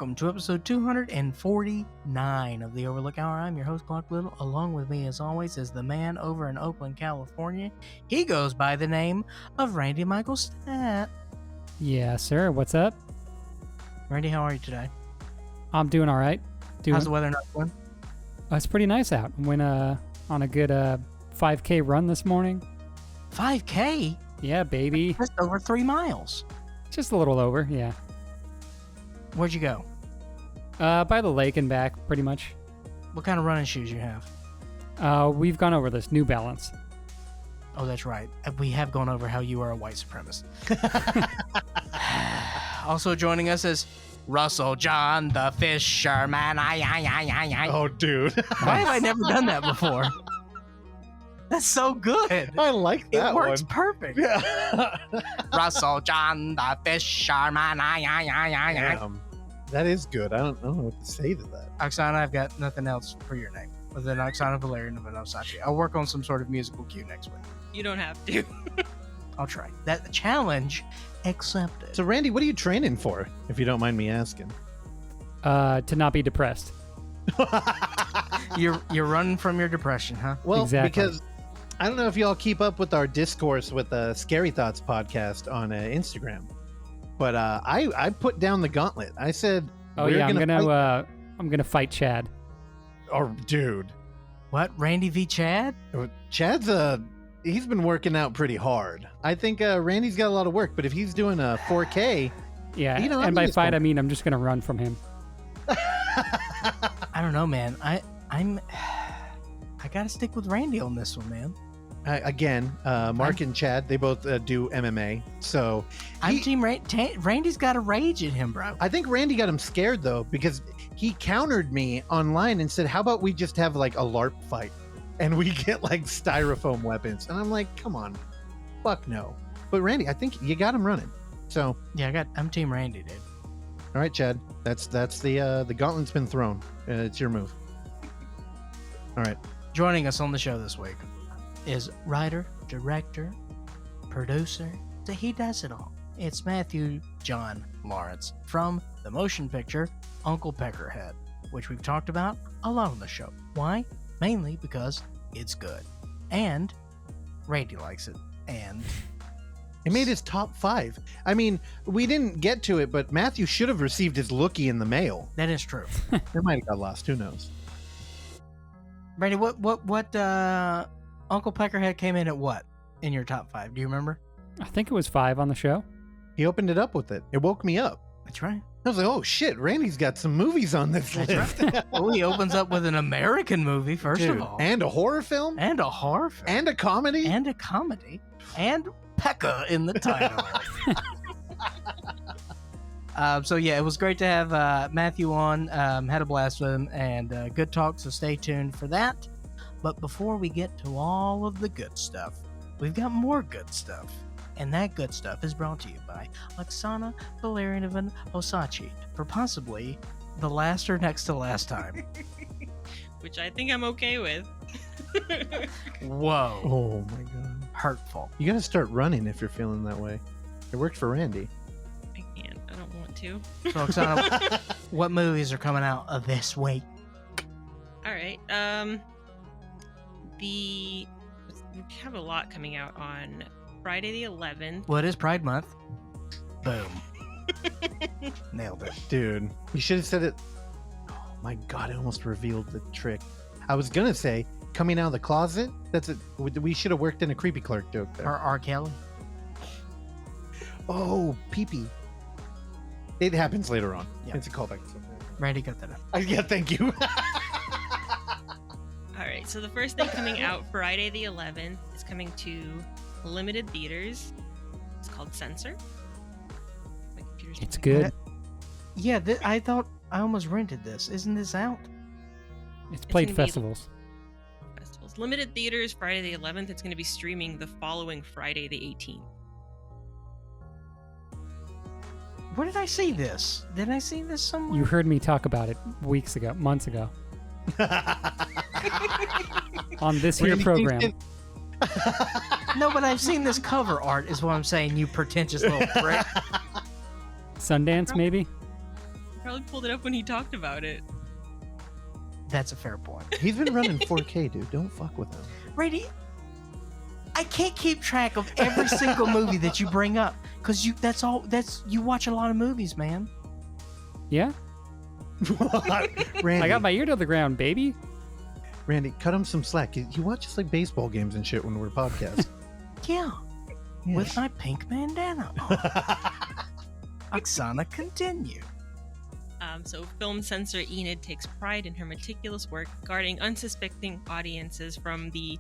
welcome to episode 249 of the Overlook Hour. I'm your host, Clark Little. Along with me, as always, is the man over in Oakland, California. He goes by the name of Randy Michael Stat. Yeah, sir. What's up? Randy, how are you today? I'm doing all right. How's the weather not going? It's pretty nice out. Went on a good 5K run this morning. 5K? Yeah, baby. Just over 3 miles. Just a little over, yeah. Where'd you go? By the lake and back, pretty much. What kind of running shoes you have? We've gone over this New Balance. Oh, that's right. We have gone over how you are a white supremacist. Also joining us is Russell John the Fisherman. Oh, dude. Why have I never done that before? That's so good. I like that It works one. perfect. Yeah. Russell John the Fisherman. Damn. That is good. I don't know what to say to that. Oksana, I've got nothing else for your name other than Oksana Valerian of Osachi. I'll work on some sort of musical cue next week. You don't have to. I'll try. That challenge accepted. So, Randy, what are you training for, if you don't mind me asking? To not be depressed. You're running from your depression, huh? Well, Exactly. because I don't know if y'all keep up with our discourse with the Scary Thoughts podcast on Instagram, but I put down the gauntlet. I said, Oh we're yeah, gonna I'm gonna fight Chad. Oh, dude. What? Randy v. Chad? Chad's he's been working out pretty hard. I think Randy's got a lot of work, but if he's doing a 4K, Yeah, You know, I and think by it's fight cool. I mean I'm just gonna run from him. I don't know, man. I gotta stick with Randy on this one, man. again, Mark and Chad, they both do MMA. So I'm he- Team Randy's got a rage in him, bro. I think Randy got him scared though, because he countered me online and said, "How about we just have like a LARP fight, and we get like styrofoam weapons?" And I'm like, "Come on, fuck no." But Randy, I think you got him running. So, Yeah, I'm Team Randy, dude. all right, Chad, that's the gauntlet's been thrown. It's your move. All right. Joining us on the show this week is writer, director, producer. So he does it all. It's Matthew John Lawrence from the motion picture Uncle Peckerhead, which we've talked about a lot on the show. Why? Mainly because it's good. And Randy likes it. And It made his top 5. I mean, we didn't get to it, but Matthew should have received his lookie in the mail. that is true. It might have got lost. Who knows? Randy, what Uncle Peckerhead came in at what in your top 5? Do you remember? I think it was 5 on the show. He opened it up with it. It woke me up. That's right. I was like, oh shit, Randy's got some movies on this That's list. Well, he opens up with an American movie, first Dude, of all. and a horror film, And a horror film. and a comedy. And a comedy. And Pekka in the title. So yeah, it was great to have Matthew on. Had a blast with him and good talk, so stay tuned for that. But before we get to all of the good stuff, we've got more good stuff. And that good stuff is brought to you by Oksana Valerian of Osachi for possibly the last or next to last time. Which I think I'm okay with. Whoa. Oh my god. Hurtful. You gotta start running if you're feeling that way. It worked for Randy. I can't. I don't want to. So Oksana, what movies are coming out of this week? All right. We have a lot coming out on Friday the 11th. Well, it is Pride Month. Boom. Nailed it. Dude, you should have said it. Oh my god, I almost revealed the trick. I was gonna say, coming out of the closet. That's it. We should have worked in a creepy clerk joke there. Or R. Kelly. Oh, pee-pee. It happens later on. Yeah. It's a callback. Randy got that up. Yeah, thank you. All right. So the first thing coming out Friday the 11th is coming to limited theaters. It's called Censor. My computer's It's moving. good. Yeah, I thought I almost rented this. Isn't this out? It's played gonna be- festivals. Festivals. Limited theaters Friday the 11th. It's going to be streaming the following Friday the 18th. Where did I see this? Did I see this somewhere? You heard me talk about it weeks ago, months ago, on this here Randy program. thinks No, but I've seen this cover art, is what I'm saying, you pretentious little prick. Sundance, maybe? Probably pulled it up when he talked about it. That's a fair point. He's been running 4K, dude. Don't fuck with him. Brady, I can't keep track of every single movie that you bring up because you watch a lot of movies, man. Yeah? Randy, I got my ear to the ground, baby. Randy, cut him some slack. He watches like baseball games and shit when we're podcasting. Yeah, Yeah. with my pink bandana on. Oksana, continue. So film censor Enid takes pride in her meticulous work guarding unsuspecting audiences from the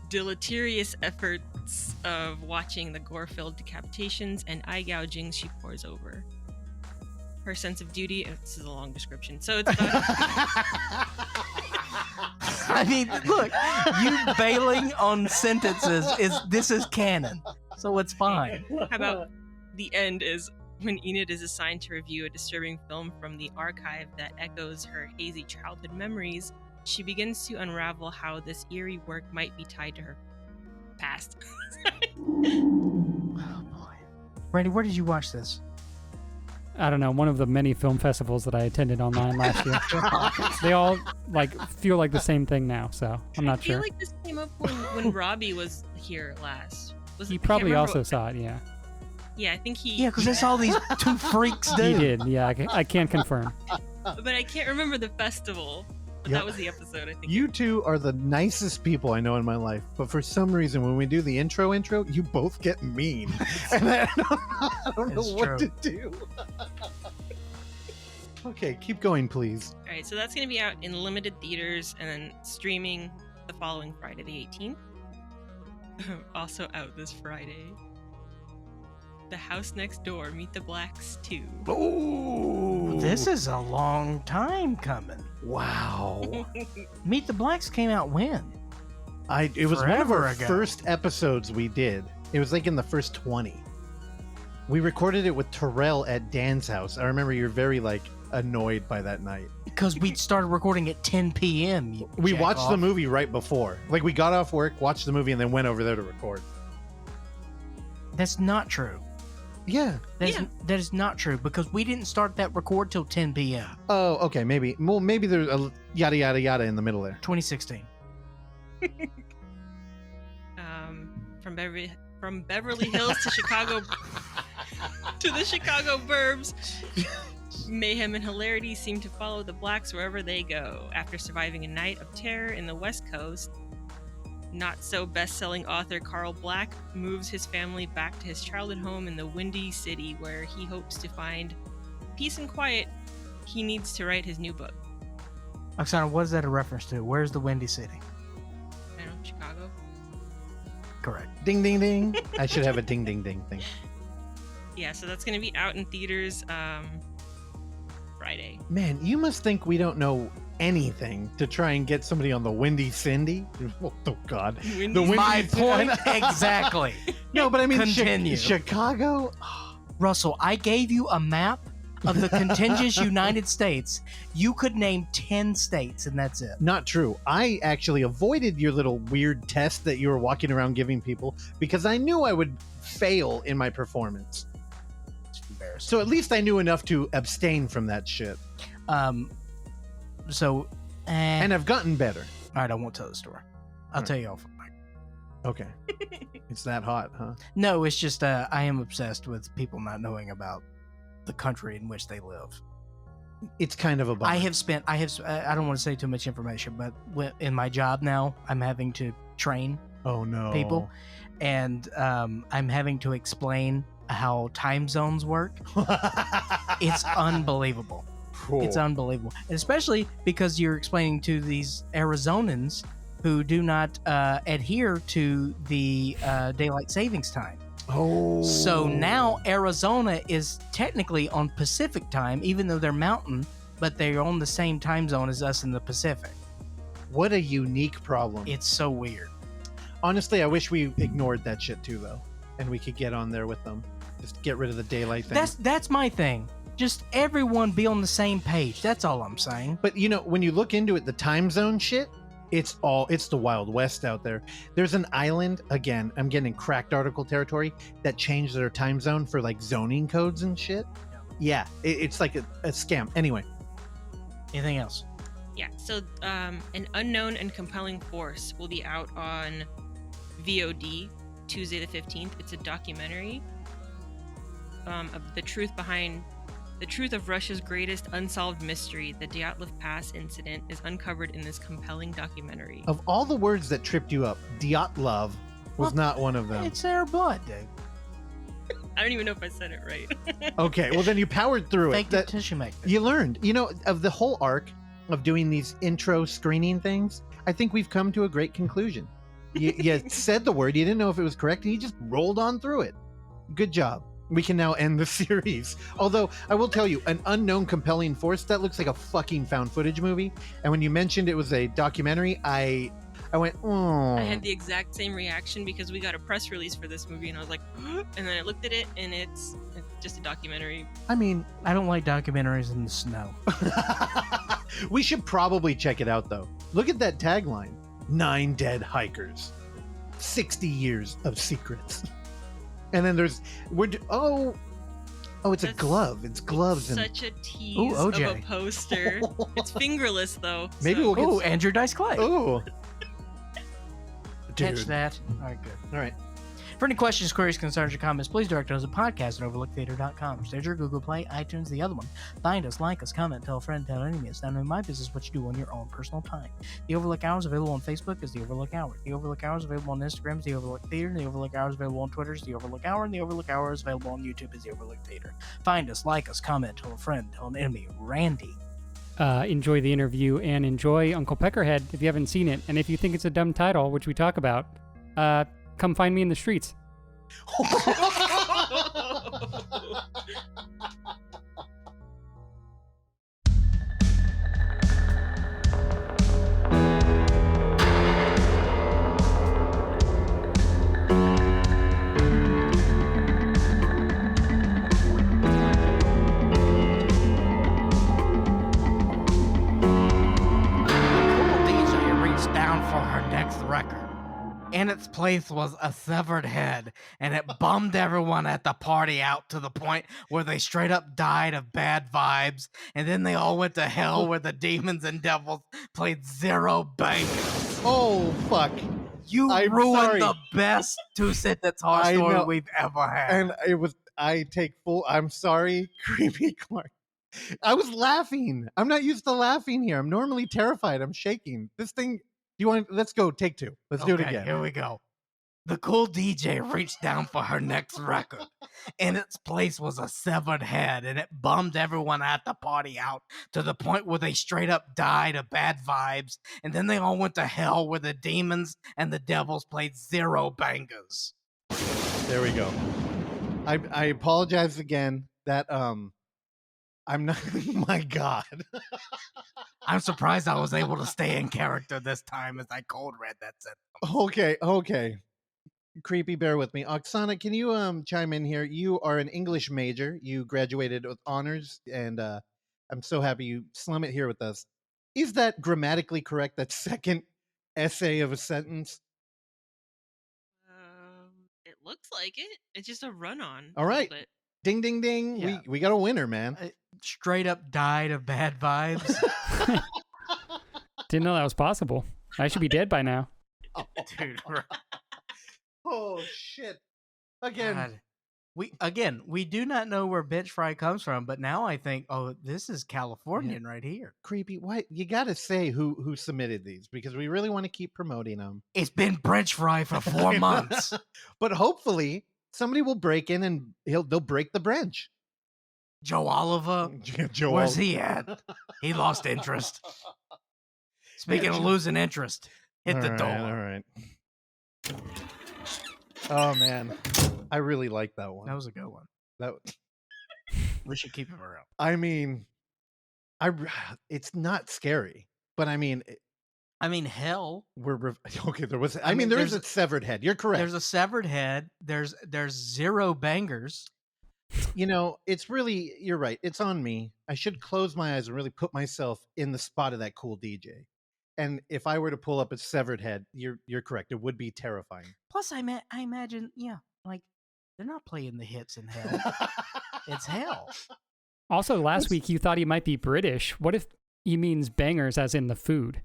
deleterious efforts of watching the gore-filled decapitations and eye gougings she pours over. Her sense of duty, this is a long description, so it's about I mean, look, you bailing on sentences this is canon, so it's fine. how about the end is when Enid is assigned to review a disturbing film from the archive that echoes her hazy childhood memories, she begins to unravel how this eerie work might be tied to her past. Oh boy, Randy, where did you watch this? I don't know, one of the many film festivals that I attended online last year. They all feel like the same thing now, so I'm not I feel sure. like this came up when Robbie was here last. He probably also saw it, yeah. Yeah, I think he... Yeah, because that's all these two freaks do. He did, yeah, I can't confirm. But I can't remember the festival. But Yep. that was the episode, I think. You two are the nicest people I know in my life, but for some reason, when we do the intro, you both get mean, and I don't know It's what true. to do. Okay, keep going, please. Alright, so that's going to be out in limited theaters and then streaming the following Friday, the 18th. Also out this Friday. The House Next Door, Meet the Blacks 2. Oh, This is a long time coming. wow. Meet the Blacks came out when? It was one of Forever our ago. first episodes we did. It was like in the first 20. We recorded it with Terrell at Dan's house. I remember you're very annoyed by that night. Because we started recording at 10 p.m. you We jack watched off. the movie right before. We got off work, watched the movie, and then went over there to record. That's not true. Yeah. That is not true because we didn't start that record till 10 p.m. Oh, okay. Maybe. Well, maybe there's a yada yada yada in the middle there. 2016. From Beverly Hills to Chicago to the Chicago burbs, mayhem and hilarity seem to follow the Blacks wherever they go. After surviving a night of terror in the West Coast, not so best-selling author Carl Black moves his family back to his childhood home in the Windy City, where he hopes to find peace and quiet he needs to write his new book. Oksana, what is that a reference to? Where's the Windy City? I don't know, Chicago. Correct. Ding ding ding. I should have a ding ding ding thing. Yeah, so that's going to be out in theaters Friday. Man, you must think we don't know anything to try and get somebody on the Windy Cindy. Oh God. Windy The Windy My point Cindy. exactly. No, but I mean Continue. Chicago. Russell, I gave you a map of the contiguous United States. You could name 10 states, and that's it. Not true. I actually avoided your little weird test that you were walking around giving people because I knew I would fail in my performance. It's embarrassing. So at least I knew enough to abstain from that shit. And I've gotten better. all right, I won't tell the story. I'll Right. tell you off. Okay. It's that hot, huh? No, it's just I am obsessed with people not knowing about the country in which they live. It's kind of a bummer. I don't want to say too much information, but in my job now, I'm having to train Oh no. people, and I'm having to explain how time zones work. It's unbelievable. Cool. It's unbelievable, and especially because you're explaining to these Arizonans who do not adhere to the daylight savings time. Oh. So now Arizona is technically on Pacific time, even though they're mountain, but they're on the same time zone as us in the Pacific. What a unique problem. It's so weird. Honestly, I wish we ignored that shit too, though, and we could get on there with them. Just get rid of the daylight thing. That's my thing. Just everyone be on the same page. That's all I'm saying. But when you look into it, the time zone shit, it's the Wild West out there. There's an island, again, I'm getting cracked article territory, that changed their time zone for zoning codes and shit. Yeah, it's like a scam. Anyway, Anything else? Yeah, so an unknown and compelling force will be out on VOD Tuesday the 15th. It's a documentary of the truth of Russia's greatest unsolved mystery, the Dyatlov Pass incident, is uncovered in this compelling documentary. of all the words that tripped you up, Dyatlov was not one of them. It's their blood, dude. I don't even know if I said it right. Okay, well then you powered through Fake it. the tissue maker. You learned. Of the whole arc of doing these intro screening things, I think we've come to a great conclusion. You said the word, you didn't know if it was correct, and you just rolled on through it. Good job. We can now end the series. Although, I will tell you, an unknown compelling force, that looks like a fucking found footage movie. And when you mentioned it was a documentary, I went, oh. I had the exact same reaction because we got a press release for this movie, and I was like, and then I looked at it, and it's just a documentary. I mean, I don't like documentaries in the snow. we should probably check it out, though. Look at that tagline. 9 dead hikers. 60 years of secrets. And then there's it's a That's glove. It's gloves and Such a tease Ooh, of a OJ. poster. It's fingerless though. Maybe so- we'll get Oh, Andrew Dice Clay. Oh. Catch Dude. that. All right, good. All right. For any questions, queries, concerns, or comments, please direct us at podcast at overlooktheater.com. Stitcher, Google Play, iTunes, the other one. Find us, like us, comment, tell a friend, tell an enemy. It's none of my business what you do on your own personal time. The Overlook Hour is available on Facebook as The Overlook Hour. The Overlook Hour is available on Instagram as The Overlook Theater. The Overlook Hour is available on Twitter as The Overlook Hour. And The Overlook Hour is available on YouTube as The Overlook Theater. Find us, like us, comment, tell a friend, tell an enemy. Randy. Enjoy the interview and enjoy Uncle Peckerhead if you haven't seen it. And if you think it's a dumb title, which we talk about, come find me in the streets. DJ reached down for her next record. In its place was a severed head, and it bummed everyone at the party out to the point where they straight up died of bad vibes, and then they all went to hell where the demons and devils played zero bangers. Oh, fuck. You I'm ruined sorry. the best two-sentence horror I story know. we've ever had. And I'm sorry, Creepy Clark. I was laughing. I'm not used to laughing here. I'm normally terrified. I'm shaking. This thing, let's go, take two. Let's do it Okay, again. Here we go. The cool DJ reached down for her next record. In its place was a severed head, and it bummed everyone at the party out to the point where they straight up died of bad vibes, and then they all went to hell where the demons and the devils played zero bangers. There we go. I apologize again. That I'm not. My God. I'm surprised I was able to stay in character this time as I cold read that sentence. Okay. Creepy, bear with me. Oksana, can you chime in here? You are an English major. You graduated with honors, and I'm so happy you slum it here with us. Is that grammatically correct? That second essay of a sentence? It looks like it. It's just a run-on. All right. But Ding, ding, ding. Yeah. We got a winner, man. Straight up died of bad vibes. Didn't know that was possible. I should be dead by now. Dude, Oh, shit. Again. God. We do not know where bench fry comes from, but now I think, oh, this is Californian right here. Creepy. What? You got to say who submitted these because we really want to keep promoting them. It's been bench fry for 4 months. But hopefully somebody will break in and they'll break the branch. Joe Oliver, Joe where's Oliver. he at? He lost interest. Speaking of Joe- losing interest, hit the All door. right. Oh man, I really like that one. That was a good one. That We should keep him around. I mean, it's not scary, but I mean, Hell. okay. There was. I mean, there is there's a severed head. You're correct. There's a severed head. There's zero bangers. It's really. You're right. It's on me. I should close my eyes and really put myself in the spot of that cool DJ. And if I were to pull up a severed head, you're correct. It would be terrifying. Plus, I imagine, yeah, like they're not playing the hits in hell. It's hell. Also, last week you thought he might be British. What if he means bangers as in the food?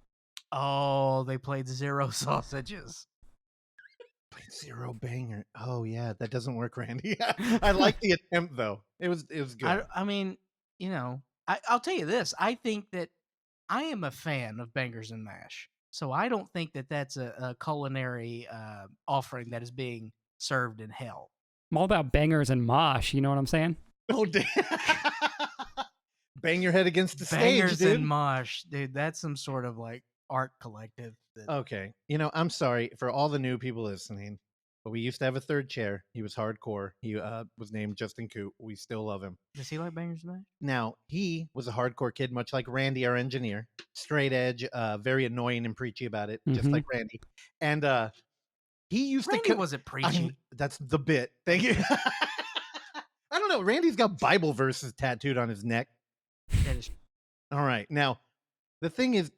Oh, they played zero sausages. Played zero banger. Oh yeah, that doesn't work, Randy. I like the attempt though. It was good. I mean, you know, I'll tell you this. I think that I am a fan of bangers and mash. So I don't think that that's a culinary offering that is being served in hell. I'm all about bangers and mosh. You know what I'm saying? Oh damn. Bang your head against the Bangers stage, dude. and mosh, dude. That's some sort of like art collective. Okay. You know, I'm sorry for all the new people listening, but we used to have a third chair. He was hardcore. He was named Justin Coot. We still love him. Does he like bangers and mash? Now, he was a hardcore kid, much like Randy, our engineer. Straight edge, very annoying and preachy about it, just like Randy. And he used Randy to... wasn't preachy. That's the bit. Thank you. I don't know. Randy's got Bible verses tattooed on his neck. That is All right. Now, the thing is,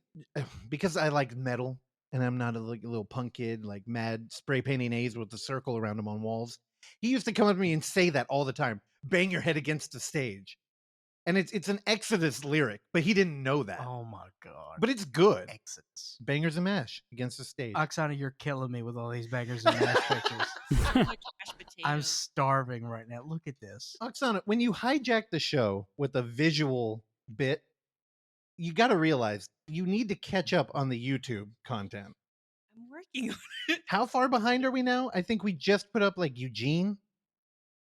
because I like metal and I'm not a little punk kid, like mad spray painting A's with the circle around them on walls, he used to come up to me and say that all the time. Bang your head against the stage. And it's an Exodus lyric, but he didn't know that. Oh my god! But it's good. Exodus. Bangers and mash against the stage. Oksana, you're killing me with all these bangers and mash pictures. So much mashed potatoes. I'm starving right now. Look at this. Oksana, when you hijack the show with a visual bit, you got to realize you need to catch up on the YouTube content. I'm working on it. How far behind are we now? I think we just put up like Eugene.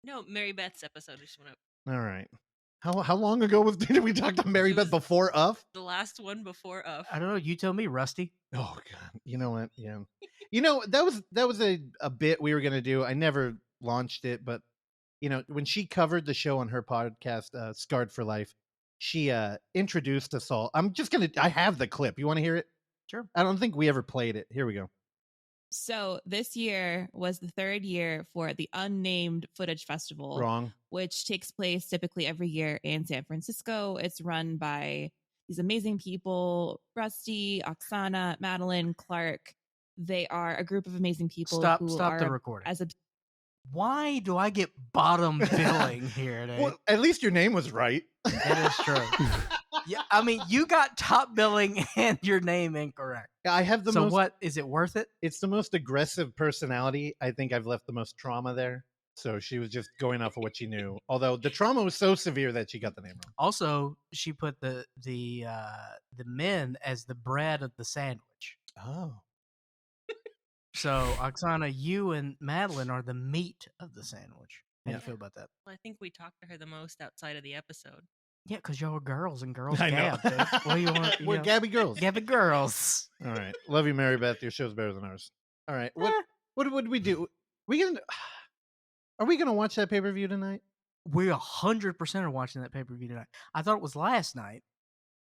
No, Mary Beth's episode just went up. All right. How long ago did we talk to Mary It Beth was- before Uff? The last one before I don't know. You tell me, Rusty. Oh God. You know what? Yeah. You know, that was a bit we were gonna do. I never launched it, but you know, when she covered the show on her podcast, Scarred for Life, she introduced us all. I have the clip. You want to hear it? Sure. I don't think we ever played it. Here we go. So this year was the third year for the Unnamed Footage Festival, Wrong. which takes place typically every year in San Francisco. It's run by these amazing people, Rusty, Oksana, Madeline, Clark. They are a group of amazing people Stop who the are recording. as Why do I get bottom billing here, Dave? Well, at least your name was right. That is true. Yeah, I mean, you got top billing and your name incorrect. I have the So most. what is it worth it? It's the most aggressive personality. I think I've left the most trauma there. So she was just going off of what she knew. Although the trauma was so severe that she got the name wrong. Also, she put the men as the bread of the sandwich. Oh. So, Oksana, you and Madeline are the meat of the sandwich. How do you feel about that? Well, I think we talked to her the most outside of the episode. Yeah, because y'all are girls and girls I know. gab. Dude. What do you want? We're Gabby girls. Gabby girls. All right. Love you, Mary Beth. Your show's better than ours. All right. What would we do? Are we gonna watch that pay-per-view tonight? We 100% are watching that pay-per-view tonight. I thought it was last night,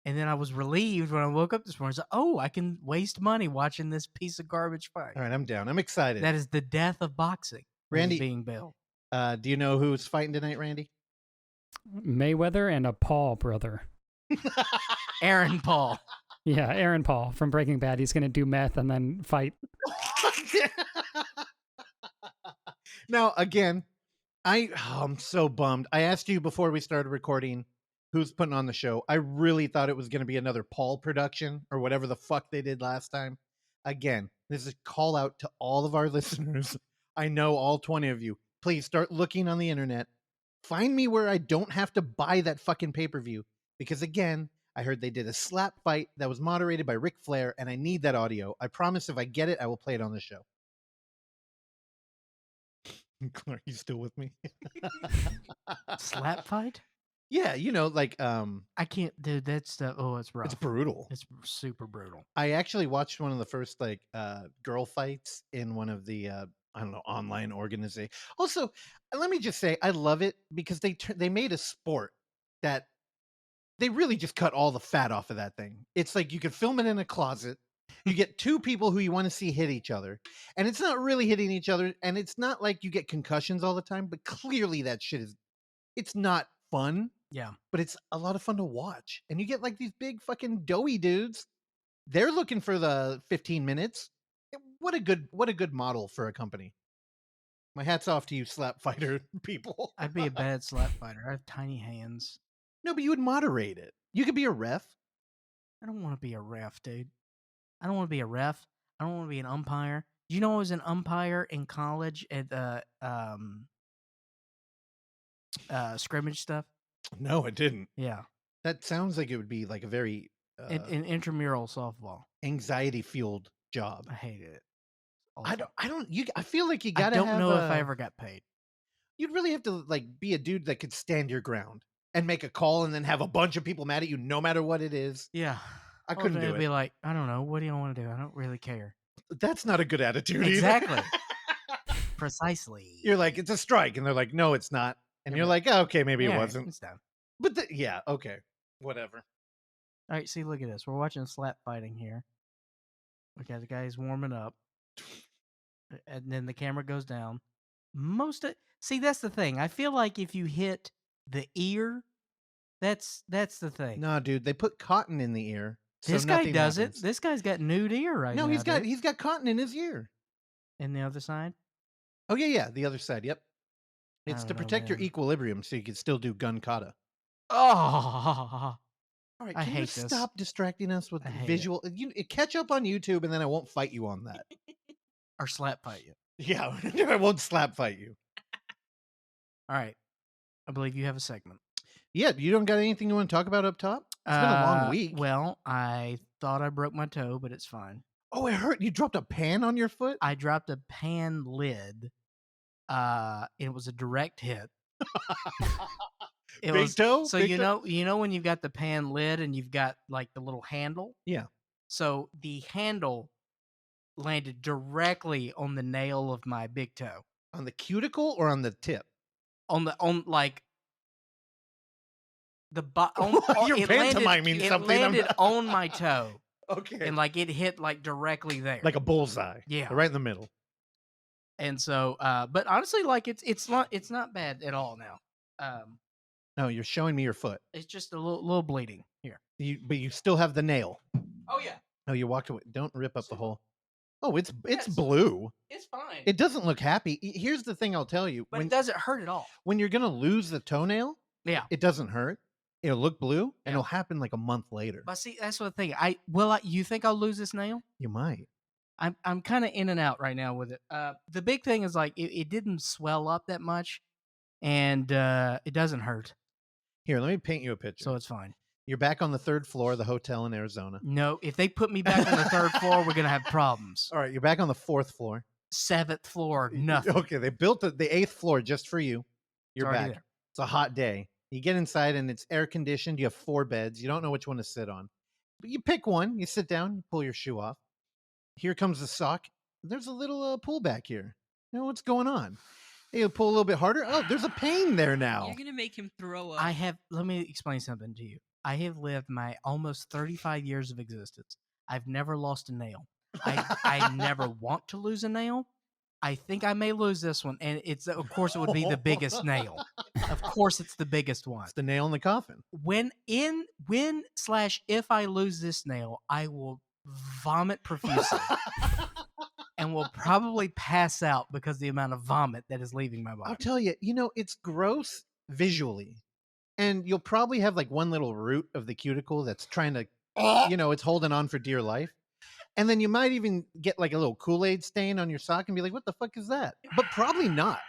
and then I was relieved when I woke up this morning. I was like, oh, I can waste money watching this piece of garbage fight. All right, I'm down. I'm excited. That is the death of boxing. Randy- being billed. Do you know who's fighting tonight, Randy? Mayweather and a Paul brother. Aaron Paul. Yeah, Aaron Paul from Breaking Bad. He's going to do meth and then fight. Now, again, I'm so bummed. I asked you before we started recording who's putting on the show. I really thought it was going to be another Paul production or whatever the fuck they did last time. Again, this is a call out to all of our listeners. I know all 20 of you. Please start looking on the internet. Find me where I don't have to buy that fucking pay-per-view. Because again, I heard they did a slap fight that was moderated by Ric Flair, and I need that audio. I promise if I get it, I will play it on the show. Are you still with me? Slap fight? Yeah, you know, like I can't, dude. That's the it's rough. it's brutal. It's super brutal. I actually watched one of the first like girl fights in one of the I don't know, online organization. Also, let me just say I love it because they made a sport that they really just cut all the fat off of that thing. It's like you could film it in a closet. You get two people who you want to see hit each other, and it's not really hitting each other, and it's not like you get concussions all the time, but clearly that shit it's not fun. Yeah. But it's a lot of fun to watch. And you get like these big fucking doughy dudes. They're looking for the 15 minutes. What a good model for a company. My hat's off to you slap fighter people. I'd be a bad slap fighter. I have tiny hands. No, but you would moderate it. You could be a ref. I don't want to be a ref, dude. I don't want to be a ref. I don't want to be an umpire. Do you know I was an umpire in college at the scrimmage stuff? No, it didn't. Yeah, That sounds like it would be like a very in intramural softball. anxiety-fueled job. I hated it. I Awful. don't. I feel like you I gotta. don't have know if I a- ever got paid. You'd really have to like be a dude that could stand your ground and make a call, and then have a bunch of people mad at you, no matter what it is. Yeah, I couldn't do It'd it. be like, I don't know. What do you want to do? I don't really care. That's not a good attitude. either. Exactly. Precisely. You're like, it's a strike, and they're like, no, it's not, and Yeah, you're but- like, oh, okay, maybe Yeah, it wasn't. It's done. But yeah, okay, whatever. All right, see, look at this. We're watching slap fighting here. Okay, the guy's warming up, and then the camera goes down. See, that's the thing. I feel like if you hit the ear, that's the thing. No, dude, they put cotton in the ear. So this guy nothing does happens. it. This guy's got nude ear right now. No, he's got dude. cotton in his ear. And the other side. Oh yeah, the other side. Yep. I It's to don't know, protect your man. equilibrium, so you can still do gun kata. Oh, All right, I can hate you this. stop distracting us with I hate it. visual? Catch up on YouTube, and then I won't fight you on that. or slap fight you. Yeah, I won't slap fight you. All right, I believe you have a segment. Yeah, you don't got anything you want to talk about up top? It's been a long week. Well, I thought I broke my toe, but it's fine. Oh, it hurt. You dropped a pan on your foot? I dropped a pan lid. It was a direct hit. It Big was toe? so Big you toe? know when you've got the pan lid and you've got like the little handle. Yeah. So the handle landed directly on the nail of my big toe. On the cuticle or on the tip? On like the You're pantomiming it something. I'm landed not- on my toe Okay. and like it hit like directly there. Like a bullseye. Yeah. Right in the middle. And so but honestly like it's not bad at all now. No, you're showing me your foot. It's just a little bleeding here. But you still have the nail. Oh yeah. No, you walked away. Don't rip up the hole. Oh, it's Yes. blue. It's fine. It doesn't look happy. Here's the thing I'll tell you. but it doesn't hurt at all. When you're gonna lose the toenail, Yeah. it doesn't hurt. It'll look blue, and Yeah. it'll happen like a month later. But see, that's the thing. You think I'll lose this nail? You might. I'm kind of in and out right now with it. The big thing is like it didn't swell up that much, and it doesn't hurt, Here, let me paint you a picture. so it's fine. You're back on the 3rd floor of the hotel in Arizona. No, if they put me back on the 3rd floor, we're gonna have problems. All right, you're back on the 4th floor. 7th floor, nothing. Okay, they built the 8th floor just for you. You're already back. there. It's a hot day. You get inside and it's air conditioned. You have 4 beds. You don't know which one to sit on. But you pick one, you sit down, you pull your shoe off. Here comes the sock. There's a little pull back here. You know what's going on? Hey, you pull a little bit harder. Oh, there's a pain there now. You're gonna make him throw up. Let me explain something to you. I have lived my almost 35 years of existence. I've never lost a nail. I never want to lose a nail. I think I may lose this one, and of course it would be the biggest nail. Of course, it's the biggest one. It's the nail in the coffin. If I lose this nail, I will vomit profusely and will probably pass out because of the amount of vomit that is leaving my I'll body. tell you, it's gross visually. And you'll probably have like one little root of the cuticle that's trying to, it's holding on for dear life. And then you might even get like a little Kool-Aid stain on your sock and be like, what the fuck is that? But probably not,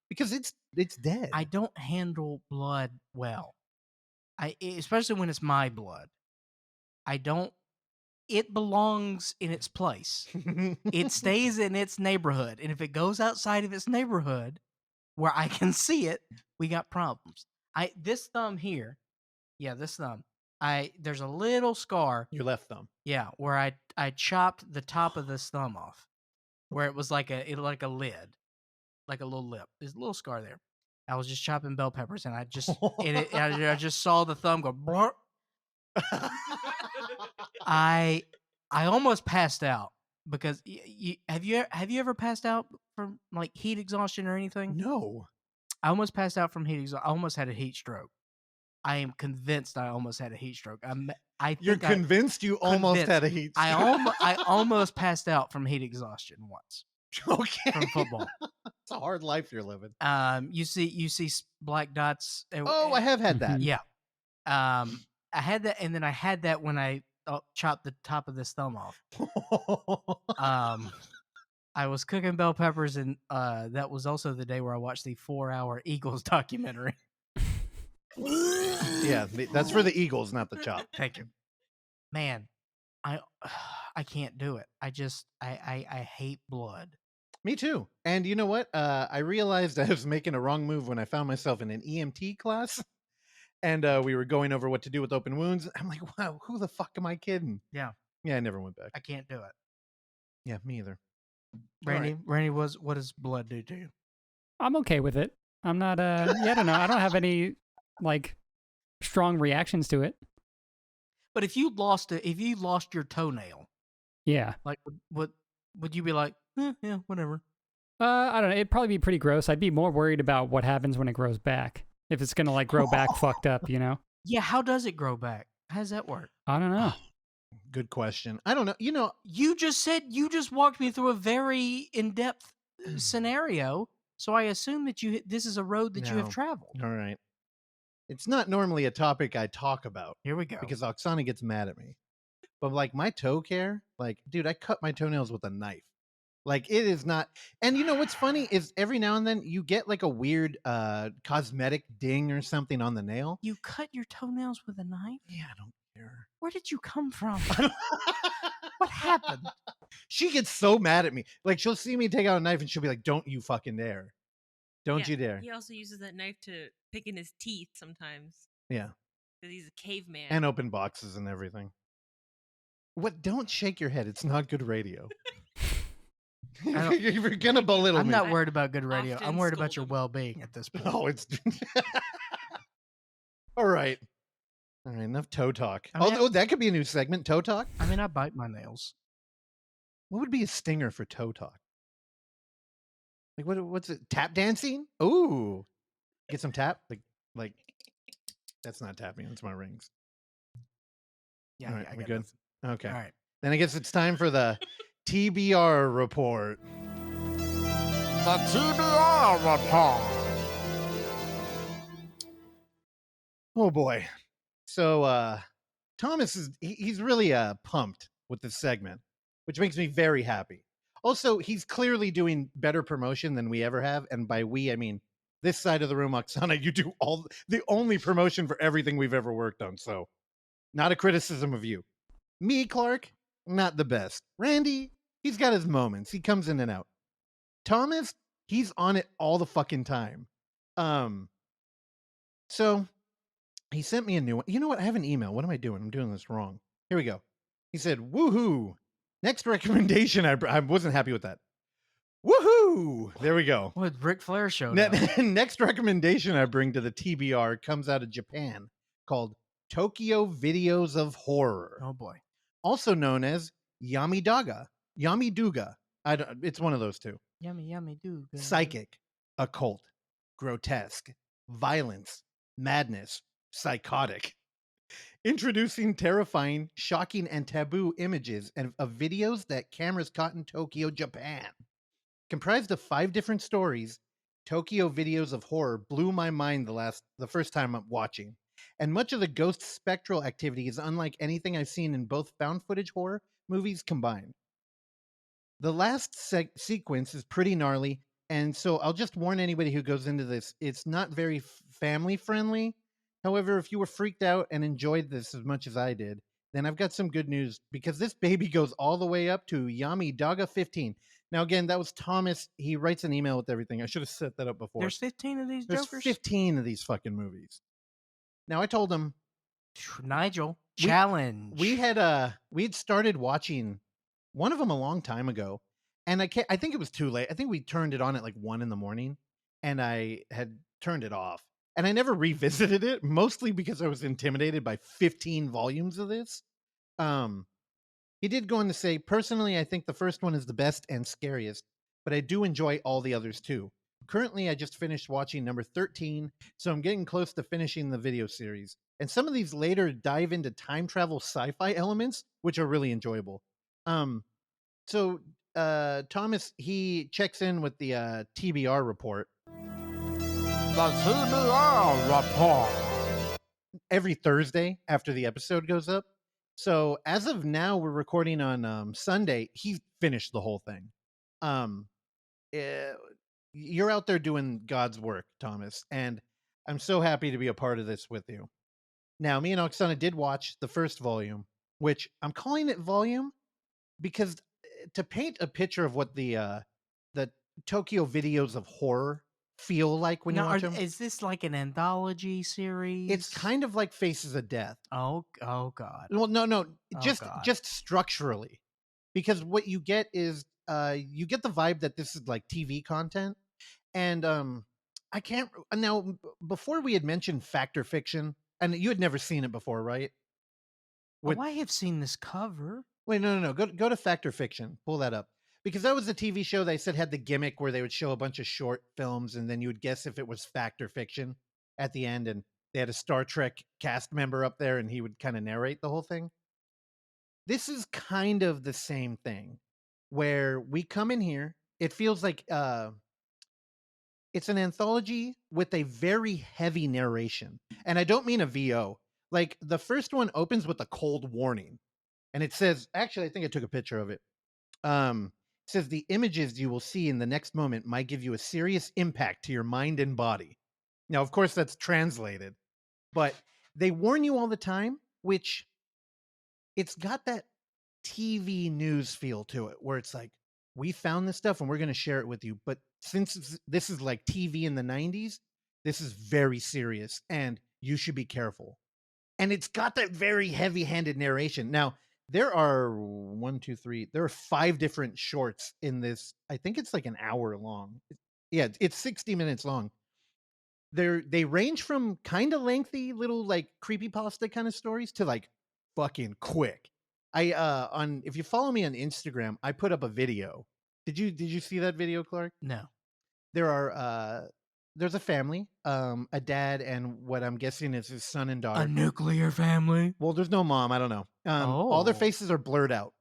because it's dead. I don't handle blood well. Especially when it's my blood. It belongs in its place. It stays in its neighborhood. And if it goes outside of its neighborhood where I can see it, we got problems. This thumb here, this thumb. There's a little scar. Your left thumb. Yeah, where I chopped the top of this thumb off, where it was like a lid, like a little lip. There's a little scar there. I was just chopping bell peppers, and I just saw the thumb go. Blur. I almost passed out because have you ever passed out from like heat exhaustion or anything? No. I almost passed out from heat exhaustion. I almost had a heat stroke. I am convinced I almost had a heat stroke. You're convinced you almost had a heat stroke. I almost passed out from heat exhaustion once. Okay. From football. It's a hard life you're living. You see black dots. Oh, I have had that. Yeah. I had that, and then I had that when I chopped the top of this thumb off. I was cooking bell peppers, and that was also the day where I watched the 4-hour Eagles documentary. Yeah, that's for the Eagles, not the chop. Thank you. Man, I can't do it. I hate blood. Me too. And you know what? I realized I was making a wrong move when I found myself in an EMT class. And we were going over what to do with open wounds. I'm like, wow, who the fuck am I kidding? Yeah. Yeah, I never went back. I can't do it. Yeah, me either. Randy, what does blood do to you? I'm okay with it. I'm not, I don't know. I don't have any, like, strong reactions to it. But if you lost your toenail, Yeah. like, would you be like, yeah, whatever? I don't know. It'd probably be pretty gross. I'd be more worried about what happens when it grows back. If it's going to, like, grow back fucked up, you know? Yeah, how does it grow back? How does that work? I don't know. Good question. I don't know. You know, You just walked me through a very in-depth scenario, so I assume that this is a road that you have No. traveled. All right. It's not normally a topic I talk about Here we go. because Oksana gets mad at me. But like my toe care, like, dude, I cut my toenails with a knife. Like, it is not. And you know what's funny is every now and then you get like a weird cosmetic ding or something on the nail. You cut your toenails with a knife? Yeah, I don't care. Where did you come from? What happened? She gets so mad at me. Like, she'll see me take out a knife and she'll be like, don't you fucking dare. Don't you dare. He also uses that knife to pick in his teeth sometimes. Yeah. Because he's a caveman. And open boxes and everything. What? Don't shake your head. It's not good radio. You're going to belittle I'm me. not worried about good radio. Often I'm worried about scold your him. well-being at this point. Oh, it's all right. All right, enough toe talk. I mean, Oh, that could be a new segment, toe talk. I mean, I bite my nails. What would be a stinger for toe talk? Like what's it? Tap dancing? Ooh. Get some tap? Like that's not tapping, it's my rings. Yeah, All right, I we got good? nothing. Okay. All right. Then I guess it's time for the TBR report. The TBR Report. Oh boy. So Thomas is he's really pumped with this segment, which makes me very happy. Also, he's clearly doing better promotion than we ever have, and by we I mean this side of the room, Oksana, you do the only promotion for everything we've ever worked on. So, not a criticism of you. Me, Clark, not the best. Randy, he's got his moments. He comes in and out. Thomas, he's on it all the fucking time. So he sent me a new one. You know what? I have an email. What am I doing? I'm doing this wrong. Here we go. He said, woohoo. Next recommendation. I wasn't happy with that. Woohoo. There we go. What, Ric Flair showed up? Next recommendation I bring to the TBR comes out of Japan called Tokyo Videos of Horror. Oh boy. Also known as Yamiduga. It's one of those two. Yummy do. Psychic, occult, grotesque, violence, madness, psychotic. Introducing terrifying, shocking, and taboo images of videos that cameras caught in Tokyo, Japan. Comprised of 5 different stories, Tokyo Videos of Horror blew my mind the first time I'm watching. And much of the ghost spectral activity is unlike anything I've seen in both found footage horror movies combined. The last sequence is pretty gnarly, and so I'll just warn anybody who goes into this, it's not very family friendly. However, if you were freaked out and enjoyed this as much as I did, then I've got some good news, because this baby goes all the way up to Yamiduga 15. Now, again, that was Thomas. He writes an email with everything. I should have set that up before. There's 15 of these There's jokers? 15 of these fucking movies. Now, I told him Nigel, challenge. we'd started watching one of them a long time ago, and I think it was too late. I think we turned it on at like 1 a.m, and I had turned it off, and I never revisited it, mostly because I was intimidated by 15 volumes of this. He did go on to say, personally, I think the first one is the best and scariest, but I do enjoy all the others too. Currently, I just finished watching number 13, so I'm getting close to finishing the video series. And some of these later dive into time travel sci-fi elements, which are really enjoyable. So Thomas, he checks in with the TBR report. The TBR Report. every Thursday after the episode goes up. So as of now, we're recording on Sunday. He finished the whole thing. Eh, you're out there doing God's work, Thomas, and I'm so happy to be a part of this with you. Now, me and Oksana did watch the first volume, which I'm calling it volume because to paint a picture of what the Tokyo videos of horror feel like when you Now, watch them, is this like an anthology series? it's kind of like Faces of Death. Oh God. Well, no, Oh, just God. just structurally, because what you get is you get the vibe that this is like TV content, and I can't now. Before we had mentioned Fact or Fiction, and you had never seen it before, right? With Oh, I have seen this cover. wait, no. Go to Fact or Fiction. Pull that up because that was a TV show they said had the gimmick where they would show a bunch of short films and then you would guess if it was fact or fiction at the end, and they had a Star Trek cast member up there and he would kind of narrate the whole thing. This is kind of the same thing where we come in here. It feels like it's an anthology with a very heavy narration. And I don't mean a VO. Like the first one opens with a cold warning. And it says, actually, I think I took a picture of it. It says the images you will see in the next moment might give you a serious impact to your mind and body. Now, of course, that's translated, but they warn you all the time, which it's got that TV news feel to it, where it's like, we found this stuff and we're going to share it with you. But since this is like TV in the 90s, this is very serious and you should be careful. And it's got that very heavy-handed narration. Now, there are 5 different shorts in this. I think it's like an hour long. Yeah, it's 60 minutes long. They range from kind of lengthy little like creepypasta kind of stories to like fucking quick. If you follow me on Instagram, I put up a video. Did you see that video, Clark? No. There's a family, a dad and what I'm guessing is his son and daughter. A nuclear family. Well, there's no mom. I don't know. All their Oh. faces are blurred out.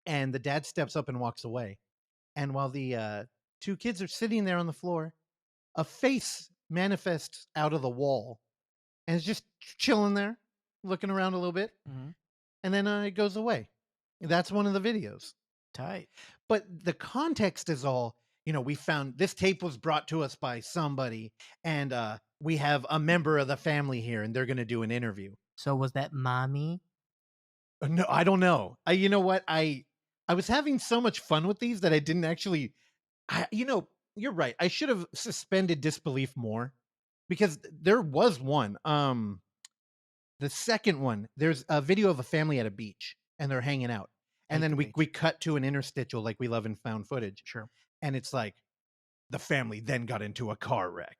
And the dad steps up and walks away. And while the 2 kids are sitting there on the floor, a face manifests out of the wall and is just chilling there, looking around a little bit. Mhm. And then it goes away. That's one of the videos. Tight. But the context is all, we found this tape was brought to us by somebody, and we have a member of the family here, and they're going to do an interview. So was that mommy? No, I don't know. You know what? I was having so much fun with these that I didn't actually. You're right. I should have suspended disbelief more, because there was one. The second one, there's a video of a family at a beach, and they're hanging out, and then we cut to an interstitial like we love in found footage. Sure. And it's like the family then got into a car wreck.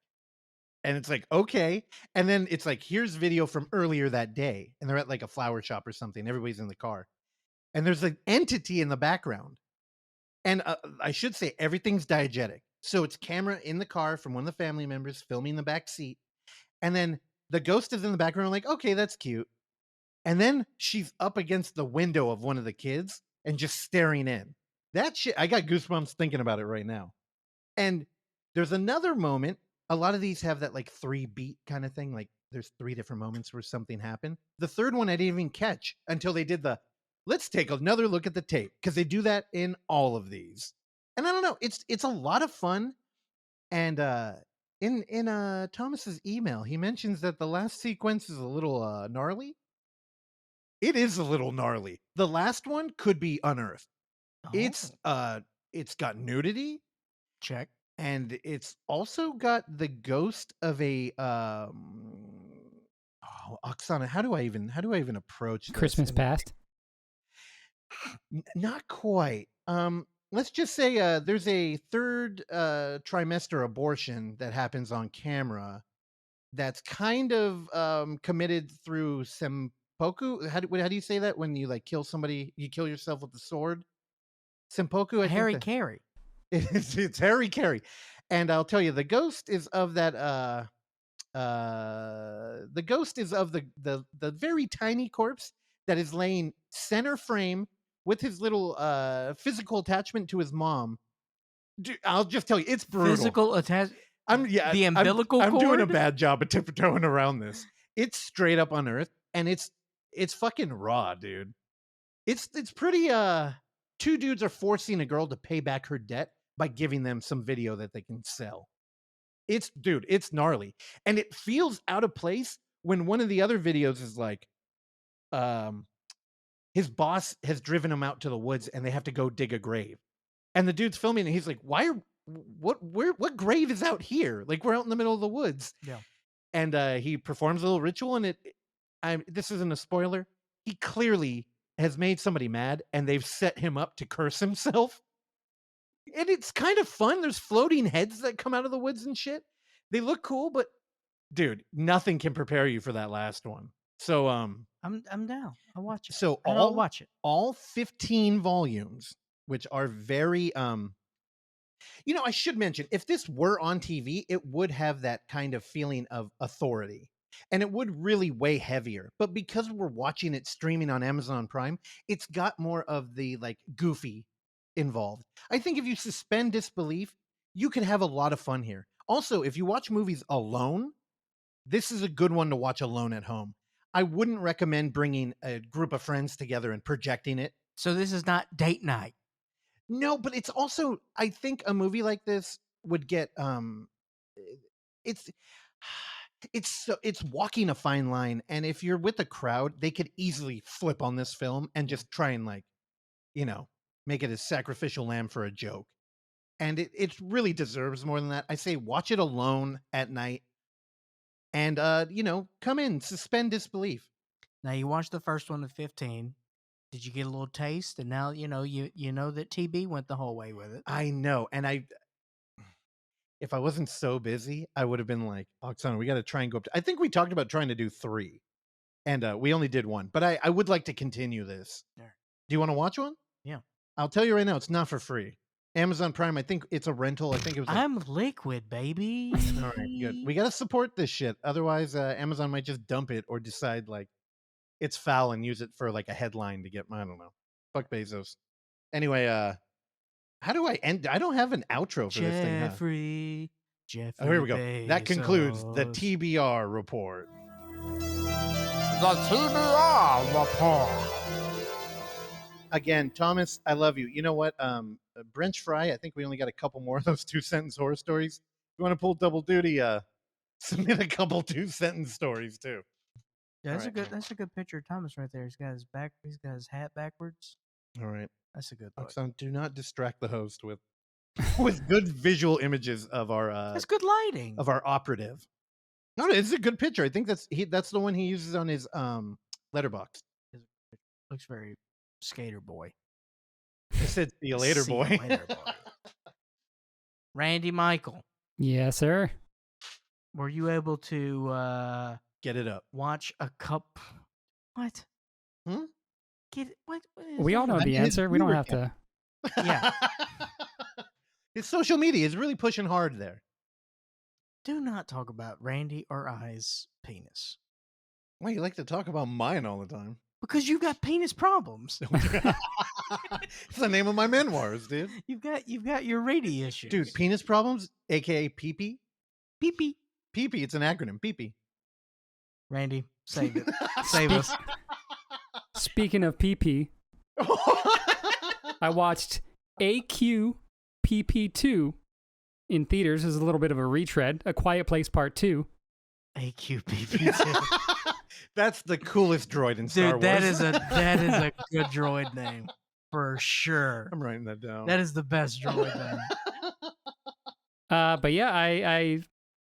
And it's like, okay. And then it's like, here's video from earlier that day. And they're at like a flower shop or something. Everybody's in the car. And there's an entity in the background. And I should say everything's diegetic. So it's camera in the car from one of the family members filming the back seat. And then the ghost is in the background like, okay, that's cute. And then she's up against the window of one of the kids and just staring in. That shit, I got goosebumps thinking about it right now. And there's another moment. A lot of these have that like 3 beat kind of thing. Like there's 3 different moments where something happened. The third one I didn't even catch until they did let's take another look at the tape, because they do that in all of these. And I don't know, it's a lot of fun. And in Thomas's email, he mentions that the last sequence is a little gnarly. It is a little gnarly. The last one could be unearthed. Oh. It's got nudity, Check. and it's also got the ghost of a Oksana, how do I even approach this? Christmas past. Not quite. Let's just say there's a 3rd trimester abortion that happens on camera that's kind of committed through Senpoku. How do you say that when you like kill somebody, you kill yourself with the sword? Senpoku, I Harry think Carey. it's Harry Carey. And I'll tell you, the ghost is of that the ghost is of the very tiny corpse that is laying center frame with his little physical attachment to his mom. Dude, I'll just tell you, it's brutal. Physical attachment. The umbilical I'm doing a cord? bad job of tiptoeing around this. It's straight up on Earth, and it's fucking raw, dude. It's pretty. Two dudes are forcing a girl to pay back her debt by giving them some video that they can sell. It's gnarly, and it feels out of place when one of the other videos is like, his boss has driven him out to the woods, and they have to go dig a grave, and the dude's filming, and he's like, what grave is out here? Like, we're out in the middle of the woods. Yeah. And he performs a little ritual, and this isn't a spoiler. He clearly has made somebody mad, and they've set him up to curse himself. And it's kind of fun. There's floating heads that come out of the woods and shit. They look cool, but dude, nothing can prepare you for that last one. So I'm down. I'll watch it. So I'll watch it. All 15 volumes, which are very I should mention, if this were on TV, it would have that kind of feeling of authority, and it would really weigh heavier. But because we're watching it streaming on Amazon Prime, it's got more of the like goofy involved. I think if you suspend disbelief, you can have a lot of fun here. Also, if you watch movies alone, this is a good one to watch alone at home. I wouldn't recommend bringing a group of friends together and projecting it. So this is not date night. No, but it's also, I think a movie like this would get it's walking a fine line, and if you're with a crowd, they could easily flip on this film and just try and make it a sacrificial lamb for a joke. And it really deserves more than that. I say watch it alone at night, and come in, suspend disbelief. Now you watched the first one at 15. Did you get a little taste? And now you know that TB went the whole way with it. I know, and if I wasn't so busy, I would have been like, Oksana, we got to try and go up to. I think we talked about trying to do 3, and we only did 1. But I would like to continue this. There. Do you want to watch one? Yeah. I'll tell you right now, it's not for free. Amazon Prime, I think it's a rental. I think it was. I'm liquid, baby. All right, good. We got to support this shit. Otherwise, Amazon might just dump it or decide like it's foul and use it for like a headline to get. I don't know. Fuck Bezos. Anyway, how do I end? I don't have an outro for this thing. Jeffrey. Oh, here we go. That concludes the Bezos. TBR report. The TBR Report. Again, Thomas, I love you. You know what? Brench Fry, I think we only got a couple more of those 2-sentence horror stories. If you want to pull double duty, submit a couple 2-sentence stories too. Yeah, that's All right. that's a good picture of Thomas right there. He's got his hat backwards. All right. That's a good look. Oksana, do not distract the host with good visual images of our That's good lighting. of our operative. No, it's a good picture. I think that's the one he uses on his letterbox. Looks very skater boy. I said, see you later, See you boy. later, boy. Randy Michael, Yes, sir. were you able to Get it up. watch a cup? What? Hmm? Get it? What is We all that? know I the mean, his answer. We don't viewer have to. Yeah. His social media is really pushing hard there. Do not talk about Randy or I's penis Why you like to talk about mine all the time? because you got penis problems. It's the name of my memoirs, dude. You've got your rady issues, Dude, penis problems, aka pee-pee. Pee-pee. Pee-pee, it's an acronym. Pee-pee. Randy, save it. Save us. Speaking of PP, I watched AQPP2 in theaters. This is a little bit of a retread. A Quiet Place Part 2. AQPP2. That's the coolest droid in Star Dude, Wars. that is a good droid name for sure. I'm writing that down. That is the best droid name. But yeah, I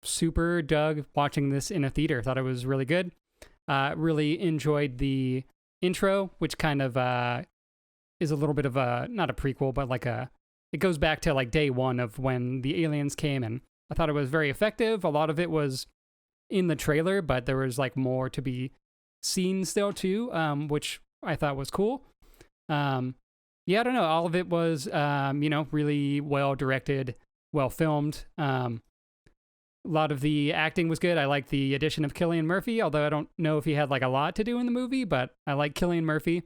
super dug watching this in a theater. Thought it was really good. Really enjoyed the intro, which kind of is a little bit of a, not a prequel, but like it goes back to like day one of when the aliens came, and I thought it was very effective. A lot of it was in the trailer, but there was like more to be seen still too, which I thought was cool. Yeah, I don't know. All of it was, really well directed, well filmed. A lot of the acting was good. I like the addition of Cillian Murphy, although I don't know if he had like a lot to do in the movie, but I like Cillian Murphy.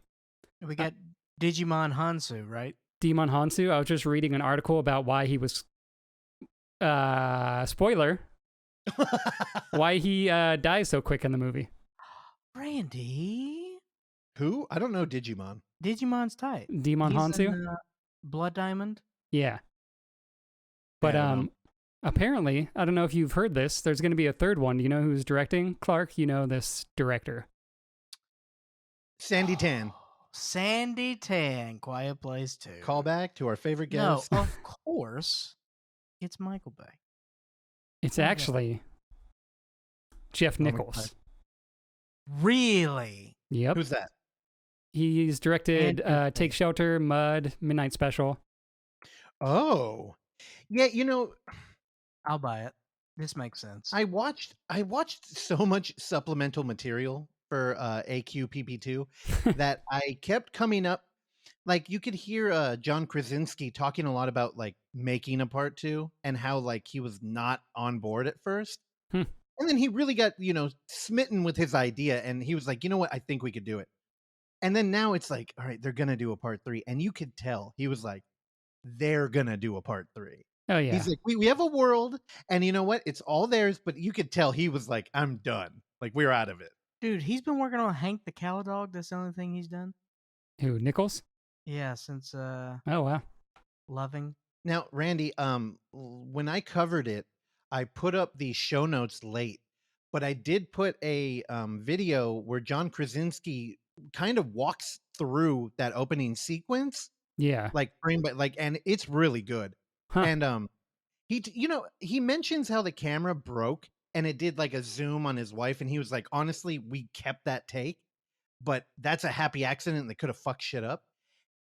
We got Digimon Hansu, right? Demon Hansu. I was just reading an article about why he was, spoiler, Why he dies so quick in the movie. Randy, Who? I don't know Digimon. Digimon's tight. Demon He's Hansu? in, Blood Diamond. Yeah. But I don't know. apparently, I don't know if you've heard this, there's going to be a third one. Do you know who's directing? Clark, you know this director. Sandy Tan. Sandy Tan, Quiet Place 2. Call back to our favorite No, guest. of course, it's Michael Bay. It's Oh, yeah. actually Jeff my Nichols. Really? Yep. Who's that? He's directed Interesting. Take Shelter, Mud, Midnight Special. Oh, yeah. You know, I'll buy it. This makes sense. I watched so much supplemental material for AQPP2 that I kept coming up. Like you could hear John Krasinski talking a lot about like making a part 2 and how like he was not on board at first. Hmm. And then he really got, smitten with his idea and he was like, you know what? I think we could do it. And then now it's like, all right, they're going to do a part 3. And you could tell he was like, they're going to do a part 3. Oh, yeah. He's like, we have a world and you know what? It's all theirs. But you could tell he was like, I'm done. Like we're out of it. Dude, he's been working on Hank the Cow Dog. That's the only thing he's done. Who, Nichols? Yeah, since Oh, wow. Loving. Now, Randy, when I covered it, I put up the show notes late, but I did put a video where John Krasinski kind of walks through that opening sequence, Yeah. like frame by like, and it's really good. Huh. And he mentions how the camera broke and it did like a zoom on his wife, and he was like, honestly, we kept that take, but that's a happy accident. They could have fucked shit up.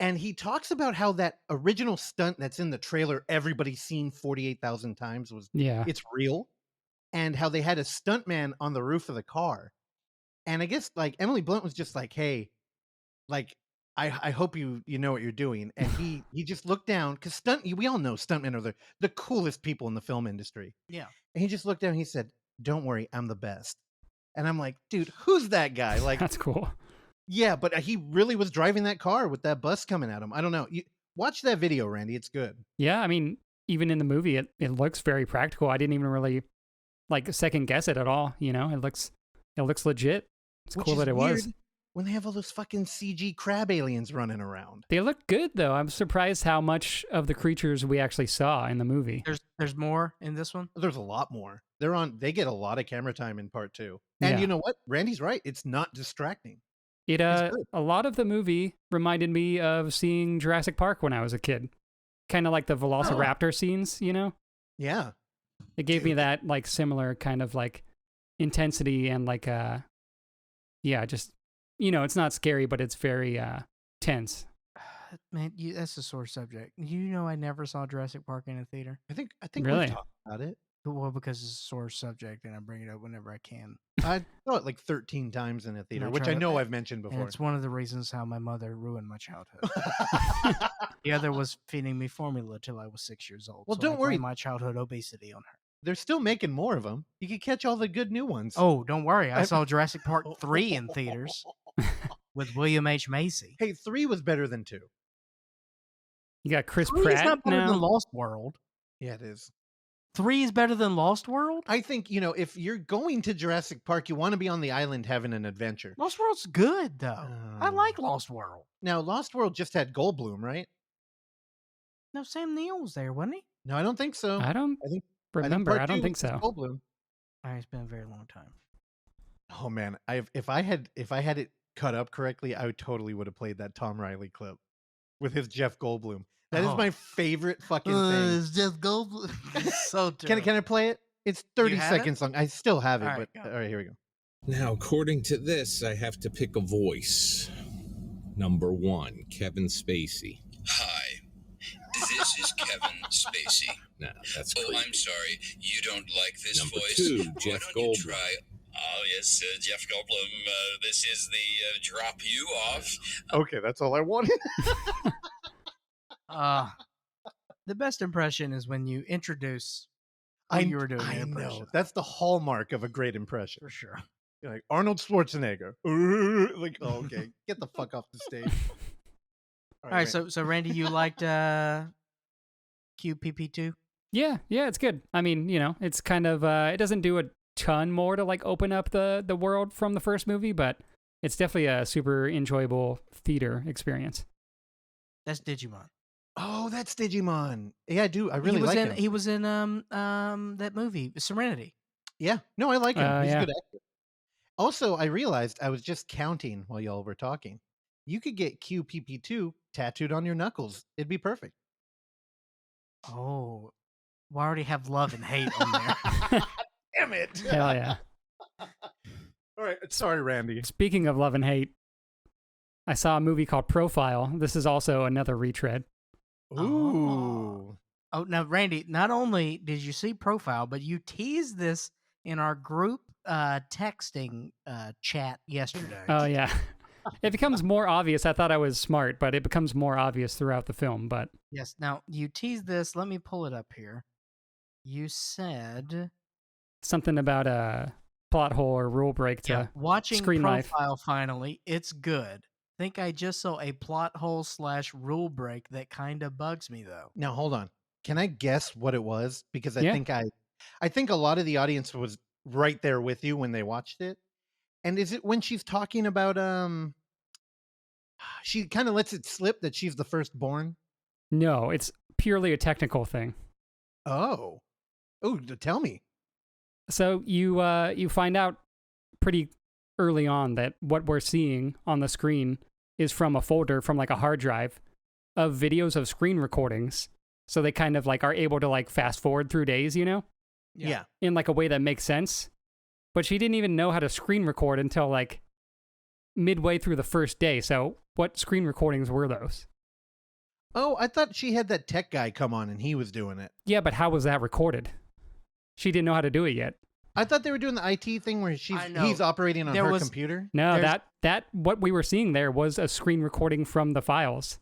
And he talks about how that original stunt that's in the trailer, everybody's seen 48,000 times, Yeah. it's real, and how they had a stuntman on the roof of the car. And I guess like Emily Blunt was just like, hey, like, I hope you know what you're doing. And he just looked down because we all know stuntmen are the coolest people in the film industry. Yeah. And he just looked down and he said, don't worry, I'm the best. And I'm like, dude, who's that guy? Like, That's cool. yeah, but he really was driving that car with that bus coming at him. I don't know. Watch that video, Randy. It's good. Yeah, I mean, even in the movie, it looks very practical. I didn't even really like second guess it at all. You know, it looks legit. It's Which cool is that it was. weird when they have all those fucking CG crab aliens running around. They look good though. I'm surprised how much of the creatures we actually saw in the movie. There's more in this one. There's a lot more. They get a lot of camera time in part 2. And Yeah. you know what? Randy's right. It's not distracting. It It's good. a lot of the movie reminded me of seeing Jurassic Park when I was a kid. Kind of like the Velociraptor scenes, you know? Yeah. It gave me Dude. that like similar kind of like intensity and like yeah, just it's not scary, but it's very tense. Man, that's a sore subject. You know, I never saw Jurassic Park in a theater. I think Really? we've talked about it. Well, because it's a sore subject, and I bring it up whenever I can. I saw it like 13 times in a theater, I which tried I it. know I've mentioned And before. it's one of the reasons how my mother ruined my childhood. The other was feeding me formula till I was 6 years old. Well, so don't I worry. blamed my childhood obesity on her. They're still making more of them. You can catch all the good new ones. Oh, don't worry. I saw Jurassic Park 3 in theaters with William H. Macy. Hey, 3 was better than 2. You got Chris 3 is Pratt not better now. than Lost World. Yeah, it is. 3 is better than Lost World? I think, if you're going to Jurassic Park, you want to be on the island having an adventure. Lost World's good, though. I Oh. like Lost World. Now, Lost World just had Goldblum, right? No, Sam Neill was there, wasn't he? No, I don't think so. I don't I think remember. part I don't 2 think was so. Goldblum. It's been a very long time. Oh man, if I had it cut up correctly, I totally would have played that Tom Riley clip with his Jeff Goldblum. That is Oh. my favorite fucking thing. It's just Goldblum. It's so terrible. Can I play it? It's 30 have it? seconds long. I still have it, All right, but go. all right, here we go. Now, according to this, I have to pick a voice. Number 1, Kevin Spacey. Hi, this is Kevin Spacey. No, that's Oh, creepy. I'm sorry, you don't like this Number voice? 2, Why Jeff don't you Goldblum. try? Oh yes, Jeff Goldblum. This is the drop you off. Okay, that's all I wanted. The best impression is when you introduce who you were doing I an know. impression. That's the hallmark of a great impression. For sure. You're like Arnold Schwarzenegger. Like, oh, okay, get the fuck off the stage. All right, so Randy, you liked QPP2? Yeah, it's good. I mean, it's kind of it doesn't do a ton more to like open up the world from the first movie, but it's definitely a super enjoyable theater experience. That's Digimon. Oh, that's Digimon. Yeah, I do. I really like him. He was in that movie Serenity. Yeah, no, I like him. He's Yeah. a good actor. Also, I realized I was just counting while y'all were talking. You could get QPP2 tattooed on your knuckles. It'd be perfect. Oh, we already have love and hate on there. Damn it. Hell yeah. All right. Sorry, Randy. Speaking of love and hate, I saw a movie called Profile. This is also another retread. Ooh. Oh, now, Randy, not only did you see Profile, but you teased this in our group texting chat yesterday. Oh, yeah. It becomes more obvious. I thought I was smart, but it becomes more obvious throughout the film. But yes. Now, you teased this. Let me pull it up here. You said something about a plot hole or rule break to watching screen Profile life. finally. It's good. Think I just saw a plot hole / rule break that kind of bugs me though. Now, hold on. Can I guess what it was? Because Yeah. I think a lot of the audience was right there with you when they watched it. And is it when she's talking about she kind of lets it slip that she's the firstborn? No, it's purely a technical thing. Oh, tell me. So you find out pretty early on that what we're seeing on the screen is from a folder from like a hard drive of videos of screen recordings. So they kind of like are able to like fast forward through days, Yeah. in like a way that makes sense. But she didn't even know how to screen record until like midway through the first day. So what screen recordings were those? Oh, I thought she had that tech guy come on and he was doing it. Yeah, but how was that recorded? She didn't know how to do it yet. I thought they were doing the IT thing where he's operating on her computer. No, that what we were seeing there was a screen recording from the files.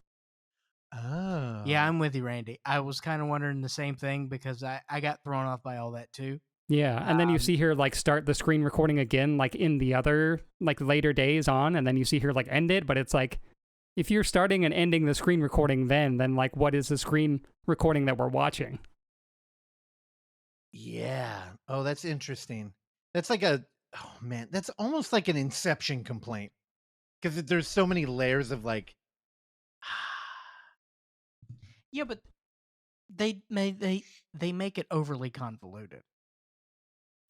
Oh. Yeah, I'm with you, Randy. I was kind of wondering the same thing because I got thrown off by all that too. Yeah, and then you see her like start the screen recording again, like in the other like later days on, and then you see her like end it. But it's like, if you're starting and ending the screen recording, then like what is the screen recording that we're watching? Yeah. Oh, that's interesting. That's like that's almost like an Inception complaint because there's so many layers of like. Yeah, but they make it overly convoluted.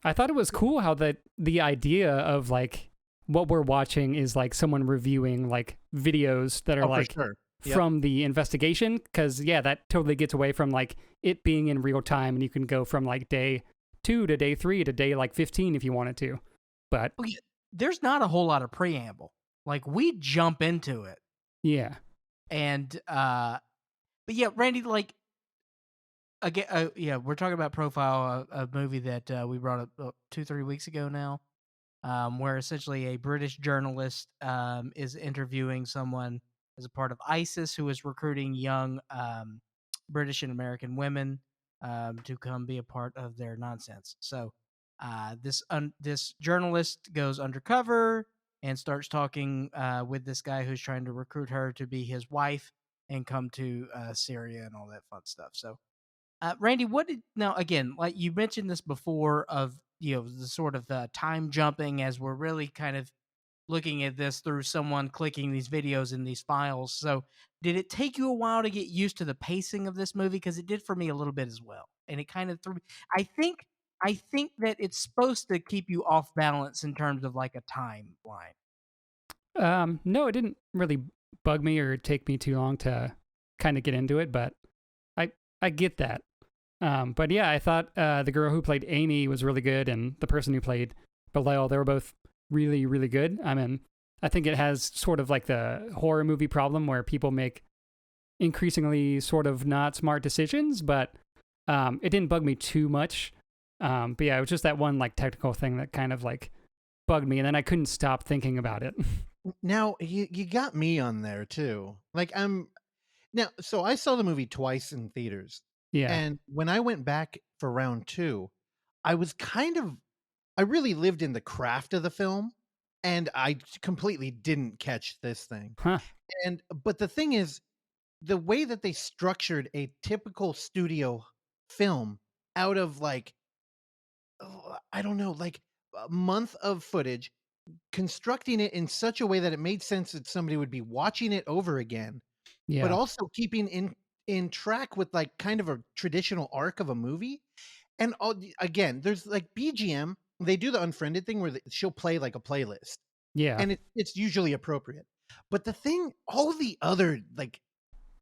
I thought it was cool how the idea of like what we're watching is like someone reviewing like videos that are like from the investigation, because that totally gets away from like it being in real time, and you can go from like day 2 to day 3 to day like 15 if you wanted to. But there's not a whole lot of preamble. Like we jump into it. Yeah. And but yeah, Randy, like again, we're talking about Profile, a movie that we brought up 2-3 weeks ago now, where essentially a British journalist is interviewing someone as a part of ISIS who is recruiting young British and American women to come be a part of their nonsense. So this journalist goes undercover and starts talking with this guy who's trying to recruit her to be his wife and come to Syria and all that fun stuff. So, Randy, now again, like you mentioned this before of, the sort of time jumping as we're really kind of looking at this through someone clicking these videos in these files. So did it take you a while to get used to the pacing of this movie? Because it did for me a little bit as well. And it kind of threw me. I think that it's supposed to keep you off balance in terms of like a timeline. No, it didn't really bug me or take me too long to kind of get into it, but I get that. But yeah, I thought the girl who played Amy was really good, and the person who played Belial, they were both really, really good. I mean, I think it has sort of like the horror movie problem where people make increasingly sort of not smart decisions, but it didn't bug me too much. But yeah, it was just that one like technical thing that kind of like bugged me, and then I couldn't stop thinking about it. Now you got me on there too. Like so I saw the movie twice in theaters. Yeah. And when I went back for round 2, I really lived in the craft of the film, and I completely didn't catch this thing. Huh. But the thing is, the way that they structured a typical studio film out of like, I don't know, like a month of footage, constructing it in such a way that it made sense that somebody would be watching it over again, Yeah. but also keeping in track with like kind of a traditional arc of a movie. And again, there's like BGM. They do the unfriended thing where she'll play like a playlist, Yeah. and it's usually appropriate. But the thing, all the other like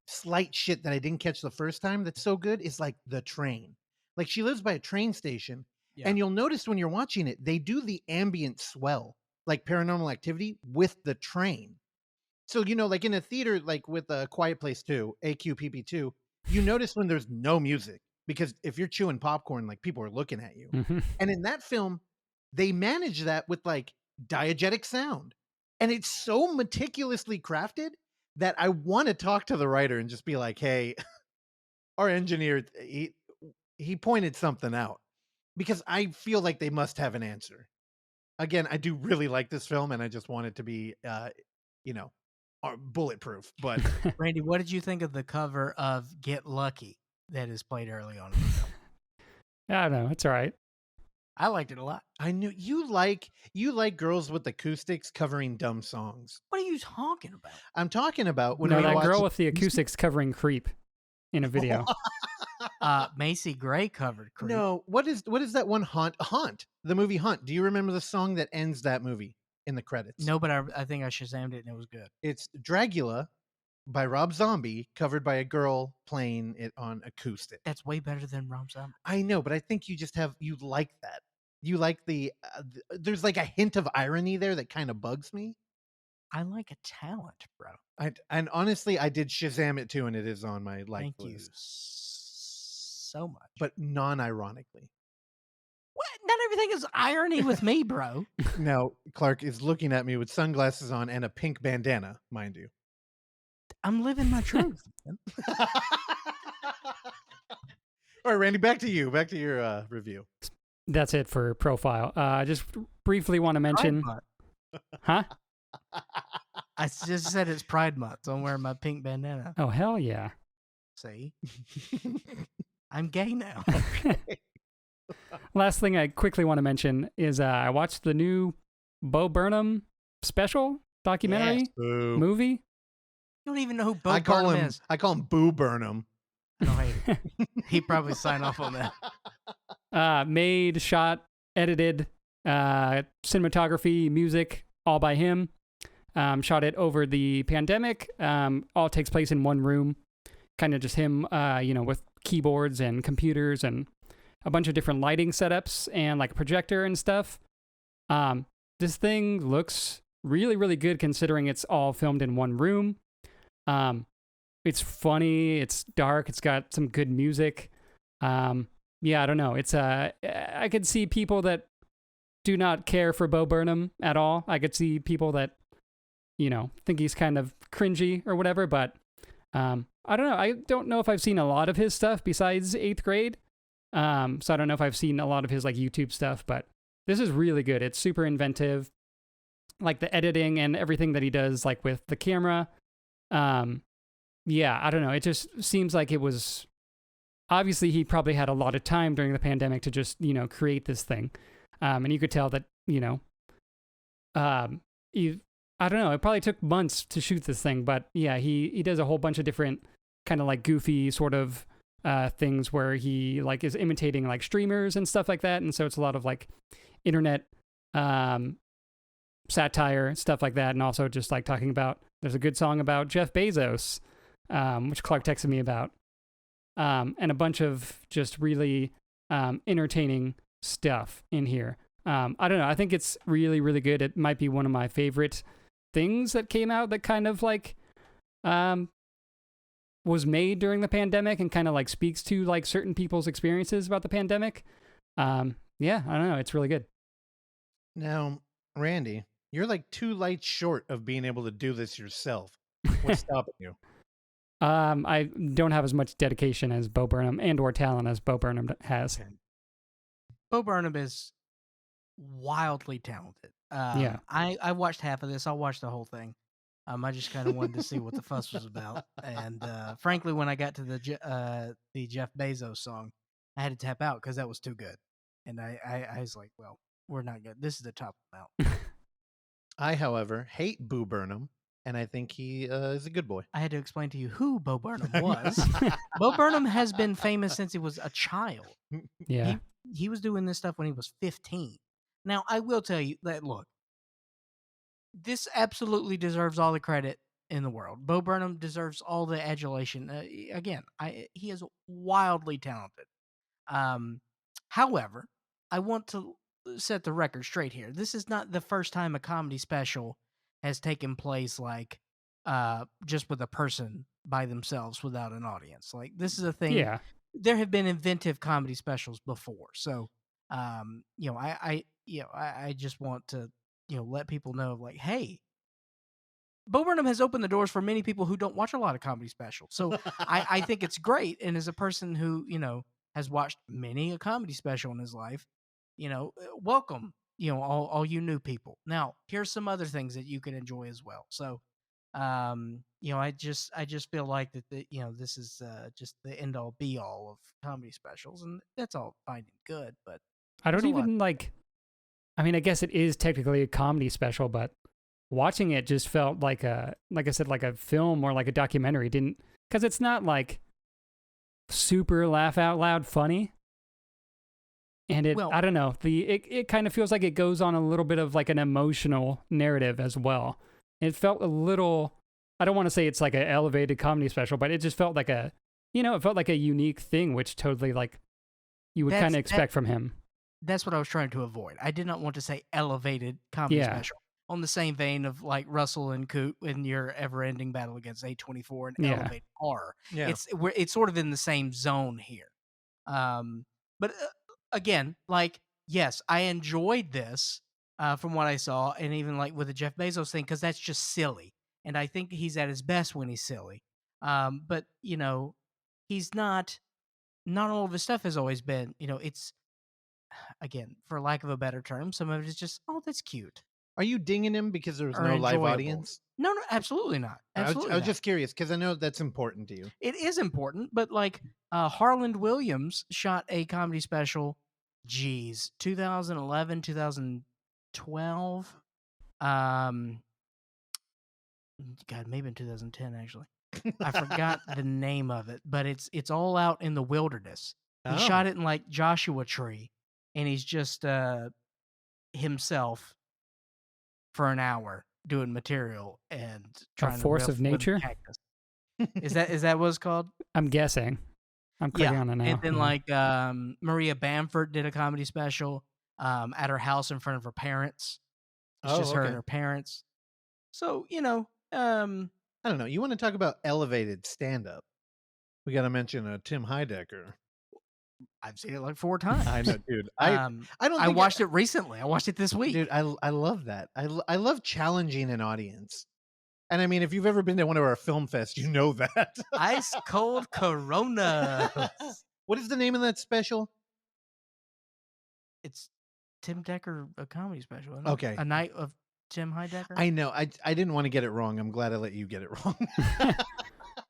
slight shit that I didn't catch the first time that's so good is like the train. Like she lives by a train station, Yeah. and you'll notice when you're watching it, they do the ambient swell, like Paranormal Activity, with the train. So, you know, like in a theater, like with a Quiet Place 2, AQPP2, you notice when there's no music, because if you're chewing popcorn, like people are looking at you. Mhm. And in that film, they manage that with like diegetic sound. And it's so meticulously crafted that I want to talk to the writer and just be like, hey, our engineer, he pointed something out, because I feel like they must have an answer. Again, I do really like this film, and I just want it to be, you know, bulletproof. But Randy, what did you think of the cover of Get Lucky that is played early on in the film? I don't know. It's all right. I liked it a lot. I knew you like girls with acoustics covering dumb songs. What are you talking about? I'm talking about when No, we that watched girl with the acoustics covering Creep in a video. Macy Gray covered Creep. No, what is that one? Haunt, the movie Haunt. Do you remember the song that ends that movie in the credits? No, but I think I Shazammed it and it was good. It's Dragula by Rob Zombie, covered by a girl playing it on acoustic. That's way better than Rob Zombie. I know, but I think you like that. You like there's like a hint of irony there that kind of bugs me. I like a talent, bro. And honestly, I did Shazam it too, and it is on my like Thank you list. so much. But non-ironically. What? Not everything is irony with me, bro. Now, Clark is looking at me with sunglasses on and a pink bandana, mind you. I'm living my truth, man. All right, Randy, back to you. Back to your review. That's it for profile. Just briefly want to mention, Pride huh? Month. I just said it's Pride Month, so I'm wearing my pink bandana. Oh, hell yeah. See? I'm gay now. Last thing I quickly want to mention is I watched the new Bo Burnham special documentary movie. You don't even know who Bo I call Burnham him is. I call him Boo Burnham. I don't hate it. He'd probably sign off on that. Made, shot, edited, cinematography, music, all by him. Shot it over the pandemic. All takes place in one room. Kind of just him, with keyboards and computers and a bunch of different lighting setups and like a projector and stuff. This thing looks really, really good considering it's all filmed in one room. It's funny. It's dark. It's got some good music. Yeah, I don't know. It's I could see people that do not care for Bo Burnham at all. I could see people that, think he's kind of cringy or whatever, but I don't know. I don't know if I've seen a lot of his stuff besides 8th grade. So I don't know if I've seen a lot of his like YouTube stuff, but this is really good. It's super inventive. Like the editing and everything that he does, like with the camera. Yeah, I don't know. It just seems like it was, obviously he probably had a lot of time during the pandemic to just, create this thing. And you could tell that, I don't know, it probably took months to shoot this thing, but yeah, he does a whole bunch of different kind of like goofy sort of things where he like is imitating like streamers and stuff like that. And so it's a lot of like internet satire, stuff like that. And also just like talking about, there's a good song about Jeff Bezos, which Clark texted me about, and a bunch of just really entertaining stuff in here. I don't know. I think it's really, really good. It might be one of my favorite things that came out that kind of like was made during the pandemic and kind of like speaks to like certain people's experiences about the pandemic. Yeah, I don't know. It's really good. Now, Randy, you're like 2 lights short of being able to do this yourself. What's stopping you? I don't have as much dedication as Bo Burnham and or talent as Bo Burnham has. Okay. Bo Burnham is wildly talented. Yeah. I watched half of this. I'll watch the whole thing. I just kind of wanted to see what the fuss was about. And frankly, when I got to the Jeff Bezos song, I had to tap out because that was too good. And I was like, well, we're not good. This is the top amount. I, however, hate Boo Burnham, and I think he is a good boy. I had to explain to you who Bo Burnham was. Bo Burnham has been famous since he was a child. Yeah. He was doing this stuff when he was 15. Now, I will tell you that, look, this absolutely deserves all the credit in the world. Bo Burnham deserves all the adulation. Again, he is wildly talented. However, I want to set the record straight here. This is not the first time a comedy special has taken place like just with a person by themselves without an audience. Like, this is a thing. Yeah. There have been inventive comedy specials before. So, I just want to, let people know, like, hey, Bo Burnham has opened the doors for many people who don't watch a lot of comedy specials. So I think it's great. And as a person who, has watched many a comedy special in his life, welcome, all you new people. Now, here's some other things that you can enjoy as well. So, I just feel like that this is just the end all be all of comedy specials, and that's all fine and good. But I don't there's a lot. even like. I mean, I guess it is technically a comedy special, but watching it just felt like like I said, like a film or like a documentary. Because it's not like super laugh out loud funny. And I don't know, it kind of feels like it goes on a little bit of like an emotional narrative as well. It felt a little, I don't want to say it's like an elevated comedy special, but it just felt like it felt like a unique thing, which totally like you would kind of expect from him. That's what I was trying to avoid. I did not want to say elevated comedy special. On the same vein of like Russell and Coot in your ever-ending battle against A24 and elevated horror. Yeah. It's sort of in the same zone here. But again, like, yes, I enjoyed this from what I saw, and even like with the Jeff Bezos thing, because that's just silly. And I think he's at his best when he's silly. But, he's not all of his stuff has always been, it's, again, for lack of a better term, some of it is just, oh, that's cute. Are you dinging him because there was Or no live enjoyable. audience? No, absolutely not. Absolutely I was not. just curious because I know that's important to you. It is important, but like Harland Williams shot a comedy special, 2011, 2012. God, maybe in 2010 actually. I forgot the name of it, but it's all out in the wilderness. He shot it in like Joshua Tree, and he's just himself for an hour doing material and trying to Force riff of with Nature? cactus. Is that what it's called? I'm guessing. I'm clicking on it now. And then like Maria Bamford did a comedy special at her house in front of her parents. It's just her and her parents. So, I don't know. You want to talk about elevated stand-up? We got to mention Tim Heidecker. I've seen it like 4 times. I know, dude. I don't. I watched it recently. I watched it this week. Dude, I love that. I love challenging an audience. And I mean, if you've ever been to one of our film fests, you know that. Ice cold Corona. What is the name of that special? It's Tim Decker, a comedy special. Isn't it? Okay. A Night of Tim Heidecker. I know. I didn't want to get it wrong. I'm glad I let you get it wrong.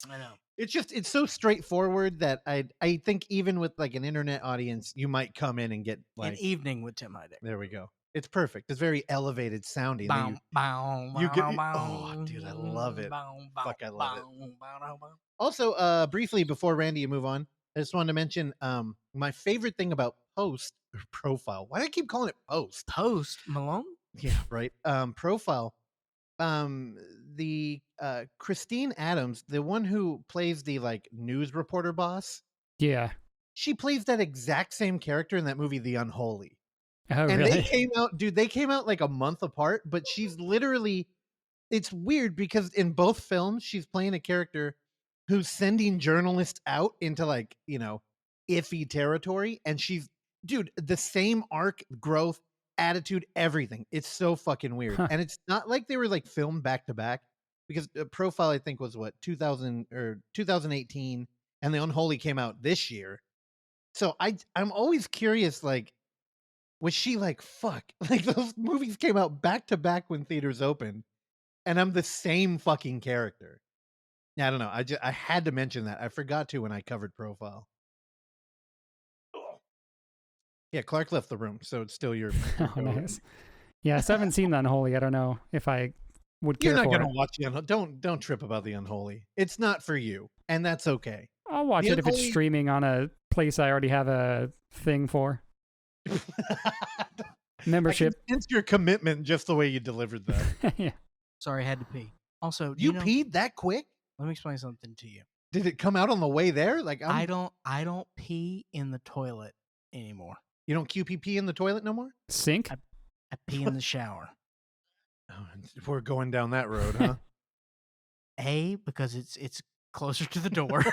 I know. It's so straightforward that I think even with like an internet audience, you might come in and get like An Evening with Tim Heidecker. There we go. It's perfect. It's very elevated sounding. Oh, dude, I love it. Fuck, I love it. Also, briefly before Randy, you move on, I just wanted to mention my favorite thing about Profile. Why do I keep calling it Post Malone? Yeah, right. Profile. The Christine Adams, the one who plays the like news reporter boss. Yeah. She plays that exact same character in that movie, The Unholy. Oh, and really? they came out like a month apart, but she's literally, it's weird because in both films, she's playing a character who's sending journalists out into like, iffy territory. And she's, dude, the same arc, growth, attitude, everything. It's so fucking weird. Huh. And it's not like they were like filmed back to back because Profile, I think was 2000 or 2018 and The Unholy came out this year. So I'm always curious, like, was she like, fuck, like those movies came out back to back when theaters opened and I'm the same fucking character. Yeah, I don't know. I had to mention that. I forgot to when I covered Profile. Yeah, Clark left the room, so it's still your. Oh, nice. Yeah, so I haven't seen the Unholy. I don't know if I would care You're not for going it. to watch the Unholy. Don't trip about the Unholy. It's not for you, and that's okay. I'll watch The it if it's Unholy- streaming on a place I already have a thing for. Membership. I can sense your commitment just the way you delivered that. Yeah. Sorry, I had to pee. Also, do You know, peed that quick? let me explain something to you. Did it come out on the way there? Like I don't pee in the toilet anymore. You don't QPP in the toilet no more? Sink? I pee in the shower. Oh, we're going down that road, huh? Because it's closer to the door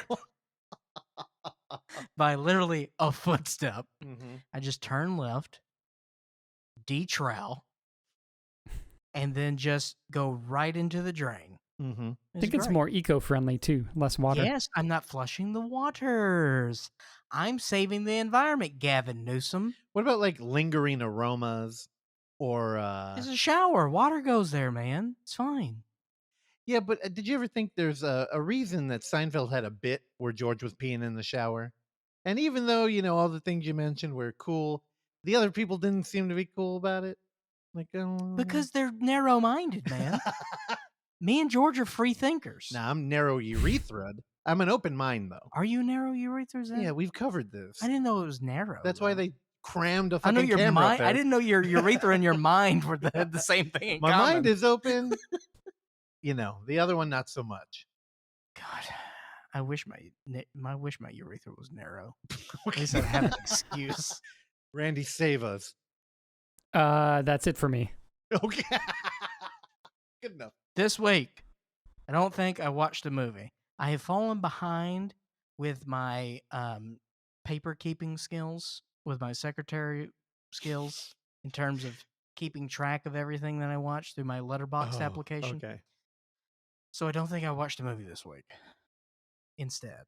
by literally a footstep. Mm-hmm. I just turn left, de-trowel, and then just go right into the drain. Mm-hmm. I think it's more eco-friendly too. Less water. Yes, I'm not flushing the waters. I'm saving the environment, Gavin Newsom. What about like lingering aromas or It's a shower. Water goes there, man. It's fine. yeah, but did you ever think there's a reason that Seinfeld had a bit where George was peeing in the shower? And even though, all the things you mentioned were cool, the other people didn't seem to be cool about it. Like, Because they're narrow-minded, man. Me and George are free thinkers. Nah, I'm narrow urethra. I'm an open mind though. Are you narrow urethras? Yeah, we've covered this. I didn't know it was narrow. That's why though. they crammed a I fucking know your camera up mind. there. I didn't know your urethra and your mind were the same thing. In My common. mind is open. The other one not so much. God, I wish my urethra was narrow. At least I have an excuse. Randy, save us. That's it for me. Okay. Good enough. This week, I don't think I watched a movie. I have fallen behind with my paper keeping skills, with my secretary skills, in terms of keeping track of everything that I watch through my Letterboxd application. Okay. So I don't think I watched a movie this week. Instead,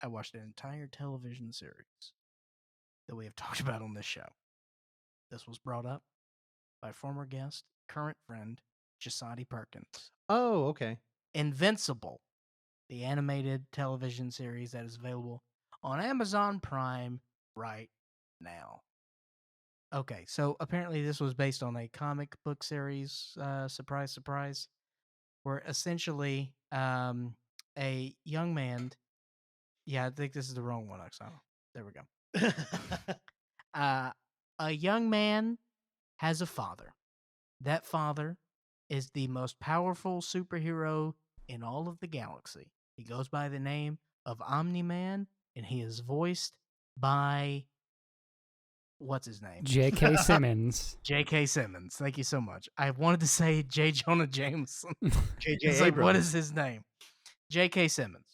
I watched an entire television series that we have talked about on this show. This was brought up by former guest, current friend, Jasadi Perkins. Oh, okay. Invincible, the animated television series that is available on Amazon Prime right now. Okay, so apparently this was based on a comic book series, surprise, surprise, where essentially a young man, I think this is the wrong one, Oksana. There we go. A young man has a father. That father is the most powerful superhero in all of the galaxy. He goes by the name of Omni-Man, and he is voiced by... What's his name? J.K. Simmons. J.K. Simmons. Thank you so much. I wanted to say J. Jonah Jameson. J.J. It's like, what Abrams. is his name? J.K. Simmons.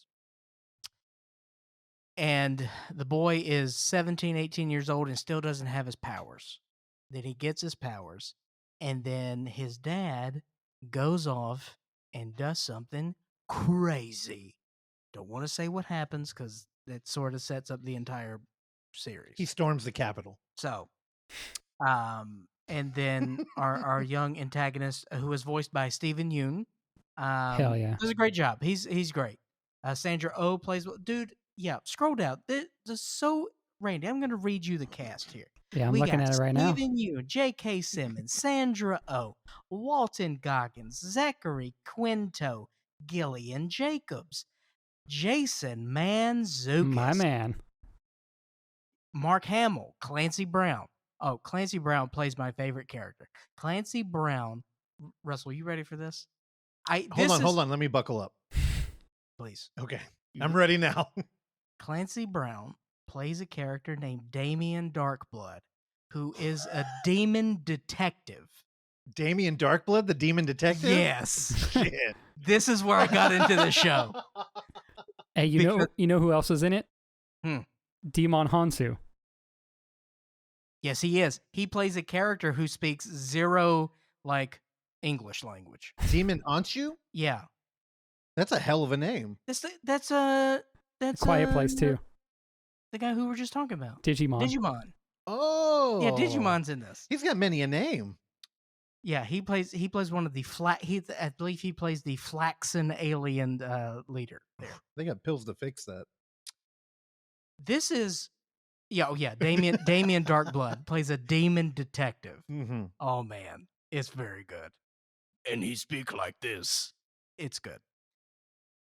And the boy is 17, 18 years old and still doesn't have his powers. Then he gets his powers, and then his dad goes off and does something crazy. Don't want to say what happens because that sort of sets up the entire series. He storms the Capitol. So, and then our young antagonist, who is voiced by Stephen Yeun, Hell yeah. does a great job. He's great. Sandra Oh plays, dude. Yeah, scroll down. This so Randy. I'm going to read you the cast here. Yeah, I'm looking at it right now. Stephen Yeun, J.K. Simmons, Sandra Oh, Walton Goggins, Zachary Quinto, Gillian Jacobs, Jason Mantzoukas, My man. Mark Hamill, Clancy Brown. Oh, Clancy Brown plays my favorite character. Clancy Brown. Russell, you ready for this? Hold on. Let me buckle up. Please. Okay. I'm ready now. Clancy Brown plays a character named Damien Darkblood, who is a demon detective. Damien Darkblood, the demon detective? Yes. Shit. This is where I got into the show. Hey, you know who else is in it? Demon Hansu. Yes, he is. He plays a character who speaks zero English language. Demon Anshu? Yeah. That's a hell of a name. That's a Quiet Place too. The guy who we were just talking about. Digimon. Oh. Yeah, Digimon's in this. He's got many a name. Yeah, he plays one of the I believe he plays the Flaxen alien leader there. They got pills to fix that. This is Yeah, oh yeah. Damien Darkblood plays a demon detective. Mm-hmm. Oh man, it's very good. And he speak like this. It's good.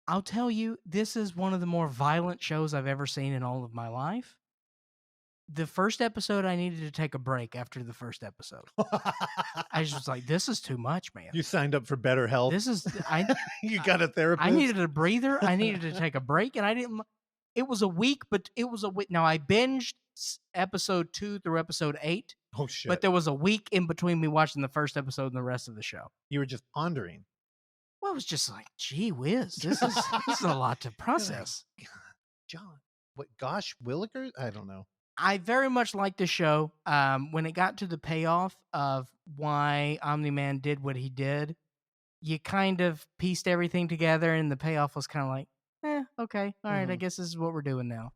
I'll tell you, this is one of the more violent shows I've ever seen in all of my life. The first episode, I needed to take a break after the first episode. I just was like, this is too much, man. You signed up for better health. This is You got a therapist. I needed a breather. I needed to take a break, and I didn't. It was a week, but it was a week. Now I binged episode 2 through episode 8, Oh shit! but there was a week in between me watching the first episode and the rest of the show. You were just pondering. Well, it was just like, gee whiz, this is a lot to process. John, what? Gosh, Willikers? I don't know. I very much liked the show. When it got to the payoff of why Omni-Man did what he did, you kind of pieced everything together, and the payoff was kind of like, okay, all right, I guess this is what we're doing now.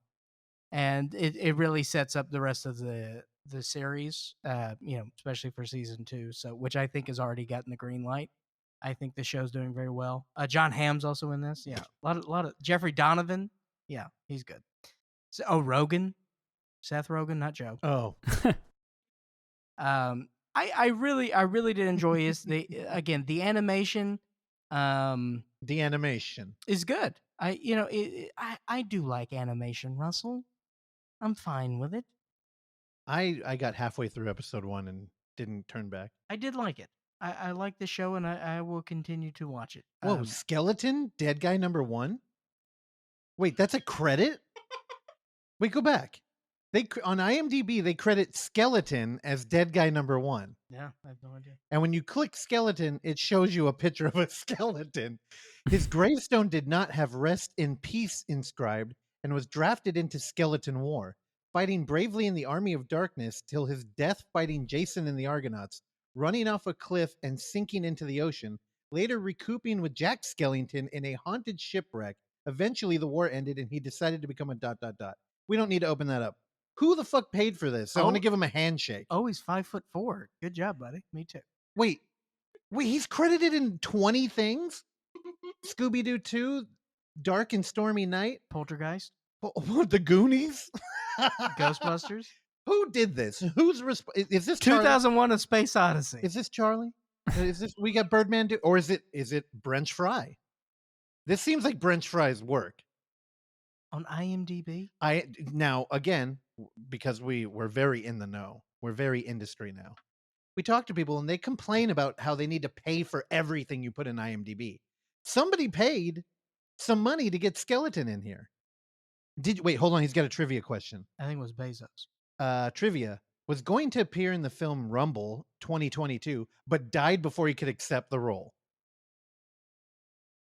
And it really sets up the rest of the series, especially for season 2. So, which I think has already gotten the green light. I think the show's doing very well. John Hamm's also in this. Yeah, a lot of Jeffrey Donovan. Yeah, he's good. So, Rogan. Seth Rogen, not Joe. Oh, I really did enjoy this. The animation, the animation is good. I do like animation, Russell. I'm fine with it. I got halfway through episode 1 and didn't turn back. I did like it. I like the show, and I will continue to watch it. Whoa, Skeleton, dead guy number 1. Wait, that's a credit. Wait, go back. On IMDb, they credit Skeleton as dead guy number 1. Yeah, I have no idea. And when you click skeleton, it shows you a picture of a skeleton. His gravestone did not have rest in peace inscribed and was drafted into Skeleton War, fighting bravely in the Army of Darkness till his death fighting Jason and the Argonauts, running off a cliff and sinking into the ocean, later recouping with Jack Skellington in a haunted shipwreck. Eventually, the war ended and he decided to become a ... We don't need to open that up. Who the fuck paid for this? I want to give him a handshake. Oh, he's 5'4". Good job, buddy. Me too. Wait, he's credited in 20 things? Scooby-Doo 2, Dark and Stormy Night, Poltergeist, The Goonies, Ghostbusters. Who did this? Who's is this 2001: A Space Odyssey? Is this Charlie? Is this we got Birdman or is it Brent Fry? This seems like Brent Fry's work. On IMDb? Now again, because we're very in the know. We're very industry now. We talk to people and they complain about how they need to pay for everything you put in IMDb. Somebody paid some money to get Skeleton in here. Wait, hold on, he's got a trivia question. I think it was Bezos. Trivia. Was going to appear in the film Rumble 2022, but died before he could accept the role.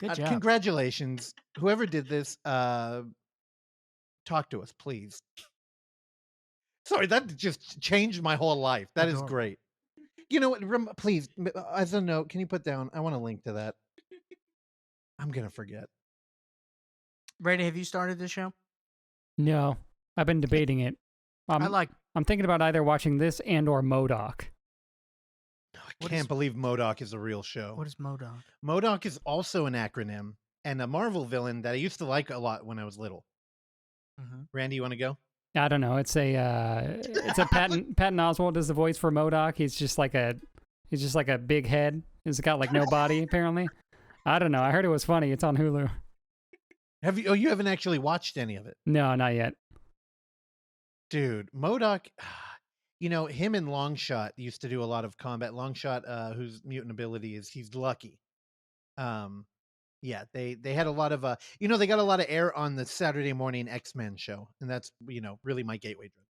Good job. Congratulations. Whoever did this, talk to us, please. Sorry, that just changed my whole life. That is great. You know what? Please, as a note, can you put down? I want a link to that. I'm going to forget. Brady, have you started this show? No, I've been debating it. I'm thinking about either watching this and or M.O.D.O.K. I can't believe M.O.D.O.K is a real show. What is M.O.D.O.K? M.O.D.O.K is also an acronym and a Marvel villain that I used to like a lot when I was little. Mm-hmm. Randy, you want to go? I don't know. It's a Patton Oswalt is the voice for M.O.D.O.K. He's just like a big head. He's got like no body apparently. I don't know. I heard it was funny. It's on Hulu. Have you? Oh, you haven't actually watched any of it? No, not yet. Dude, M.O.D.O.K, you know, him and Longshot used to do a lot of combat. Longshot, whose mutant ability is he's lucky. Yeah, they had a lot of they got a lot of air on the Saturday morning X-Men show, and that's really my gateway drug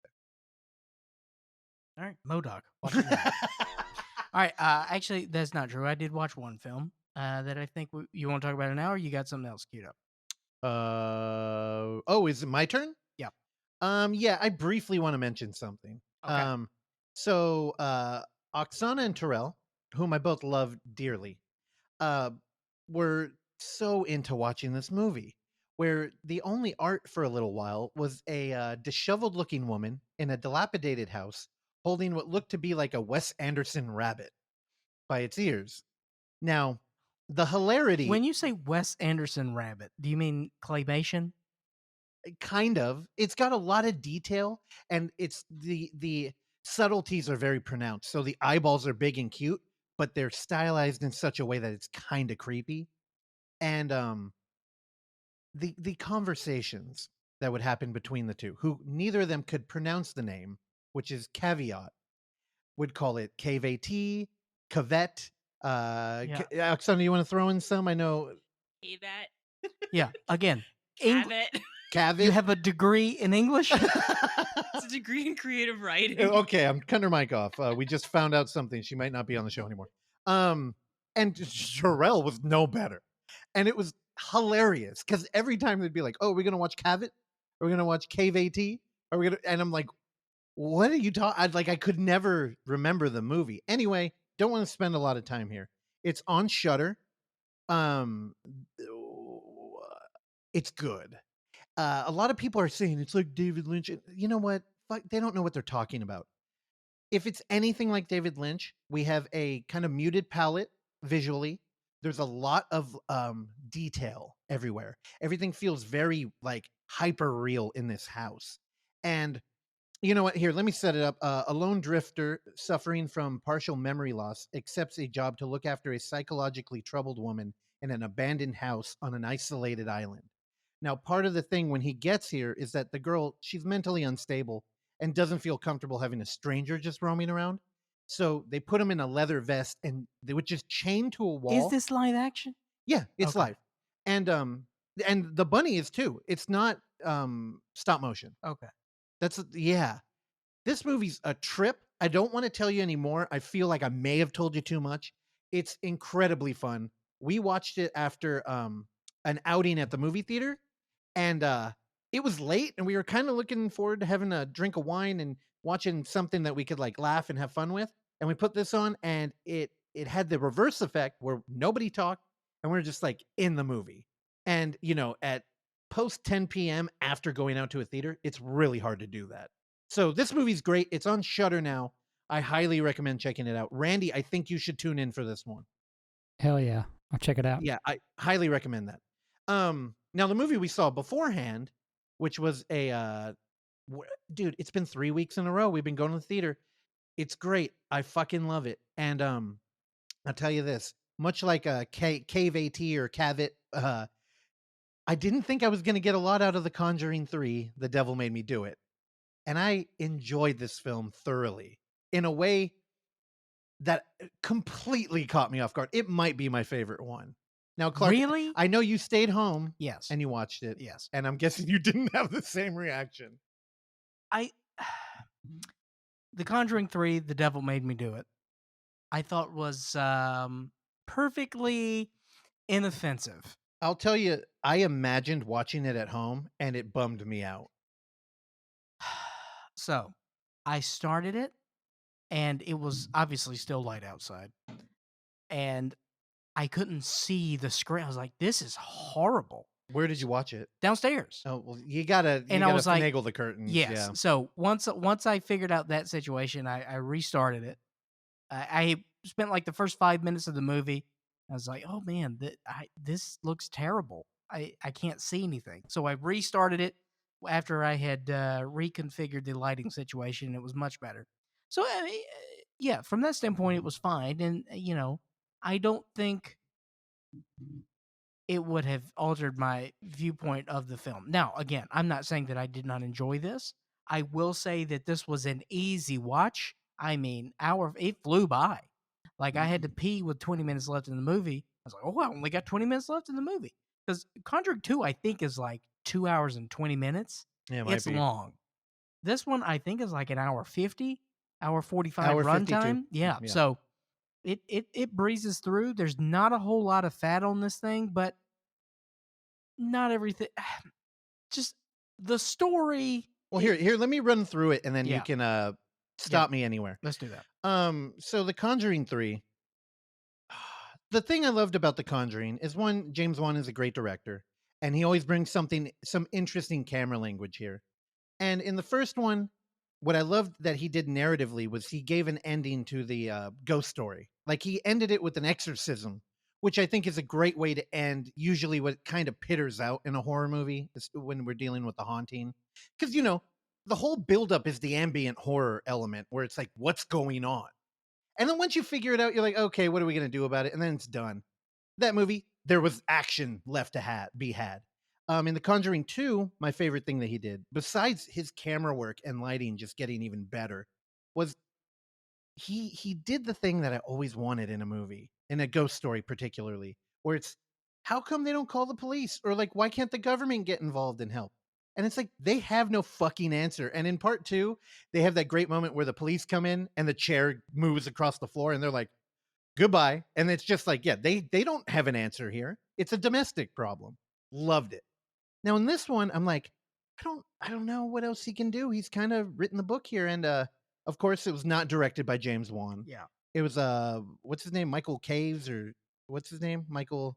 there. All right, M.O.D.O.K. Watch it now. All right, actually, that's not true. I did watch one film that I think you want to talk about it now, or you got something else queued up? Is it my turn? Yeah. Yeah, I briefly want to mention something. Okay. So Oksana and Terrell, whom I both love dearly, were so into watching this movie, where the only art for a little while was a disheveled looking woman in a dilapidated house holding what looked to be like a Wes Anderson rabbit by its ears. Now, the hilarity... When you say Wes Anderson rabbit, do you mean claymation? kind of. It's got a lot of detail, and it's the subtleties are very pronounced. So the eyeballs are big and cute, but they're stylized in such a way that it's kind of creepy. And the conversations that would happen between the two, who neither of them could pronounce the name, which is Caveat, would call it KVT, Cavette. Yeah. Oksana, you want to throw in some? I know. Hey, that. Yeah. Again, Have it. Cavet. you have a degree in English? It's a degree in creative writing. Okay, I'm cutting her mic off. We just found out something. She might not be on the show anymore. And Sherelle was no better. And it was hilarious because every time they'd be like, "Oh, we're gonna watch Cavet? Are we gonna watch KVT? Are we gonna?" And I'm like, "What are you talking?" I could never remember the movie. Anyway, don't want to spend a lot of time here. It's on Shudder. It's good. A lot of people are saying it's like David Lynch. You know what? Fuck, they don't know what they're talking about. If it's anything like David Lynch, we have a kind of muted palette visually. There's a lot of detail everywhere. Everything feels very like hyper real in this house. And you know what? Here, let me set it up. A lone drifter suffering from partial memory loss accepts a job to look after a psychologically troubled woman in an abandoned house on an isolated island. Now, part of the thing when he gets here is that the girl, she's mentally unstable and doesn't feel comfortable having a stranger just roaming around. So they put him in a leather vest and they would just chain to a wall. Is this live action? Yeah, it's Okay. live. And the bunny is too. It's not stop motion. Okay. Yeah. This movie's a trip. I don't want to tell you anymore. I feel like I may have told you too much. It's incredibly fun. We watched it after an outing at the movie theater, and it was late, and we were kind of looking forward to having a drink of wine and watching something that we could like laugh and have fun with. And we put this on, and it had the reverse effect where nobody talked, and we're just like in the movie. And you know, at post 10 p.m. after going out to a theater, it's really hard to do that. So this movie's great. It's on Shudder now. I highly recommend checking it out. Randy, I think you should tune in for this one. Hell yeah. I'll check it out. Yeah, I highly recommend that. Now the movie we saw beforehand, which was dude, it's been 3 weeks in a row. We've been going to the theater. It's great. I fucking love it. And I'll tell you this, much like a Cave AT or Cavit, I didn't think I was going to get a lot out of The Conjuring 3, The Devil Made Me Do It. And I enjoyed this film thoroughly in a way that completely caught me off guard. It might be my favorite one. Now, Clark, Really? I know you stayed home Yes. and you watched it. Yes. And I'm guessing you didn't have the same reaction. The Conjuring 3, The Devil Made Me Do It, I thought was perfectly inoffensive. I'll tell you, I imagined watching it at home and it bummed me out. So I started it, and it was obviously still light outside. And I couldn't see the screen. I was like, this is horrible. Where did you watch it? Downstairs. Oh, well, you gotta I was like, finagle the curtains. Yes. Yeah. So once I figured out that situation, I restarted it. I spent like the first 5 minutes of the movie. I was like, oh man, this looks terrible. I can't see anything. So I restarted it after I had reconfigured the lighting situation. It was much better. So yeah, from that standpoint, it was fine. And you know, I don't think it would have altered my viewpoint of the film. Now, again, I'm not saying that I did not enjoy this. I will say that this was an easy watch. I mean, it flew by. Like, I had to pee with 20 minutes left in the movie. I was like, oh, I only got 20 minutes left in the movie. Because Conjuring 2, I think, is like 2 hours and 20 minutes. Yeah, It's long. This one, I think, is like an hour 50, hour 45 Hour 52. runtime. Yeah. So it breezes through. There's not a whole lot of fat on this thing, but not everything. Just the story. Well, here, let me run through it, and then Yeah. you can stop me anywhere. Let's do that. So The Conjuring 3. The thing I loved about The Conjuring is, one, James Wan is a great director, and he always brings some interesting camera language here. And in the first one, what I loved that he did narratively was he gave an ending to the ghost story. Like, he ended it with an exorcism which I think is a great way to end usually what kind of pitters out in a horror movie is when we're dealing with the haunting. Because, the whole buildup is the ambient horror element where it's like, what's going on? And then once you figure it out, you're like, okay, what are we going to do about it? And then it's done. That movie, there was action left to be had. In The Conjuring 2, my favorite thing that he did, besides his camera work and lighting just getting even better, was he did the thing that I always wanted in a movie, in a ghost story particularly, where it's, how come they don't call the police? Or like, why can't the government get involved and help? And it's like, they have no fucking answer. And in part 2, they have that great moment where the police come in and the chair moves across the floor and they're like, goodbye. And it's just like, yeah, they don't have an answer here. It's a domestic problem. Loved it. Now in this one, I'm like, I don't know what else he can do. He's kind of written the book here. And of course it was not directed by James Wan. Yeah. It was what's his name? Michael Caves, or what's his name? Michael,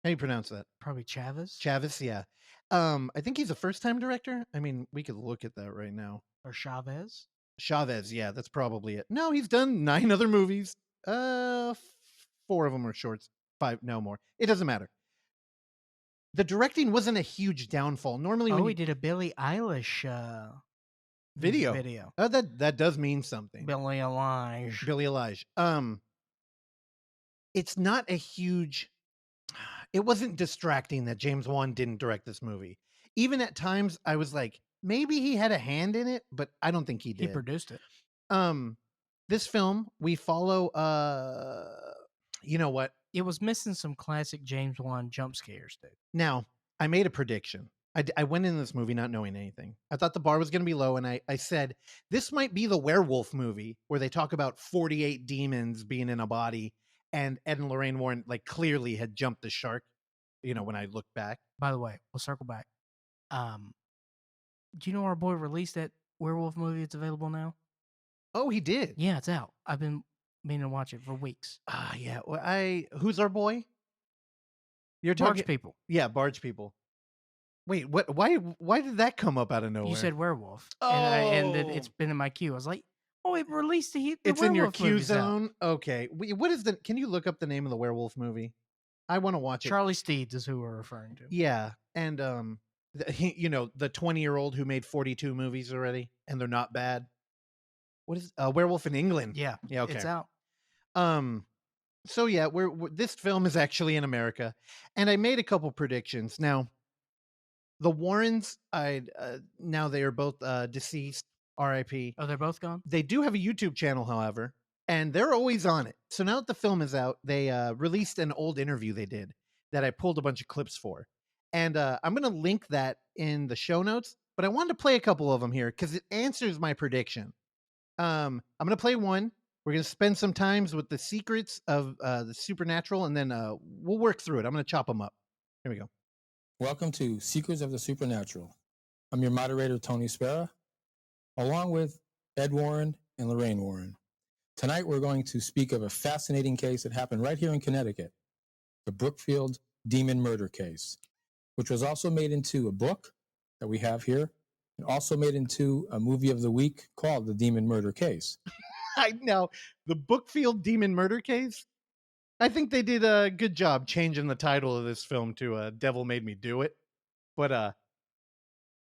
how do you pronounce that? Probably Chavez. Chavez, yeah. I think he's a first-time director. I mean, we could look at that right now. Or Chavez. Chavez, yeah, that's probably it. No, he's done 9 other movies. 4 of them are shorts. 5, no more. It doesn't matter. The directing wasn't a huge downfall. Normally, when we did a Billie Eilish video. Oh, that does mean something. Billie Eilish. Billie Eilish. It's not a huge. It wasn't distracting that James Wan didn't direct this movie. Even at times, I was like, maybe he had a hand in it, but I don't think he did. He produced it. This film, we follow. You know what? It was missing some classic James Wan jump scares, dude. Now, I made a prediction. I went in this movie not knowing anything. I thought the bar was going to be low, and I said, this might be the werewolf movie where they talk about 48 demons being in a body, and Ed and Lorraine Warren like clearly had jumped the shark, when I look back. By the way, we'll circle back. Do you know our boy released that werewolf movie? It's available now? Oh, he did? Yeah, it's out. I've been meaning to watch it for weeks. Yeah. Well, who's our boy? You're talking Barge People. Yeah, Barge People. Wait, what? Why did that come up out of nowhere? You said werewolf. Oh, and it's been in my queue. I was like, oh, it released the it's in your queue zone. Out. Okay, what is the? Can you look up the name of the werewolf movie? I want to watch it. Charlie Steeds is who we're referring to. Yeah, and the 20-year-old who made 42 movies already, and they're not bad. What is Werewolf in England? Yeah, okay, it's out. So yeah, this film is actually in America, and I made a couple predictions. Now, the Warrens, now they are both deceased. R.I.P. Oh, they're both gone? They do have a YouTube channel, however, and they're always on it. So now that the film is out, they released an old interview they did that I pulled a bunch of clips for. And I'm going to link that in the show notes, but I wanted to play a couple of them here because it answers my prediction. I'm going to play one. We're going to spend some times with the secrets of the supernatural, and then we'll work through it. I'm going to chop them up. Here we go. Welcome to Secrets of the Supernatural. I'm your moderator, Tony Spera, along with Ed Warren and Lorraine Warren. Tonight, we're going to speak of a fascinating case that happened right here in Connecticut, the Brookfield Demon Murder Case, which was also made into a book that we have here, and also made into a movie of the week called The Demon Murder Case. I know. The Brookfield Demon Murder Case? I think they did a good job changing the title of this film to Devil Made Me Do It. But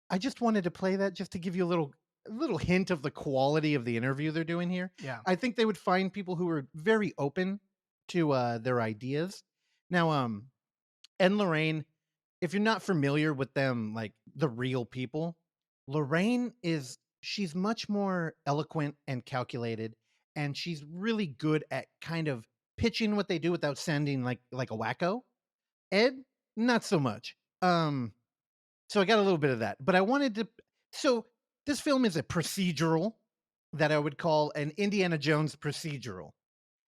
I just wanted to play that just to give you a little hint of the quality of the interview they're doing here. Yeah. I think they would find people who are very open to their ideas. Now, Ed and Lorraine, if you're not familiar with them, like the real people, Lorraine she's much more eloquent and calculated, and she's really good at kind of pitching what they do without sounding like a wacko. Ed, not so much. So I got a little bit of that, but I wanted to. So this film is a procedural that I would call an Indiana Jones procedural,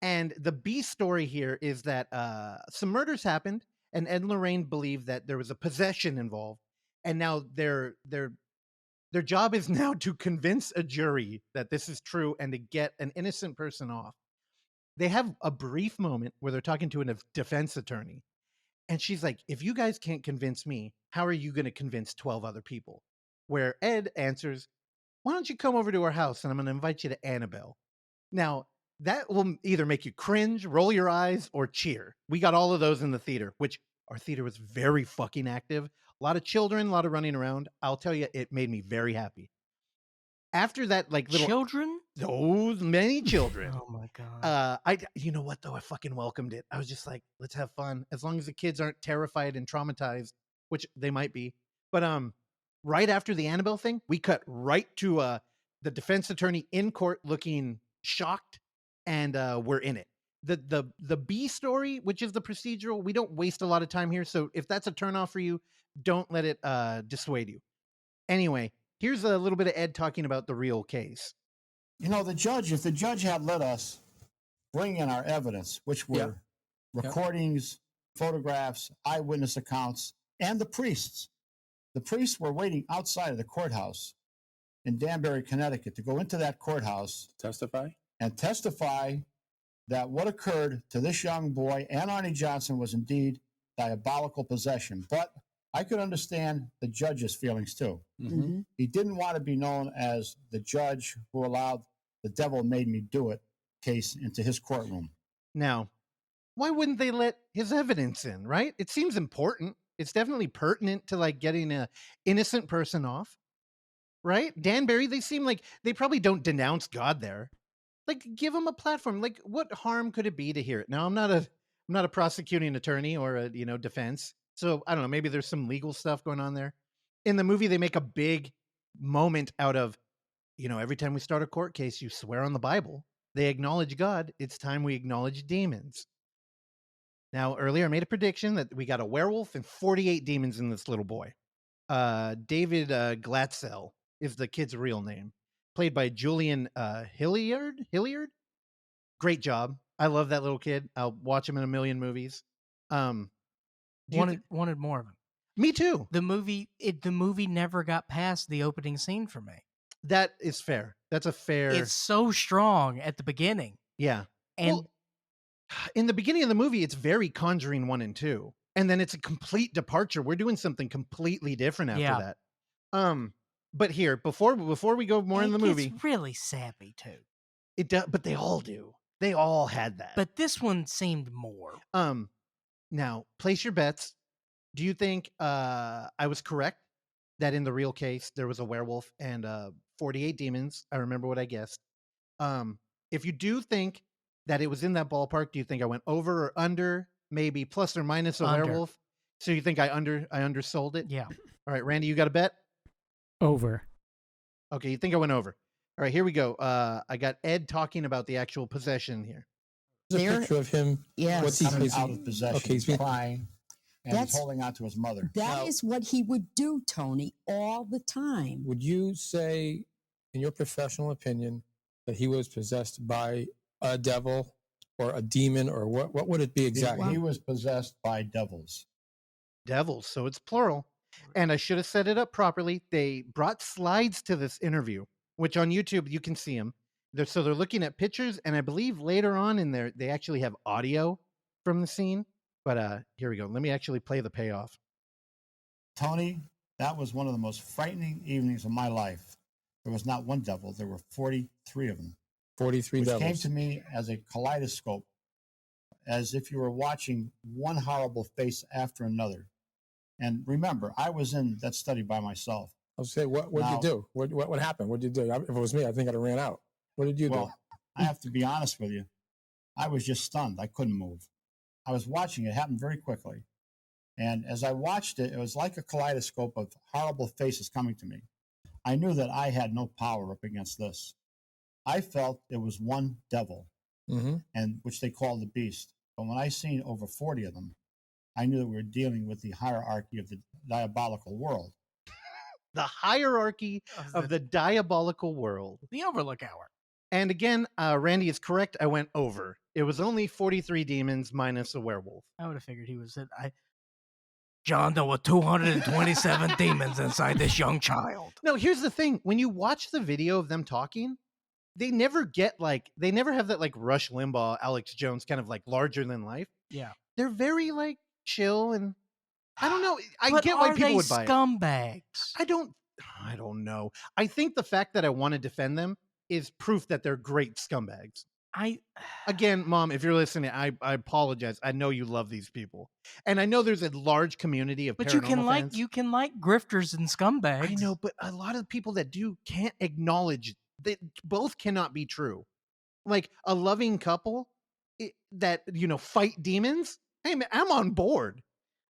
and the B story here is that some murders happened, and Ed and Lorraine believe that there was a possession involved, and now their job is now to convince a jury that this is true and to get an innocent person off. They have a brief moment where they're talking to a defense attorney, and she's like, if you guys can't convince me, how are you going to convince 12 other people? Where Ed answers, why don't you come over to our house and I'm going to invite you to Annabelle. Now, that will either make you cringe, roll your eyes, or cheer. We got all of those in the theater, which our theater was very fucking active. A lot of children, a lot of running around. I'll tell you, it made me very happy. After that, like little Children? those many children. Oh my god. You know what though? I fucking welcomed it. I was just like, let's have fun. As long as the kids aren't terrified and traumatized, which they might be. But right after the Annabelle thing, we cut right to the defense attorney in court looking shocked, and we're in it. The B story, which is the procedural, we don't waste a lot of time here. So if that's a turnoff for you, don't let it dissuade you. Anyway, here's a little bit of Ed talking about the real case. You know, if the judge had let us bring in our evidence, which were recordings, photographs, eyewitness accounts, and the priests were waiting outside of the courthouse in Danbury, Connecticut, to go into that courthouse Testify? and testify that what occurred to this young boy and Arnie Johnson was indeed diabolical possession. But I could understand the judge's feelings too. Mm-hmm. He didn't want to be known as the judge who allowed the devil made me do it case into his courtroom. Now, why wouldn't they let his evidence in, right? It seems important. It's definitely pertinent to like getting a innocent person off, right? Danbury, they seem like they probably don't denounce God there. Like, give them a platform. Like, what harm could it be to hear it? Now, I'm not a prosecuting attorney or a defense, so I don't know. Maybe there's some legal stuff going on there. In the movie, they make a big moment out of, every time we start a court case, you swear on the Bible. They acknowledge God. It's time we acknowledge demons. Now, earlier I made a prediction that we got a werewolf and 48 demons in this little boy. David Glatzel is the kid's real name, played by Julian Hilliard. Great job. I love that little kid. I'll watch him in a million movies. Wanted more of him. Me too. The movie never got past the opening scene for me. That is fair. That's a fair. It's so strong at the beginning. Yeah. And in the beginning of the movie, it's very Conjuring 1 and 2. And then it's a complete departure. We're doing something completely different after that. But here, before we go more in the movie, it's really sappy too. It does, but they all do. They all had that. But this one seemed more. Now, place your bets. Do you think I was correct that in the real case there was a werewolf and 48 demons? I remember what I guessed. If you do think that it was in that ballpark, do you think I went over or under? Maybe plus or minus a werewolf? So you think I undersold it? Yeah. All right, Randy, you got a bet? Over. Okay, you think I went over. All right, here we go. I got Ed talking about the actual possession here. There's a picture of him. Yes. What's he coming out of possession? Okay, he's crying, and he's holding on to his mother. That is what he would do, Tony, all the time. Would you say, in your professional opinion, that he was possessed by a devil or a demon, or what would it be exactly? He was possessed by devils. Devils, so it's plural. And I should have set it up properly. They brought slides to this interview, which on YouTube you can see them. So they're looking at pictures, and I believe later on in there they actually have audio from the scene. But here we go. Let me actually play the payoff. Tony, that was one of the most frightening evenings of my life. There was not one devil. There were 43 of them. 43 devils. Which came to me as a kaleidoscope, as if you were watching one horrible face after another. And remember, I was in that study by myself. I'll say, what did you do? What happened? What did you do? If it was me, I think I'd have ran out. What did you do? I have to be honest with you. I was just stunned. I couldn't move. I was watching it happen very quickly. And as I watched it, it was like a kaleidoscope of horrible faces coming to me. I knew that I had no power up against this. I felt it was one devil, and which they call the beast. But when I seen over 40 of them, I knew that we were dealing with the hierarchy of the diabolical world. The hierarchy of the diabolical world. The Overlook Hour. And again, Randy is correct. I went over. It was only 43 demons minus a werewolf. I would have figured he was. John, there were 227 demons inside this young child. No, here's the thing. When you watch the video of them talking, they never have that like Rush Limbaugh, Alex Jones kind of like larger than life. Yeah. They're very like chill, and I don't know. I But get why are people they would buy it. scumbags? I don't know. I think the fact that I want to defend them is proof that they're great scumbags. Again, Mom, if you're listening, I apologize. I know you love these people, and I know there's a large community of But paranormal fans. you can like grifters and scumbags. I know, but a lot of people that do can't acknowledge that both cannot be true. Like a loving couple that fight demons. Hey, man, I'm on board.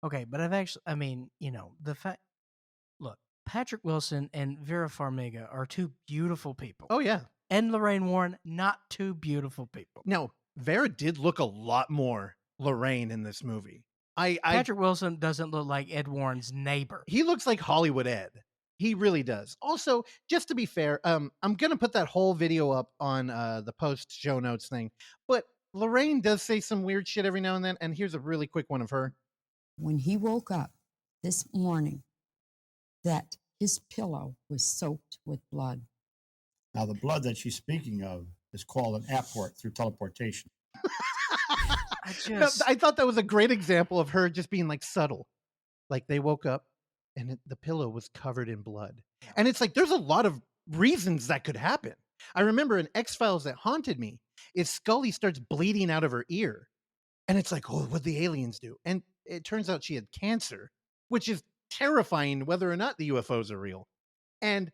Okay, but the fact. Look, Patrick Wilson and Vera Farmiga are two beautiful people. Oh yeah, and Lorraine Warren, not two beautiful people. Now, Vera did look a lot more Lorraine in this movie. Patrick Wilson doesn't look like Ed Warren's neighbor. He looks like Hollywood Ed. He really does. Also, just to be fair, I'm going to put that whole video up on the post show notes thing. But Lorraine does say some weird shit every now and then. And here's a really quick one of her. When he woke up this morning, that his pillow was soaked with blood. Now, the blood that she's speaking of is called an apport through teleportation. I thought that was a great example of her just being like subtle. Like they woke up and the pillow was covered in blood. And it's like, there's a lot of reasons that could happen. I remember in X-Files that haunted me is Scully starts bleeding out of her ear. And it's like, oh, what'd the aliens do? And it turns out she had cancer, which is terrifying whether or not the UFOs are real. And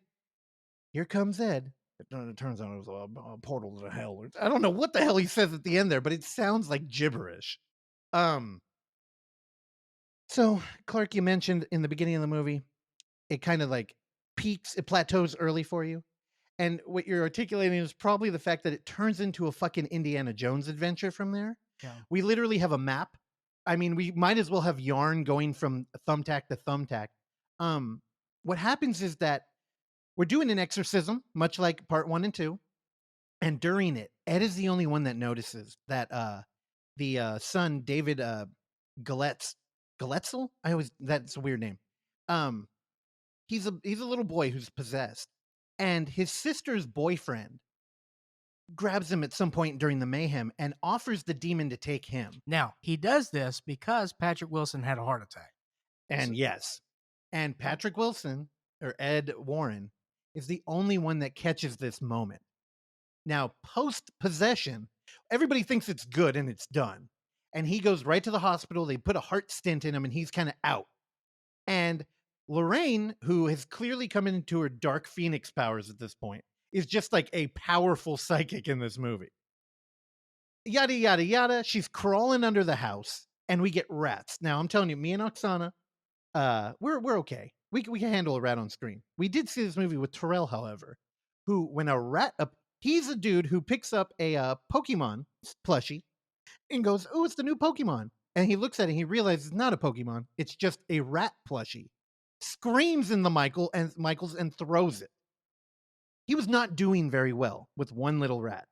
here comes Ed. It turns out it was a portal to hell. I don't know what the hell he says at the end there, but it sounds like gibberish. So, Clark, you mentioned in the beginning of the movie, it kind of like peaks, it plateaus early for you. And what you're articulating is probably the fact that it turns into a fucking Indiana Jones adventure from there. Yeah. We literally have a map. I mean, we might as well have yarn going from thumbtack to thumbtack. What happens is that we're doing an exorcism, much like part 1 and 2. And during it, Ed is the only one that notices that the son, David Galetzel? That's a weird name. He's a little boy who's possessed. And his sister's boyfriend grabs him at some point during the mayhem and offers the demon to take him. Now, he does this because Patrick Wilson had a heart attack. And yes. And Patrick Wilson, or Ed Warren, is the only one that catches this moment. Now, post-possession, everybody thinks it's good and it's done. And he goes right to the hospital. They put a heart stent in him and he's kind of out. And Lorraine, who has clearly come into her Dark Phoenix powers at this point, is just like a powerful psychic in this movie. Yada, yada, yada. She's crawling under the house and we get rats. Now, I'm telling you, me and Oksana, we're okay. We can handle a rat on screen. We did see this movie with Terrell, however, who, when a rat, he's a dude who picks up a Pokemon plushie and goes, oh, it's the new Pokemon. And he looks at it and he realizes it's not a Pokemon. It's just a rat plushie. Screams in the Michaels and throws it. He was not doing very well with one little rat.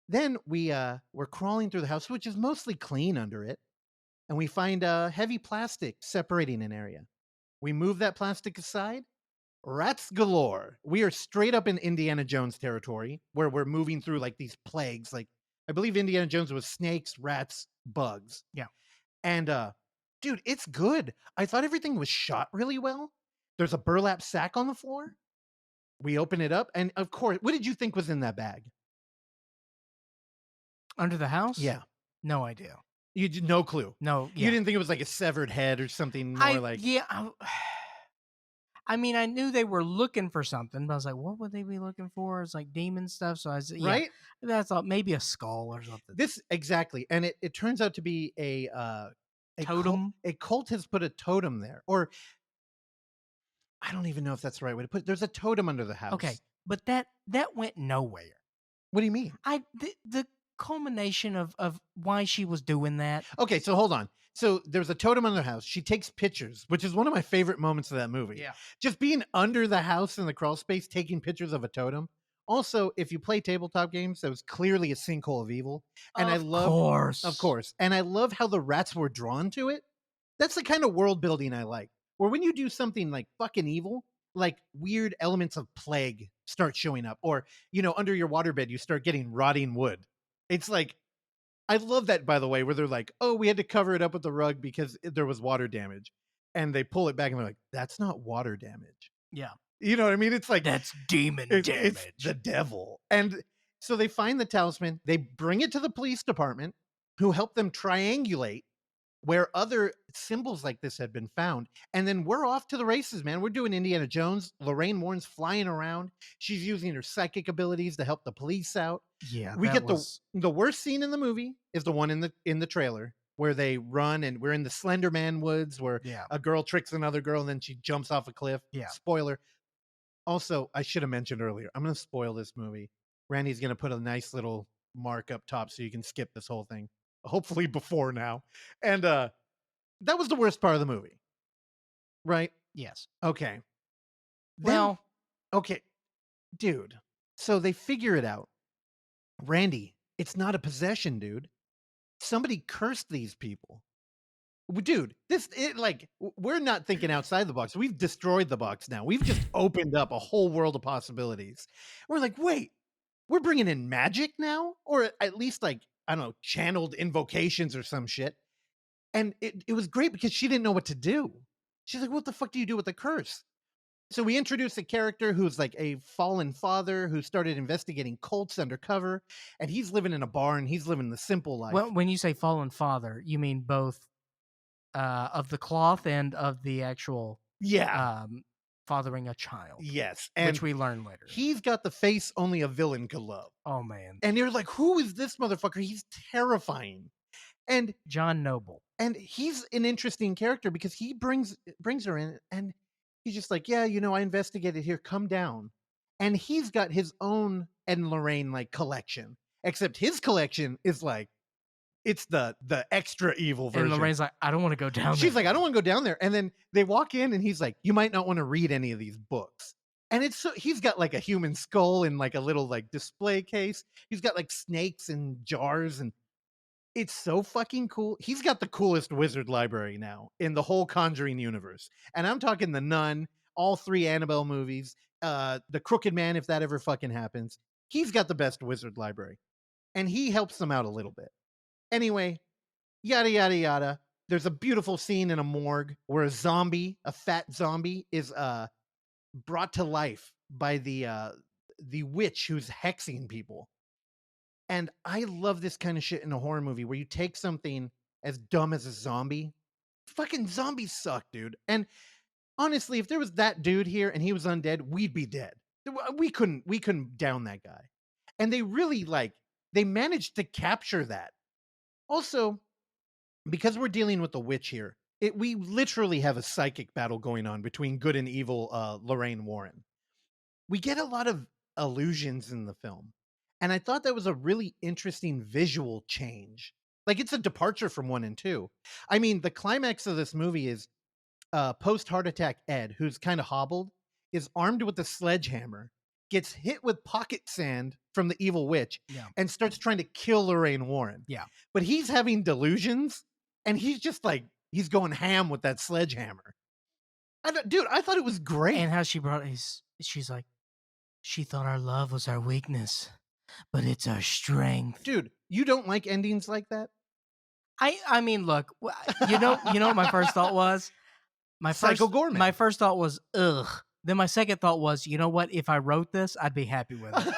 Then we're crawling through the house, which is mostly clean under it. And we find heavy plastic separating an area. We move that plastic aside. Rats galore. We are straight up in Indiana Jones territory where we're moving through like these plagues. Like I believe Indiana Jones was snakes, rats, bugs. Yeah. And dude, it's good. I thought everything was shot really well. There's a burlap sack on the floor. We open it up. And of course, what did you think was in that bag? Under the house? Yeah. No idea. You did no clue. No. Yeah. You didn't think it was like a severed head or something more like. Yeah. I mean, I knew they were looking for something, but I was like, what would they be looking for? It's like demon stuff. So I was, yeah, right? I thought maybe a skull or something. This exactly. And it turns out to be a totem. A cult has put a totem there. Or I don't even know if that's the right way to put it. There's a totem under the house. Okay. But that went nowhere. What do you mean? The culmination of why she was doing that. Okay, so hold on. So there's a totem under the house. She takes pictures, which is one of my favorite moments of that movie. Yeah. Just being under the house in the crawl space, taking pictures of a totem. Also, if you play tabletop games, that was clearly a sinkhole of evil. And of course. And I love how the rats were drawn to it. That's the kind of world building I like. Where when you do something like fucking evil, like weird elements of plague start showing up. Or, under your waterbed, you start getting rotting wood. It's like, I love that, by the way, where they're like, oh, we had to cover it up with the rug because there was water damage. And they pull it back and they're like, that's not water damage. Yeah. You know what I mean? It's like, that's demon damage. It's the devil. And So they find the talisman, they bring it to the police department, who help them triangulate where other symbols like this had been found. And then we're off to the races, man. We're doing Indiana Jones. Lorraine Warren's flying around. She's using her psychic abilities to help the police out. Yeah, We that get was... the worst scene in the movie is the one in the trailer where they run, and we're in the Slender Man woods where Yeah. a girl tricks another girl and then she jumps off a cliff. Yeah. Spoiler. Also, I should have mentioned earlier, I'm going to spoil this movie. Randy's going to put a nice little mark up top so you can skip this whole thing. Hopefully before now. And that was the worst part of the movie. Right? Yes. Okay. Well, okay. Dude. So they figure it out. Randy, it's not a possession, dude. Somebody cursed these people. Dude, we're not thinking outside the box. We've destroyed the box now. We've just opened up a whole world of possibilities. We're like, wait, we're bringing in magic now? Or at least like, I don't know, channeled invocations or some shit. And it was great because she didn't know what to do. She's like, what the fuck do you do with the curse? So we introduced a character who's like a fallen father who started investigating cults undercover, and he's living in a barn. He's living the simple life. well, when you say fallen father, you mean both of the cloth and of the actual fathering a child. Yes. Which we learn later. He's got the face only a villain could love. Oh, man. And you're like, who is this motherfucker? He's terrifying. And John Noble. And he's an interesting character because he brings her in, and he's just like, yeah, I investigated here. Come down. And he's got his own Ed and Lorraine like collection, except his collection is like, it's the extra evil version. And Lorraine's like, I don't want to go down there. She's like, I don't want to go down there. And then they walk in, and he's like, you might not want to read any of these books. And he's got like a human skull in like a little like display case. He's got like snakes and jars, and it's so fucking cool. He's got the coolest wizard library now in the whole Conjuring universe. And I'm talking The Nun, all 3 Annabelle movies, The Crooked Man, if that ever fucking happens. He's got the best wizard library. And he helps them out a little bit. Anyway, yada, yada, yada. There's a beautiful scene in a morgue where a fat zombie, is brought to life by the witch who's hexing people. And I love this kind of shit in a horror movie where you take something as dumb as a zombie. Fucking zombies suck, dude. And honestly, if there was that dude here and he was undead, we'd be dead. We couldn't down that guy. And they really they managed to capture that. Also, because we're dealing with the witch here, we literally have a psychic battle going on between good and evil Lorraine Warren. We get a lot of illusions in the film. And I thought that was a really interesting visual change. Like, it's a departure from 1 and 2. I mean, the climax of this movie is post-heart attack Ed, who's kind of hobbled, is armed with a sledgehammer, gets hit with pocket sand from the evil witch, and starts trying to kill Lorraine Warren. Yeah. But he's having delusions, and he's just like, he's going ham with that sledgehammer. Dude, I thought it was great. And how she she's like, she thought our love was our weakness, but it's our strength. Dude, you don't like endings like that? I mean, look, you know what my first thought was? My first thought was, ugh. Then my second thought was, you know what? If I wrote this, I'd be happy with it.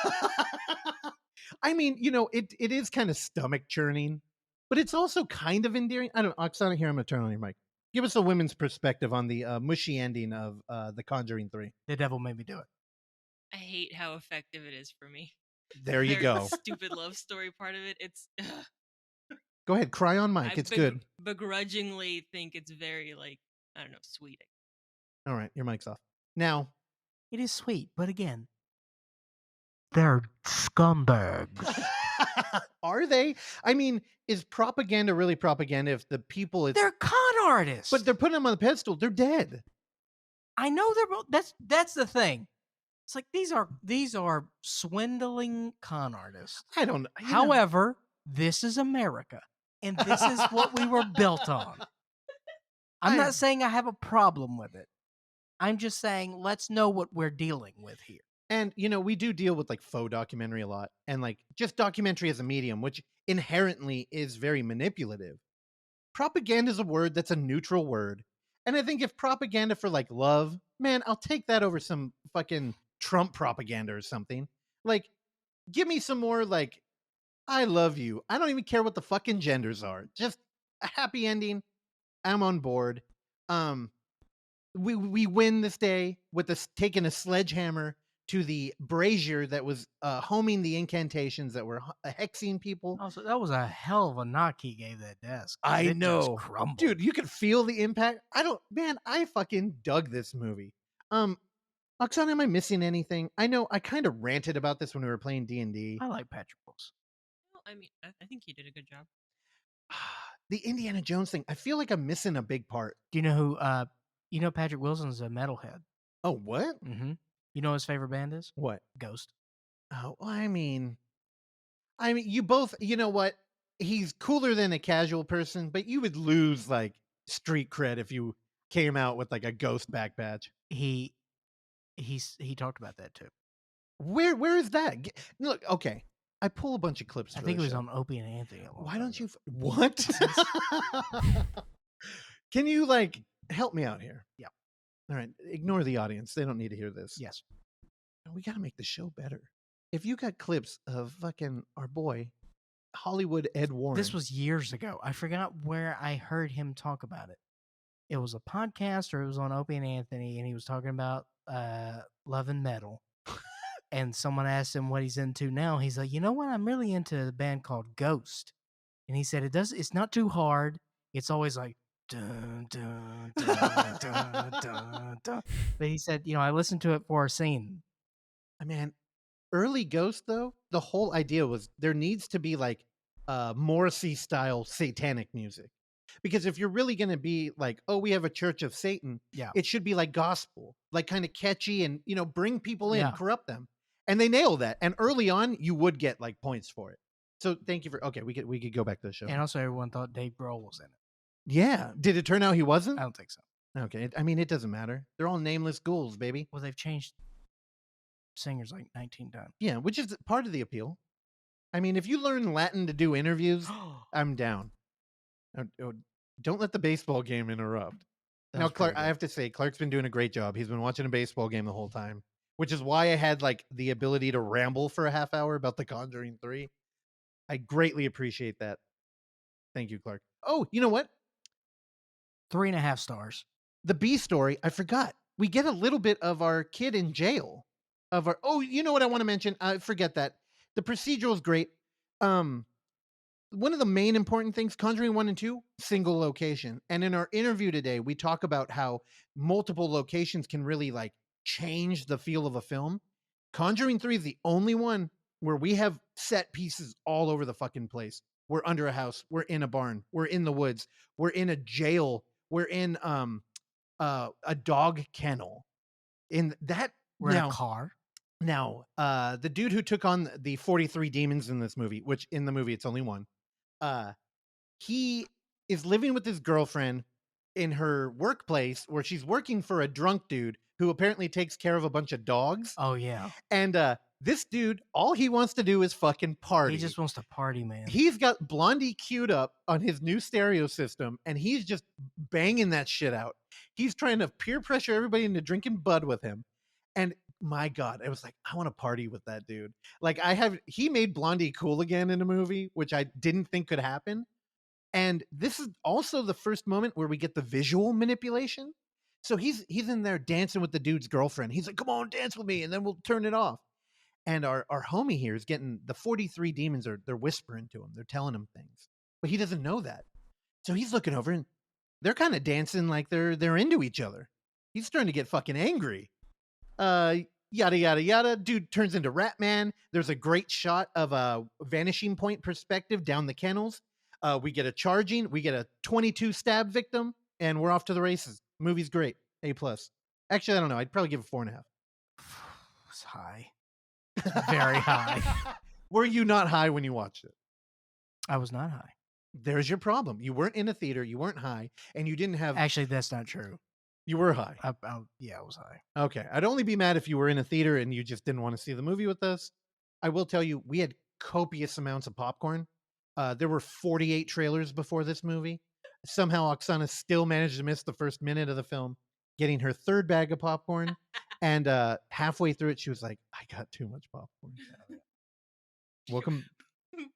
I mean, it is kind of stomach churning, but it's also kind of endearing. I don't know. Oksana, here, I'm going to turn on your mic. Give us a women's perspective on the mushy ending of The Conjuring 3. The devil made me do it. I hate how effective it is for me. There you go. Stupid love story part of it. It's. Go ahead, cry on mic. It's good. Begrudgingly think it's very I don't know, sweet. All right, your mic's off. Now, it is sweet, but again, they're scumbags. Are they? I mean, is propaganda really propaganda if the people... They're con artists. But they're putting them on the pedestal. They're dead. I know they're... That's the thing. It's like these are swindling con artists. I don't know. However, this is America, and this is what we were built on. I'm not saying I have a problem with it. I'm just saying let's know what we're dealing with here. And, we do deal with faux documentary a lot, and just documentary as a medium, which inherently is very manipulative. Propaganda is a word that's a neutral word. And I think if propaganda for love, man, I'll take that over some fucking Trump propaganda or something. give me some more like, I love you. I don't even care what the fucking genders are. Just a happy ending. I'm on board. We win this day with us taking a sledgehammer to the brazier that was homing the incantations that were hexing people. Also, that was a hell of a knock he gave that desk. I It know, just crumbled. dude. You could feel the impact. I fucking dug this movie. Oksana, am I missing anything? I know I kind of ranted about this when we were playing D&D. I like Patrick Wilson. Well, I mean, I think he did a good job. The Indiana Jones thing. I feel like I'm missing a big part. Do you know who? Patrick Wilson's a metalhead. Oh, what? Mm-hmm. You know his favorite band is? What? Ghost. Oh, I mean, you both. You know what? He's cooler than a casual person, but you would lose like street cred if you came out with like a Ghost back badge. He talked about that too. Where is that? Look, okay. I pull a bunch of clips. I think it was on Opie and Anthony. Why don't you? What? Can you like help me out here? Yeah. All right. Ignore the audience. They don't need to hear this. Yes. We got to make the show better. If you got clips of fucking our boy, Hollywood Ed Warren. This was years ago. I forgot where I heard him talk about it. It was a podcast or it was on Opie and Anthony, and he was talking about love and metal. And someone asked him what he's into now. He's like, you know what? I'm really into a band called Ghost. And he said it's not too hard. It's always like dun dun dun dun dun dun. But he said, I listened to it for a scene. I mean, early Ghost though, the whole idea was there needs to be like Morrissey style satanic music. Because if you're really going to be like, oh, we have a Church of Satan, it should be like gospel, like kind of catchy and, bring people in, corrupt them. And they nail that. And early on, you would get like points for it. So thank you for, okay, we could go back to the show. And also everyone thought Dave Grohl was in it. Yeah. Did it turn out he wasn't? I don't think so. Okay. I mean, it doesn't matter. They're all nameless ghouls, baby. Well, they've changed singers like 19 times. Yeah, which is part of the appeal. I mean, if you learn Latin to do interviews, I'm down. Don't let the baseball game interrupt. Now, Clark, I have to say, Clark's been doing a great job. He's been watching a baseball game the whole time, which is why I had like the ability to ramble for a half hour about the Conjuring 3. I greatly appreciate that. Thank you, Clark. Oh, you know what? 3.5 stars. The B story, I forgot. We get a little bit of our kid in jail. You know what I want to mention? I forget that. The procedural is great. One of the main important things, Conjuring 1 and 2, single location. And in our interview today, we talk about how multiple locations can really like change the feel of a film. Conjuring 3 is the only one where we have set pieces all over the fucking place. We're under a house. We're in a barn. We're in the woods. We're in a jail. We're in a dog kennel. In that, we're in a car. Now, the dude who took on the 43 demons in this movie, which in the movie it's only one, he is living with his girlfriend in her workplace where she's working for a drunk dude who apparently takes care of a bunch of dogs. Oh, yeah. And this dude, all he wants to do is fucking party. He just wants to party, man. He's got Blondie queued up on his new stereo system, and he's just banging that shit out. He's trying to peer pressure everybody into drinking Bud with him. And my God, I was like, I want to party with that dude. Like he made Blondie cool again in a movie, which I didn't think could happen. And this is also the first moment where we get the visual manipulation. So he's in there dancing with the dude's girlfriend. He's like, come on, dance with me, and then we'll turn it off. And our homie here is getting the 43 demons they're whispering to him. They're telling him things, but he doesn't know that. So he's looking over and they're kind of dancing like they're into each other. He's starting to get fucking angry. Yada, yada, yada. Dude turns into Rat Man. There's a great shot of a vanishing point perspective down the kennels. We get a 22 stab victim, and we're off to the races. Movie's great. A+. Actually, I don't know. I'd probably give it 4.5. It's high. Very high. Were you not high when you watched it? I was not high. There's your problem. You weren't in a theater. You weren't high, and you didn't have. Actually, that's not true. You were high. Yeah, I was high. Okay. I'd only be mad if you were in a theater and you just didn't want to see the movie with us. I will tell you, we had copious amounts of popcorn. There were 48 trailers before this movie. Somehow Oksana still managed to miss the first minute of the film, getting her third bag of popcorn. And halfway through it, she was like, I got too much popcorn. Welcome.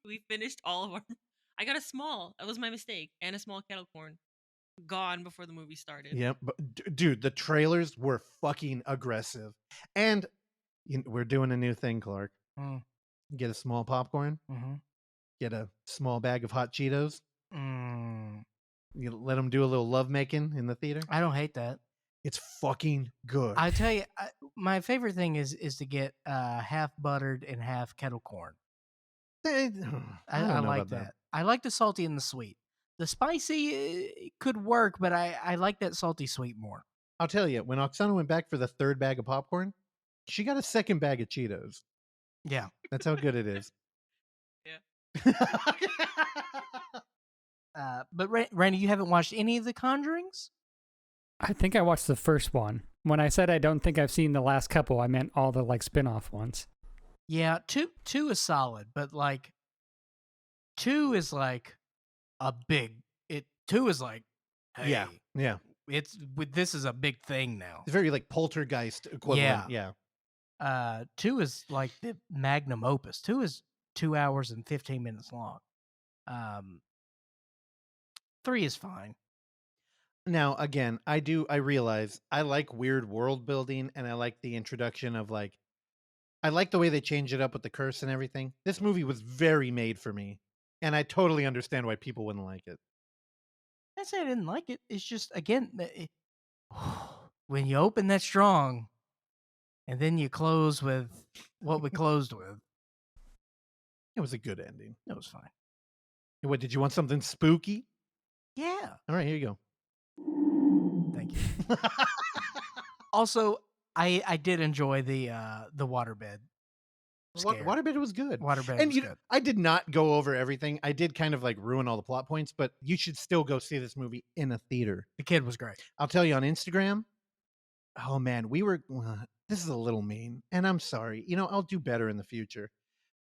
We finished all of our. I got a small. That was my mistake, and a small kettle corn. Gone before the movie started. Yep, but dude, the trailers were fucking aggressive, and we're doing a new thing, Clark. Mm. Get a small popcorn. Mm-hmm. Get a small bag of hot Cheetos. Mm. You let them do a little lovemaking in the theater. I don't hate that. It's fucking good. I tell you, my favorite thing is to get half buttered and half kettle corn. I like that. I like the salty and the sweet. The spicy could work, but I like that salty sweet more. I'll tell you, when Oksana went back for the third bag of popcorn, she got a second bag of Cheetos. Yeah. That's how good it is. Yeah. But Randy, you haven't watched any of the Conjurings? I think I watched the first one. When I said I don't think I've seen the last couple, I meant all the like spin-off ones. Yeah, two is solid, but like 2 is like a big. Two is like, hey, yeah. This is a big thing now. It's very like poltergeist equivalent. Yeah. 2 is like the magnum opus. 2 is 2 hours and 15 minutes long. 3 is fine. Now, again, I realize I like weird world building, and I like the introduction of like, I like the way they change it up with the curse and everything. This movie was very made for me, and I totally understand why people wouldn't like it. I say I didn't like it. It's just, again, when you open that strong, and then you close with what we closed with. It was a good ending. It was fine. What, did you want something spooky? Yeah. All right, here you go. Thank you. Also, I did enjoy the waterbed. Waterbed was good. Waterbed was good. I did not go over everything. I did kind of like ruin all the plot points, but you should still go see this movie in a theater. The kid was great. I'll tell you on Instagram. Oh man, this is a little mean, and I'm sorry. I'll do better in the future.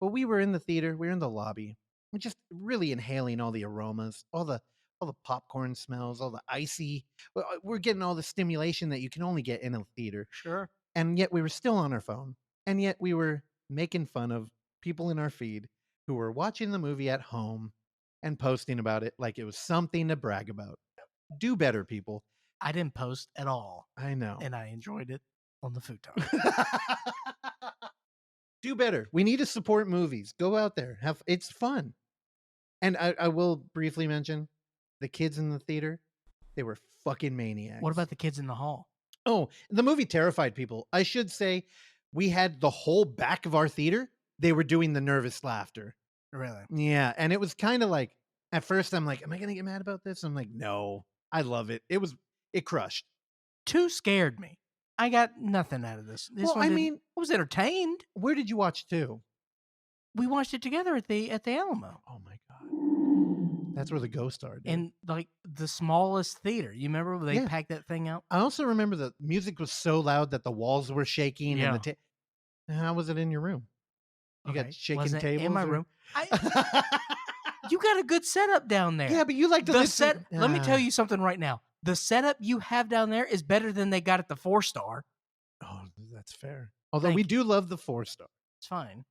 But we were in the theater. We were in the lobby. We're just really inhaling all the aromas, all the popcorn smells, all the icy. We're getting all the stimulation that you can only get in a theater. Sure. And yet we were still on our phone. And yet we were making fun of people in our feed who were watching the movie at home and posting about it like it was something to brag about. Do better, people. I didn't post at all. I know. And I enjoyed it on the futon. Do better. We need to support movies. Go out there. It's fun. And I will briefly mention the kids in the theater. They were fucking maniacs. What about the kids in the hall? Oh, the movie terrified people. I should say we had the whole back of our theater. They were doing the nervous laughter. Really? Yeah. And it was kind of like, at first I'm like, am I going to get mad about this? I'm like, no, I love it. It crushed. 2 scared me. I got nothing out of this. I was entertained. Where did you watch 2? We watched it together at the Alamo. Oh my God. That's where the ghost are. Dude. In like the smallest theater. You remember when they packed that thing out? I also remember the music was so loud that the walls were shaking. Yeah. And how was it in your room? You got shaking tables? In my room. You got a good setup down there. Yeah, but you like to listen. Let me tell you something right now. The setup you have down there is better than they got at the 4-star. Oh, that's fair. Although we do love the 4-star. It's fine.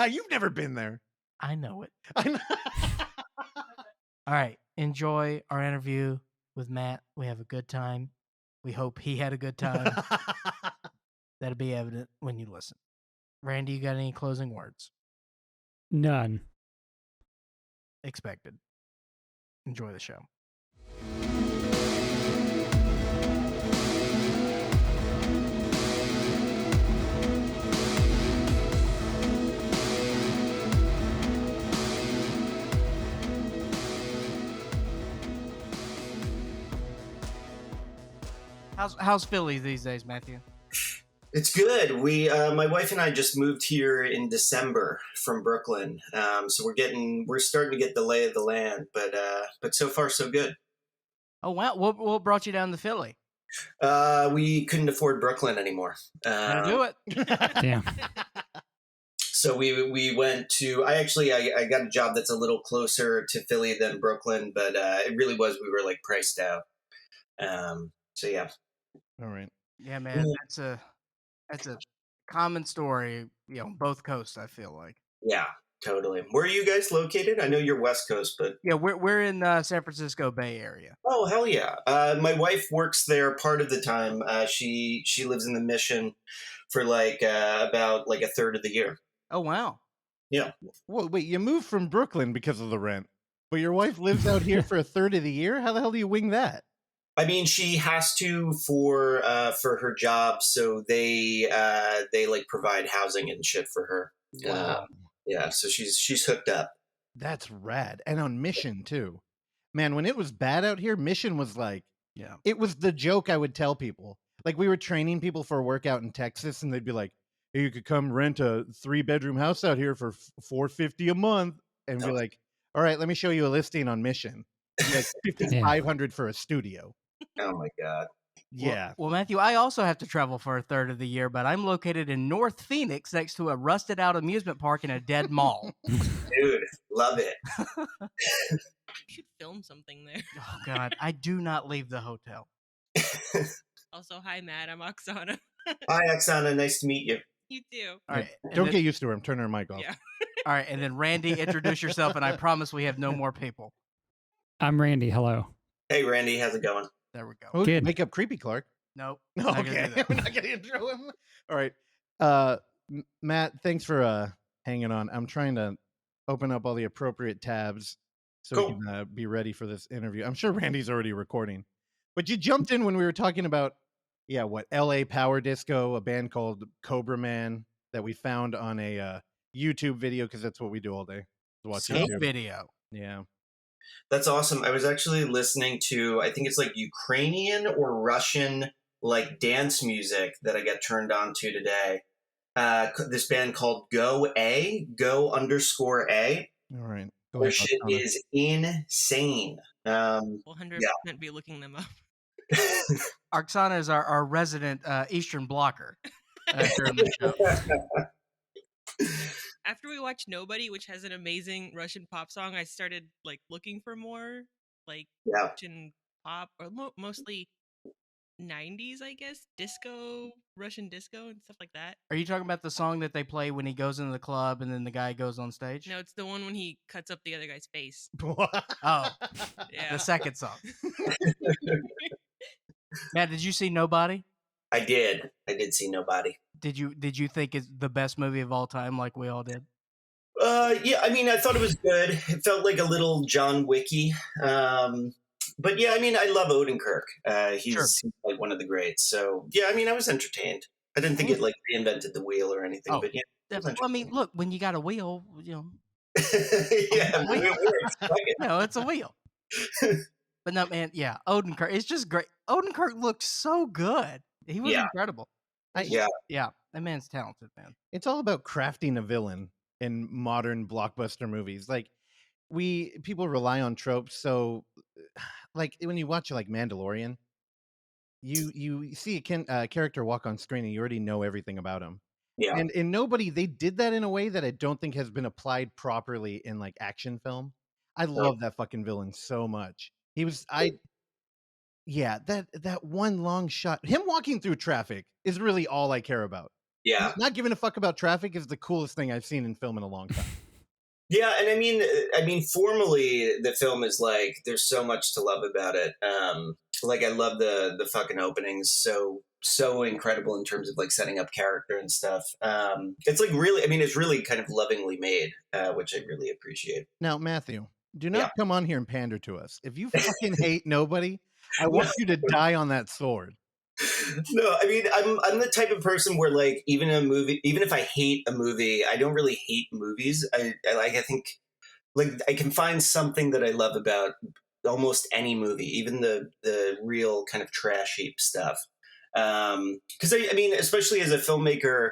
You've never been there. I know it. I know. All right. Enjoy our interview with Matt. We have a good time. We hope he had a good time. That'll be evident when you listen. Randy, you got any closing words? None. Expected. Enjoy the show. How's Philly these days, Matthew? It's good. My wife and I just moved here in December from Brooklyn, so we're starting to get the lay of the land. But so far so good. Oh wow! What brought you down to Philly? We couldn't afford Brooklyn anymore. Do it. Damn. So we went to. I got a job that's a little closer to Philly than Brooklyn, but it really was. We were like priced out. So yeah. All right. Yeah, man. That's a common story, on both coasts, I feel like. Yeah. Totally. Where are you guys located? I know you're West Coast, but Yeah, we're in San Francisco Bay Area. oh hell yeah! My wife works there part of the time. She lives in the Mission for about like a third of the year. Oh wow. Yeah. Well, wait, you moved from Brooklyn because of the rent, but your wife lives out here for a third of the year? How the hell do you wing that? I mean, she has to for her job, so they like provide housing and shit for her. Wow. Yeah, so she's hooked up. That's rad. And on Mission, too. Man, when it was bad out here, Mission was like, Yeah. it was the joke I would tell people. Like, we were training people for a workout in Texas, and they'd be like, hey, you could come rent a 3-bedroom house out here for $450 a month. And be like, all right, let me show you a listing on Mission. Like $5,500 for a studio. Oh my God. Yeah. Well, Matthew, I also have to travel for a third of the year, but I'm located in North Phoenix next to a rusted out amusement park in a dead mall. Dude, love it. You should film something there. Oh, God. I do not leave the hotel. Also, hi, Matt. I'm Oksana. Hi, Oksana. Nice to meet you. You too. All right. Don't get used to her. I'm turning her mic off. Yeah. All right. And then, Randy, introduce yourself, and I promise we have no more people. I'm Randy. Hello. Hey, Randy. How's it going? There we go. Oh, Good. make up Creepy Clark. Nope. No, not gonna okay. do that. We're not going to intro him. All right. Matt, thanks for hanging on. I'm trying to open up all the appropriate tabs so we can be ready for this interview. I'm sure Randy's already recording. But you jumped in when we were talking about, LA Power Disco, a band called Cobra Man that we found on a YouTube video, because that's what we do all day. Watch YouTube video. Yeah. That's awesome. I was actually listening to, I think it's like Ukrainian or Russian like dance music that I got turned on to today. This band called Go_A. All right. Their shit is insane. We'll 100% be looking them up. Oksana is our resident Eastern blocker during the show. After we watched Nobody, which has an amazing Russian pop song, I started like looking for more like Russian pop, or mostly 90s, I guess, disco, Russian disco and stuff like that. Are you talking about the song that they play when he goes into the club and then the guy goes on stage? No, it's the one when he cuts up the other guy's face. Oh, yeah. The second song. Matt, did you see Nobody? I did see Nobody. Did you think it's the best movie of all time, like we all did? Yeah, I mean, I thought it was good. It felt like a little John Wicky. But yeah, I mean, I love Odenkirk. He's like one of the greats. So yeah, I mean, I was entertained. I didn't think it like reinvented the wheel or anything, but yeah. I mean, look, when you got a wheel, yeah, it works. No, it's a wheel. But no, man, yeah, Odenkirk, it's just great. Odenkirk looked so good. He was incredible. Yeah, that man's talented, man. It's all about crafting a villain in modern blockbuster movies. Like, people rely on tropes. So, like, when you watch like Mandalorian, you see a character walk on screen and you already know everything about him. Yeah. And in Nobody, they did that in a way that I don't think has been applied properly in like action film. I love that fucking villain so much. That one long shot, him walking through traffic is really all I care about. Yeah. Not giving a fuck about traffic is the coolest thing I've seen in film in a long time. Yeah, and I mean, formally, the film is like, there's so much to love about it. Like, I love the fucking openings, so incredible in terms of like setting up character and stuff. It's like really, I mean, it's really kind of lovingly made, which I really appreciate. Now, Matthew, do not come on here and pander to us. If you fucking hate Nobody, I want you to die on that sword. No, I mean, I'm the type of person where like even if I hate a movie, I don't really hate movies. I think like I can find something that I love about almost any movie, even the real kind of trash heap stuff. Because I mean, especially as a filmmaker,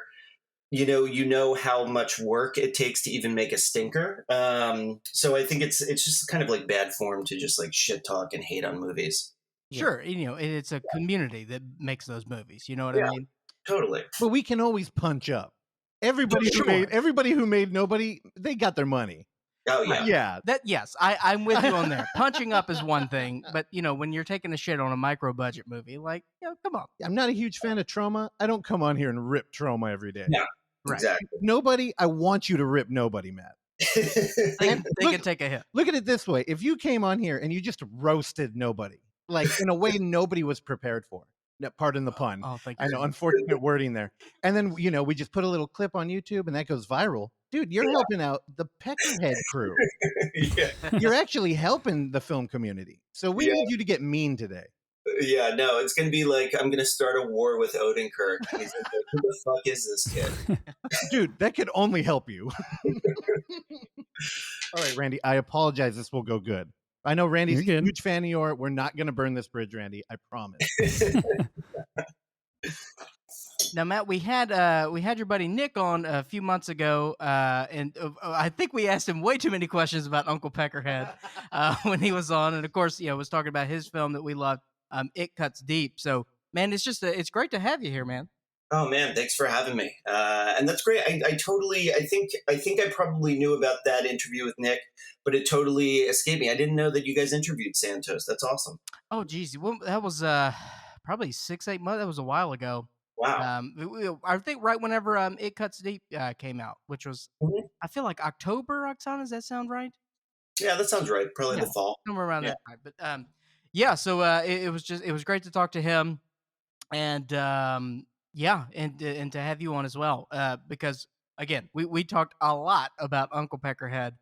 you know how much work it takes to even make a stinker. So I think it's just kind of like bad form to just like shit talk and hate on movies. Sure, it's a community that makes those movies. You know what I mean? Totally. But we can always punch up. Everybody who made Nobody, they got their money. Oh yeah. Yeah. I'm with you on there. Punching up is one thing, but when you're taking a shit on a micro budget movie, like, come on. I'm not a huge fan of Trauma. I don't come on here and rip Trauma every day. Yeah. Right. Exactly. Nobody, I want you to rip Nobody, Matt. They can take a hit. Look at it this way: if you came on here and you just roasted nobody, like in a way nobody was prepared for. No, pardon the pun. Oh, thank you. I know, unfortunate wording there. And then we just put a little clip on YouTube, and that goes viral. Dude, you're helping out the Peckerhead crew. Yeah. You're actually helping the film community. So we need you to get mean today. Yeah, no, it's gonna be like I'm gonna start a war with Odenkirk. He's like, who the fuck is this kid? Dude, that could only help you. All right, Randy, I apologize. This will go good. I know Randy's a huge fan of yours. We're not going to burn this bridge, Randy. I promise. Now, Matt, we had your buddy Nick on a few months ago, and I think we asked him way too many questions about Uncle Peckerhead when he was on, and of course, was talking about his film that we loved, It Cuts Deep. So, man, it's great to have you here, man. Oh man, thanks for having me. And that's great. I think I probably knew about that interview with Nick, but it totally escaped me. I didn't know that you guys interviewed Santos. That's awesome. Oh, geez. Well, that was probably 6-8 months. That was a while ago. Wow. I think right whenever It Cuts Deep came out, which was, I feel like October, Oksana. Does that sound right? Yeah, that sounds right. Probably the fall. Somewhere around that time. But so it was great to talk to him. And and to have you on as well, because again, we talked a lot about Uncle Peckerhead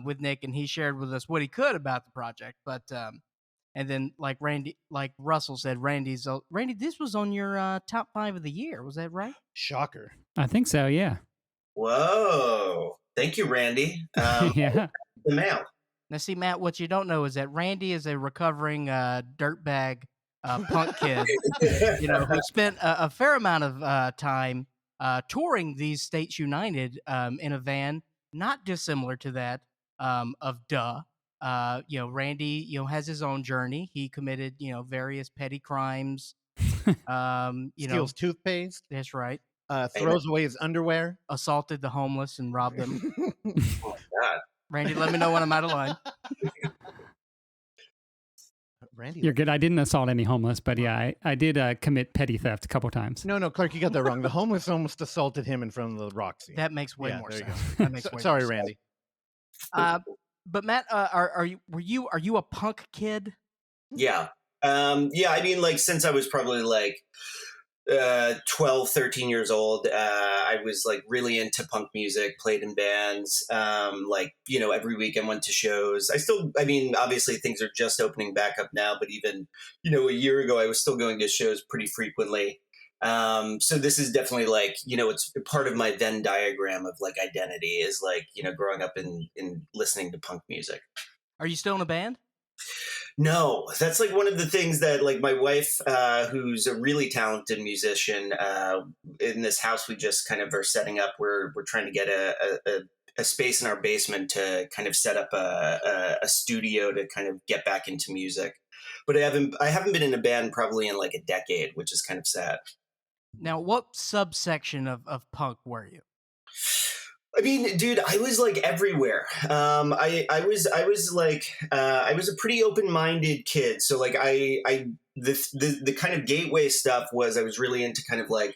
with Nick, and he shared with us what he could about the project. But and then like Russell said, Randy, this was on your top 5 of the year. Was that right? Shocker. I think so. Yeah. Whoa! Thank you, Randy. Yeah. The mail. Now, see, Matt, what you don't know is that Randy is a recovering dirtbag. Punk kid, who spent a fair amount of time touring these States United in a van, not dissimilar to that of Duh. Randy, has his own journey. He committed, various petty crimes. Steals toothpaste. That's right. Throws away his underwear. Assaulted the homeless and robbed them. Oh my God. Randy, let me know when I'm out of line. Randy, you're good. I didn't assault any homeless, but yeah, I did commit petty theft a couple times. No, Clark, you got that wrong. The homeless almost assaulted him in front of the Roxy. That makes way more sense. That makes sorry, Randy. But Matt, are you a punk kid? Yeah. I mean, like, since I was probably like 12, 13 years old, I was like really into punk music, played in bands, every weekend went to shows. Obviously things are just opening back up now, but even, a year ago, I was still going to shows pretty frequently. So this is definitely like, it's part of my Venn diagram of like identity is like, growing up in listening to punk music. Are you still in a band? No, that's like one of the things that like my wife, who's a really talented musician, in this house we just kind of are setting up. We're trying to get a space in our basement to kind of set up a studio to kind of get back into music. But I haven't been in a band probably in like a decade, which is kind of sad. Now, what subsection of punk were you? I mean, dude, I was like everywhere. I was a pretty open-minded kid. So like the kind of gateway stuff was I was really into kind of like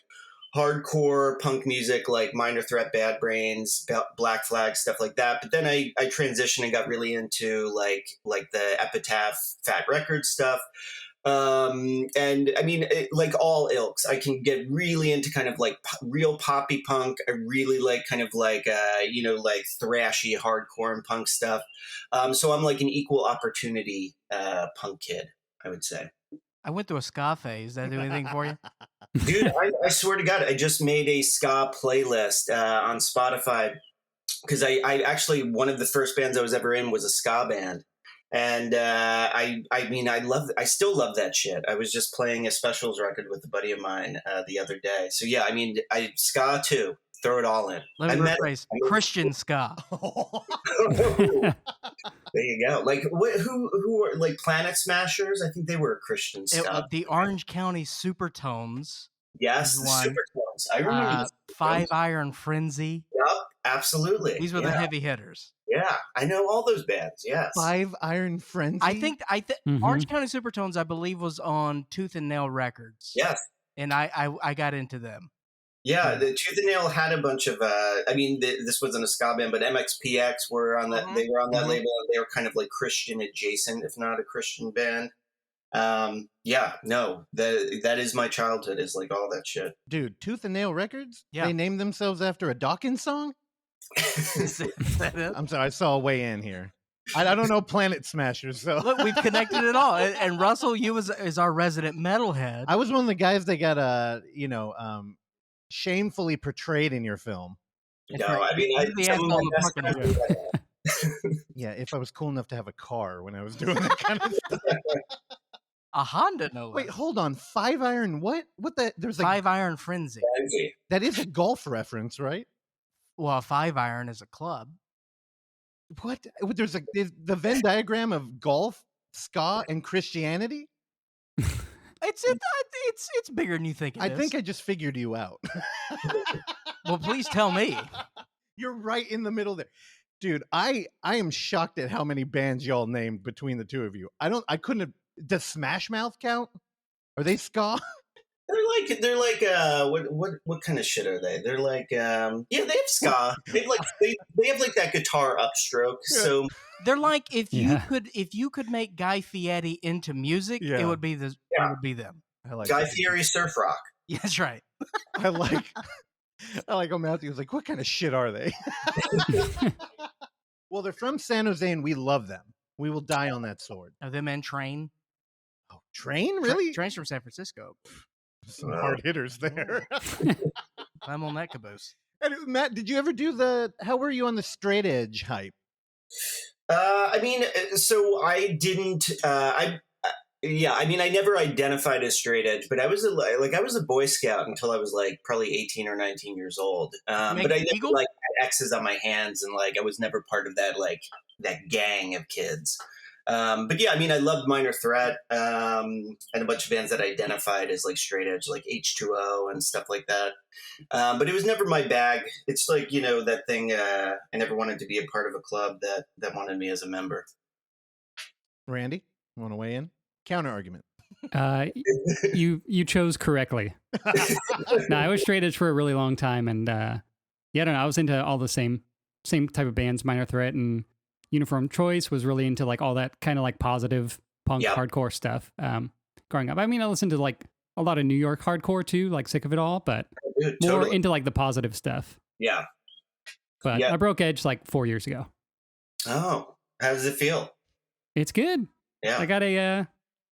hardcore punk music, like Minor Threat, Bad Brains, Black Flag, stuff like that. But then I transitioned and got really into like the Epitaph, Fat Record stuff. And I mean, like all ilks, I can get really into kind of like real poppy punk. I really like kind of like, like thrashy hardcore and punk stuff. So I'm like an equal opportunity, punk kid, I would say. I went through a ska phase. Does that do anything for you? Dude, I swear to God, I just made a ska playlist, on Spotify because I actually, one of the first bands I was ever in was a ska band. And I still love that shit. I was just playing a Specials record with a buddy of mine the other day. So yeah, I mean, ska too. Throw it all in. Let me rephrase. Christian ska. There you go. Like who are like Planet Smashers? I think they were Christian ska. The Orange County Supertones. Yes, the Supertones. I remember. Five Iron Frenzy. Yep, absolutely. These were the heavy hitters. Yeah, I know all those bands. Yes. Five Iron Frenzy. I think Orange County Supertones, I believe, was on Tooth and Nail Records. Yes. And I got into them. Yeah, the Tooth and Nail had a bunch of. This wasn't a ska band, but MXPX were on that. They were on that label, and they were kind of like Christian adjacent, if not a Christian band. That is my childhood. Is like all that shit. Dude, Tooth and Nail Records. Yeah. They named themselves after a Dawkins song. Is that it? I'm sorry, I saw a way in here. I don't know Planet Smashers, so Look, we've connected it all. And Russell, you is our resident metalhead. I was one of the guys that got shamefully portrayed in your film. No, I mean, yeah, if I was cool enough to have a car when I was doing that kind of stuff. A Honda, no. Wait, hold on. 5-iron what? What the? There's like 5-iron frenzy. That is a golf reference, right? Well, a 5-iron is a club. What? There's the Venn diagram of golf, ska, and Christianity. It's bigger than you think it is. I think I just figured you out. Well, please tell me. You're right in the middle there. Dude, I am shocked at how many bands y'all named between the two of you. I couldn't have. Does Smash Mouth count? Are they ska? They're like what kind of shit are they? They're like they have ska. They have like that guitar upstroke. So they're like if you could make Guy Fieri into music, it would be it would be them. I like Guy Fieri surf rock. Yeah, that's right. I like how Matthew was like, what kind of shit are they? Well, they're from San Jose and we love them. We will die on that sword. Are them in Train? Oh, Train? Really? Train's from San Francisco. Some hard hitters there. I'm on that caboose. And Matt, did you ever do how were you on the straight edge hype? So I didn't. I never identified as straight edge, but I was a Boy Scout until I was like probably 18 or 19 years old. But I never like had X's on my hands, and like I was never part of that that gang of kids. But yeah, I mean, I loved Minor Threat and a bunch of bands that identified as like straight edge, like H2O and stuff like that. But it was never my bag. It's like, that thing. I never wanted to be a part of a club that wanted me as a member. Randy, you want to weigh in? Counter argument. You chose correctly. No, I was straight edge for a really long time, and I don't know. I was into all the same type of bands, Minor Threat and Uniform Choice. Was really into like all that kind of like positive punk hardcore stuff. Growing up, I mean, I listened to like a lot of New York hardcore too, like Sick of It All, but more into like the positive stuff. Yeah. But I broke edge like 4 years ago. Oh, how does it feel? It's good. Yeah. I got a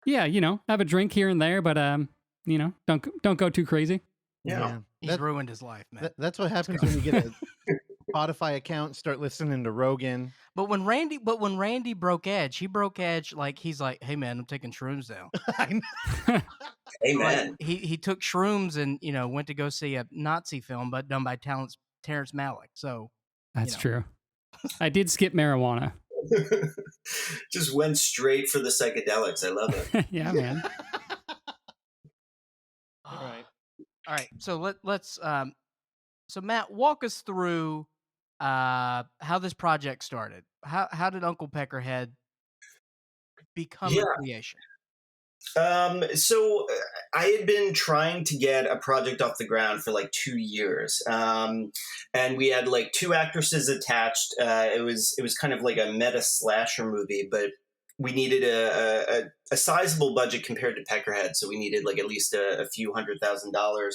have a drink here and there, but don't go too crazy. Yeah. He's ruined his life, man. That's what happens when you get a Spotify account and start listening to Rogan. But when Randy broke edge, he broke edge like he's like, hey man, I'm taking shrooms now. Hey man. He took shrooms and went to go see a Nazi film, but done by Terrence Malick. So that's true. I did skip marijuana. Just went straight for the psychedelics. I love it. Yeah, man. All right. So let's so Matt, walk us through how this project started. How did Uncle Peckerhead become a creation? So I had been trying to get a project off the ground for like 2 years. And we had like 2 actresses attached. It was kind of like a meta slasher movie, but we needed a sizable budget compared to Peckerhead. So we needed like at least a few $100,000.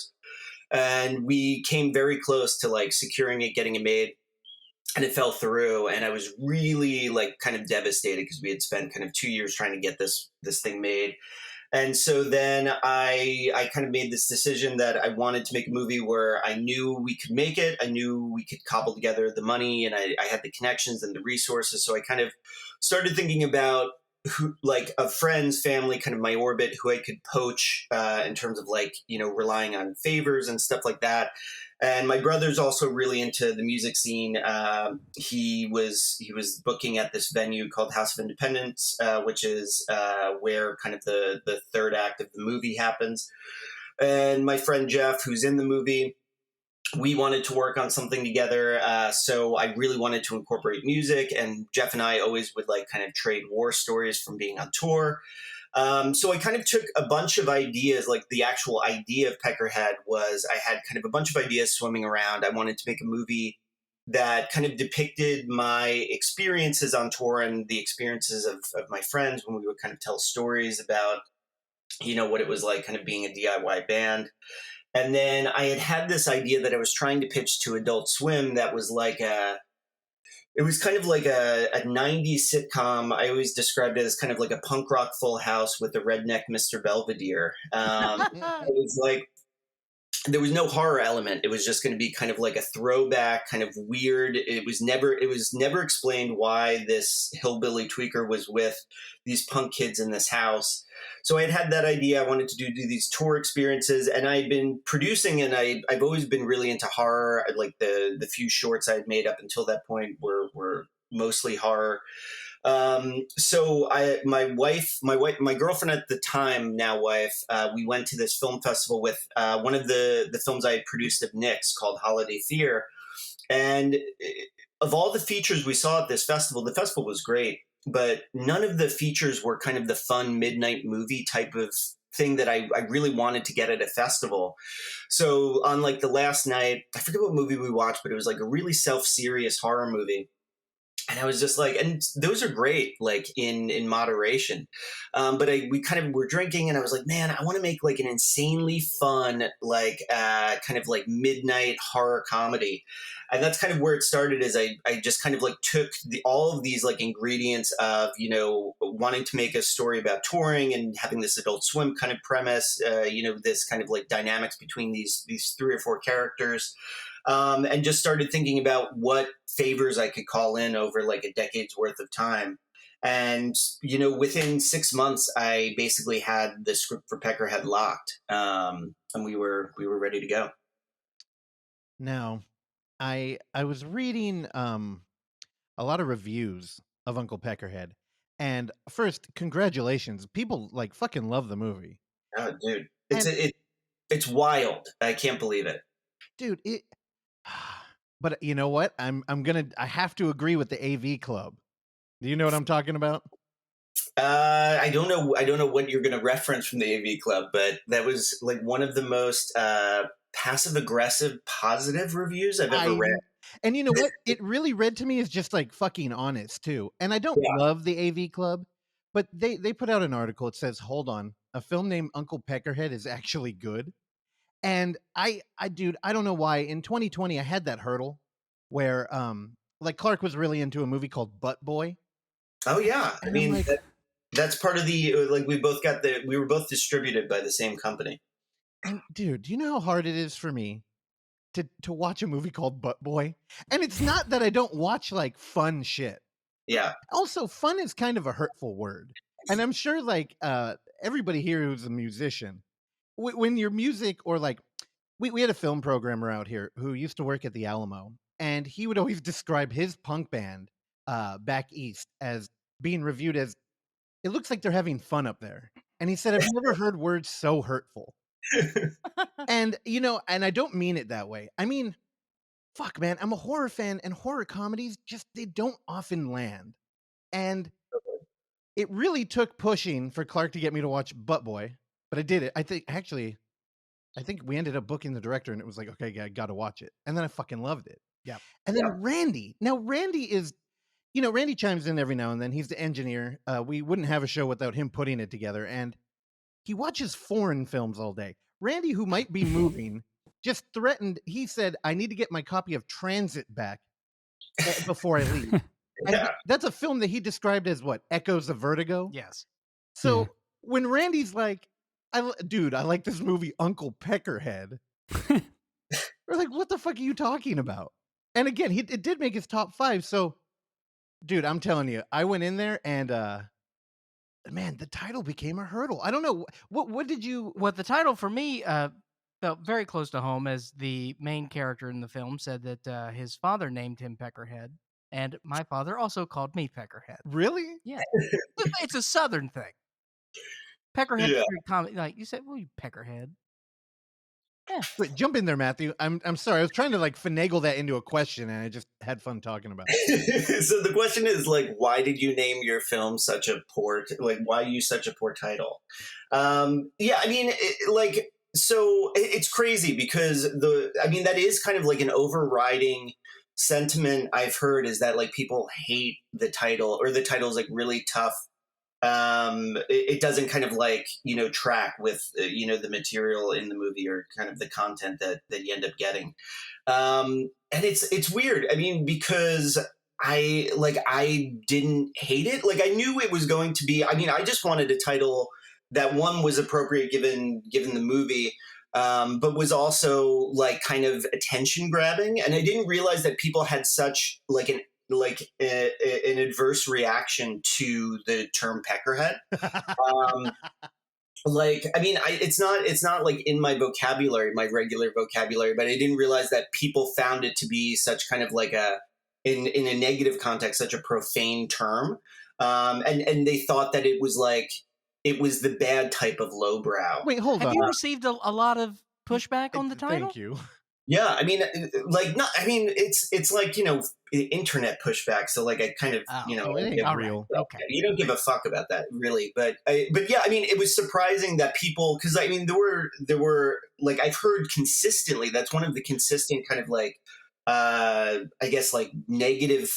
And we came very close to like securing it, getting it made. And it fell through, and I was really like kind of devastated because we had spent kind of 2 years trying to get this thing made. And so then I kind of made this decision that I wanted to make a movie where I knew we could make it. I knew we could cobble together the money, and I had the connections and the resources. So I kind of started thinking about who, like a friend's family, kind of my orbit, who I could poach in terms of like, relying on favors and stuff like that. And my brother's also really into the music scene. He was booking at this venue called House of Independence, which is where kind of the third act of the movie happens. And my friend Jeff, who's in the movie, we wanted to work on something together. So I really wanted to incorporate music. And Jeff and I always would like kind of trade war stories from being on tour. So I kind of took a bunch of ideas, like the actual idea of Peckerhead was I had kind of a bunch of ideas swimming around. I wanted to make a movie that kind of depicted my experiences on tour and the experiences of my friends when we would kind of tell stories about, what it was like kind of being a DIY band. And then I had this idea that I was trying to pitch to Adult Swim that was like it was kind of like a 90s sitcom. I always described it as kind of like a punk rock Full House with the redneck Mr. Belvedere. It was like, there was no horror element. It was just going to be kind of like a throwback, kind of weird. It was never explained why this hillbilly tweaker was with these punk kids in this house. So I had that idea. I wanted to do these tour experiences, and I had been producing, and I've always been really into horror. Like the few shorts I had made up until that point were mostly horror. So my girlfriend at the time, now wife, we went to this film festival with one of the films I had produced of Nick's called Holiday Fear. And of all the features we saw at this festival, the festival was great, but none of the features were kind of the fun midnight movie type of thing that I really wanted to get at a festival. So on like the last night, I forget what movie we watched, but it was like a really self-serious horror movie. And I was just like, and those are great, like in moderation. But we kind of were drinking, and I was like, man, I want to make like an insanely fun, like kind of like midnight horror comedy. And that's kind of where it started. Is I just kind of like took all of these like ingredients of, wanting to make a story about touring and having this Adult Swim kind of premise, this kind of like dynamics between these 3 or 4 characters. And just started thinking about what favors I could call in over like a decade's worth of time. And, within 6 months, I basically had the script for Peckerhead locked. And we were ready to go. Now, I was reading a lot of reviews of Uncle Peckerhead. And first, congratulations. People like fucking love the movie. Oh, dude. It's wild. I can't believe it. Dude, but you know what? I have to agree with the AV Club. Do you know what I'm talking about? I don't know what you're going to reference from the AV Club, but that was like one of the most passive aggressive positive reviews I've ever read. And you know what? It really read to me as just like fucking honest too. And I don't love the AV Club, but they put out an article. It says, hold on, a film named Uncle Peckerhead is actually good. And I don't know why in 2020 I had that hurdle where like Clark was really into a movie called Butt Boy. Oh yeah. And I mean, like, that's part of the, like we were both distributed by the same company. And dude, do you know how hard it is for me to watch a movie called Butt Boy? And it's not that I don't watch like fun shit. Yeah. Also, fun is kind of a hurtful word. And I'm sure like everybody here who's a musician, when your music or like, we had a film programmer out here who used to work at the Alamo, and he would always describe his punk band back east as being reviewed as, it looks like they're having fun up there. And he said, I've never heard words so hurtful. And, and I don't mean it that way. I mean, fuck, man, I'm a horror fan, and horror comedies they don't often land. And it really took pushing for Clark to get me to watch Butt Boy, but I did it. I think we ended up booking the director, and it was like, okay, I got to watch it. And then I fucking loved it. Yeah. And then Randy. Now, Randy is, Randy chimes in every now and then. He's the engineer. We wouldn't have a show without him putting it together. And he watches foreign films all day. Randy, who might be moving, just threatened. He said, I need to get my copy of Transit back before I leave. And that's a film that he described as what? Echoes of Vertigo? Yes. So when Randy's like, I like this movie, Uncle Peckerhead. We're like, what the fuck are you talking about? And again, it did make his top 5. So, dude, I'm telling you, I went in there and, man, the title became a hurdle. I don't know. What did you... Well, the title for me felt very close to home, as the main character in the film said that his father named him Peckerhead. And my father also called me Peckerhead. Really? Yeah. It's a Southern thing. Peckerhead, like you said, well, you Peckerhead. Wait, jump in there, Matthew. I'm sorry. I was trying to like finagle that into a question, and I just had fun talking about it. So the question is like, why did you name your film such a poor, like, why use such a poor title? Yeah, I mean, it's crazy because that is kind of like an overriding sentiment I've heard is that like people hate the title, or the title is like really tough. It doesn't kind of like, track with, the material in the movie or kind of the content that you end up getting. And it's weird. I mean, because I didn't hate it. Like I knew it was going to be, I just wanted a title that one was appropriate given the movie, but was also like kind of attention grabbing. And I didn't realize that people had such like an adverse reaction to the term Peckerhead. It's not like in my vocabulary, my regular vocabulary, but I didn't realize that people found it to be such kind of like in a negative context, such a profane term. And they thought that it was the bad type of lowbrow. Wait, hold on. Have you received a lot of pushback on the title? Thank you. Yeah, it's like, internet pushback. So like I kind of, it ain't real. Okay. You don't give a fuck about that really. But yeah, it was surprising that people, cause there were like, I've heard consistently, that's one of the consistent kind of like, I guess like negative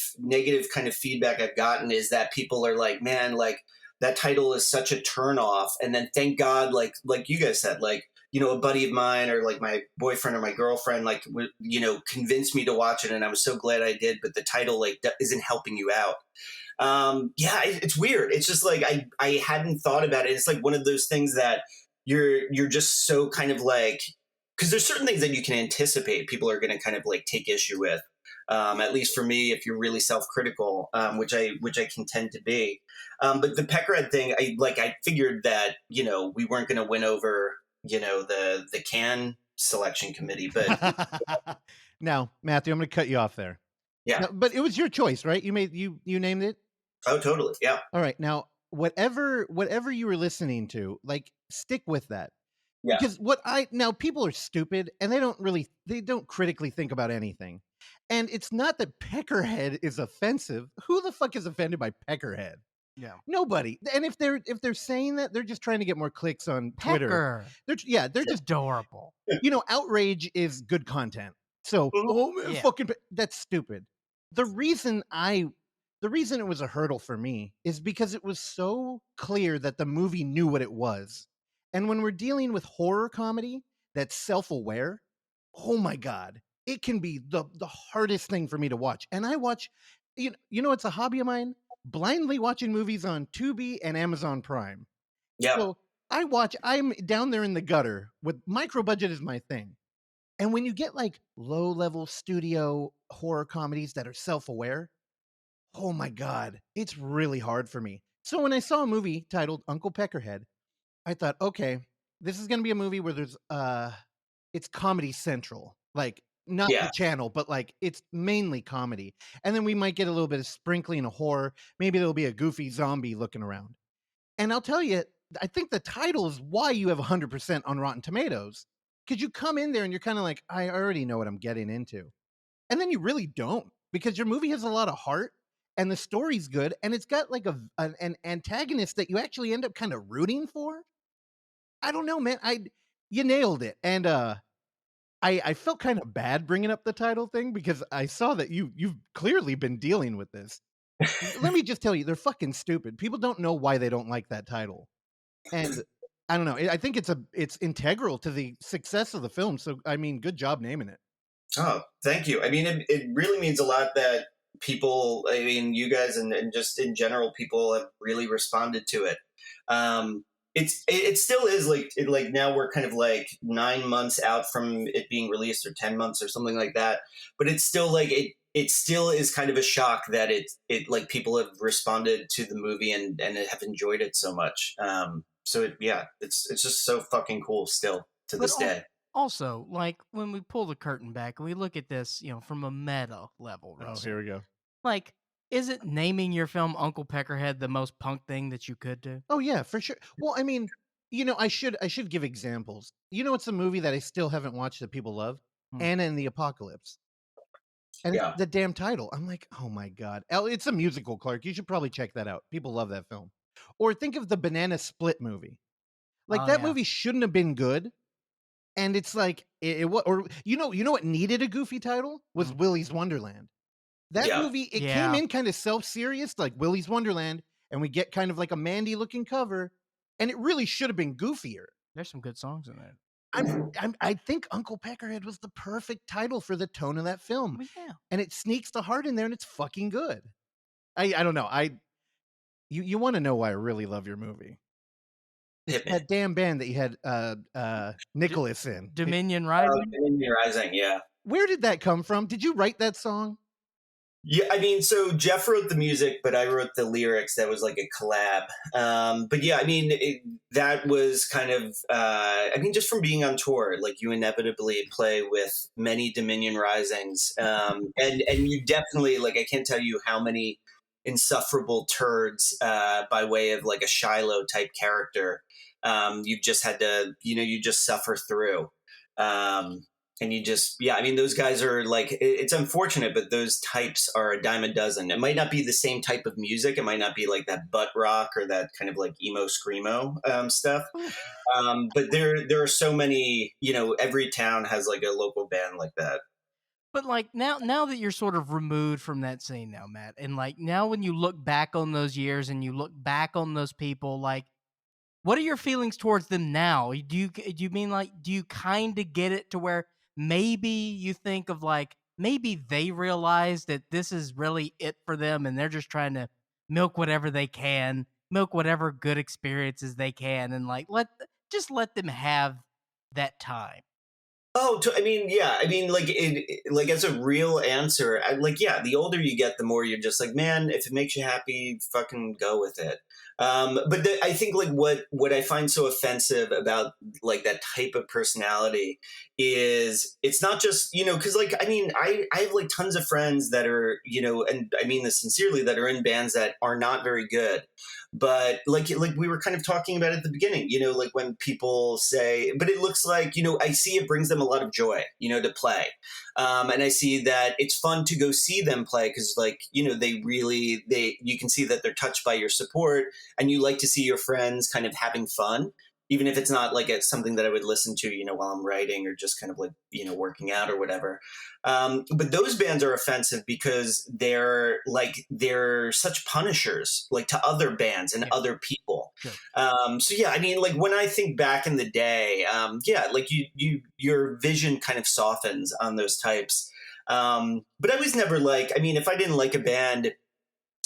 kind of feedback I've gotten is that people are like, man, like that title is such a turnoff. And then thank God, like you guys said, like, a buddy of mine or like my boyfriend or my girlfriend, like, convinced me to watch it. And I'm so glad I did, but the title like isn't helping you out. It's weird. It's just like, I hadn't thought about it. It's like one of those things that you're just so kind of like, cause there's certain things that you can anticipate people are going to kind of like take issue with. At least for me, if you're really self-critical, which I can tend to be. But the Peckerhead thing, I figured that, we weren't going to win over, the Cannes selection committee, but now, Matthew, I'm going to cut you off there. Yeah. Now, but it was your choice, right? You named it? Oh, totally. Yeah. All right. Now, whatever you were listening to, like, stick with that. Yeah. Because people are stupid and they don't critically think about anything. And it's not that Peckerhead is offensive. Who the fuck is offended by Peckerhead? Yeah. Nobody. And if they're saying that, they're just trying to get more clicks on Twitter. They're just adorable. Outrage is good content. So, that's stupid. The reason it was a hurdle for me is because it was so clear that the movie knew what it was. And when we're dealing with horror comedy that's self-aware, oh my God, it can be the hardest thing for me to watch. And I watch, it's a hobby of mine, blindly watching movies on Tubi and Amazon Prime. Yeah. So I'm down there in the gutter with micro budget is my thing. And when you get like low level studio horror comedies that are self-aware, oh my God, it's really hard for me. So when I saw a movie titled Uncle Peckerhead, I thought, okay, this is going to be a movie where there's it's Comedy Central, like not the channel, but like it's mainly comedy. And then we might get a little bit of sprinkling of horror. Maybe there'll be a goofy zombie looking around. And I'll tell you, I think the title is why you have 100% on Rotten Tomatoes. Because you come in there and you're kind of like, I already know what I'm getting into. And then you really don't, because your movie has a lot of heart and the story's good. And it's got like an antagonist that you actually end up kind of rooting for. I don't know, man. You nailed it. And I felt kind of bad bringing up the title thing because I saw that you've clearly been dealing with this. Let me just tell you, they're fucking stupid. People don't know why they don't like that title. And I don't know. I think it's integral to the success of the film. So, I mean, good job naming it. Oh, thank you. I mean, it really means a lot that people, you guys and just in general, people have really responded to it. It still is like now we're kind of like 9 months out from it being released or 10 months or something like that. But it's still like it still is kind of a shock that it like people have responded to the movie and have enjoyed it so much. It's just so fucking cool still to this day. Also, like when we pull the curtain back and we look at this, from a meta level. Oh, here we go. Like, isn't naming your film Uncle Peckerhead the most punk thing that you could do? Oh, yeah, for sure. Well, I mean, I should give examples. It's a movie that I still haven't watched that people love, Anna and the Apocalypse. And Yeah. the damn title. I'm like, oh my God. It's a musical, Clark. You should probably check that out. People love that film. Or think of the Banana Split movie. Like that movie shouldn't have been good. And it's like or you know what needed a goofy title was Willy's Wonderland. That movie, it came in kind of self-serious, like Willy's Wonderland, and we get kind of like a Mandy looking cover, and it really should have been goofier. There's some good songs in there. I think Uncle Peckerhead was the perfect title for the tone of that film. Well, yeah. And it sneaks the heart in there, and it's fucking good. I don't know. You want to know why I really love your movie? It's that damn band that you had Nicholas in. Dominion Rising? Dominion Rising, yeah. Where did that come from? Did you write that song? Yeah, I mean, so Jeff wrote the music, but I wrote the lyrics. That was like a collab. But yeah, I mean, that was kind of, just from being on tour, like you inevitably play with many Dominion Risings. And you definitely, like, I can't tell you how many insufferable turds by way of like a Shiloh type character you've just had to, you just suffer through. And you just, those guys are like, it's unfortunate, but those types are a dime a dozen. It might not be the same type of music. It might not be like that butt rock or that kind of like emo screamo stuff. But there are so many, every town has like a local band like that. But like now that you're sort of removed from that scene now, Matt, and like now when you look back on those years and you look back on those people, like, what are your feelings towards them now? Do you mean like, do you kind of get it to where maybe you think of like, maybe they realize that this is really it for them and they're just trying to milk whatever they can, milk whatever good experiences they can, and like let them have that time? Oh, like as a real answer, the older you get, the more you're just like, man, if it makes you happy, fucking go with it. But I think like what I find so offensive about like that type of personality is it's not just, because like, I have like tons of friends that are, and I mean this sincerely, that are in bands that are not very good. But like we were kind of talking about at the beginning, like when people say, but it looks like, I see it brings them a lot of joy, to play. And I see that it's fun to go see them play because like, you can see that they're touched by your support and you like to see your friends kind of having fun, even if it's not like it's something that I would listen to, while I'm writing or just kind of like, working out or whatever. But those bands are offensive because they're such punishers, like to other bands and other people. Sure. Like when I think back in the day, like your vision kind of softens on those types. But I was never like, if I didn't like a band,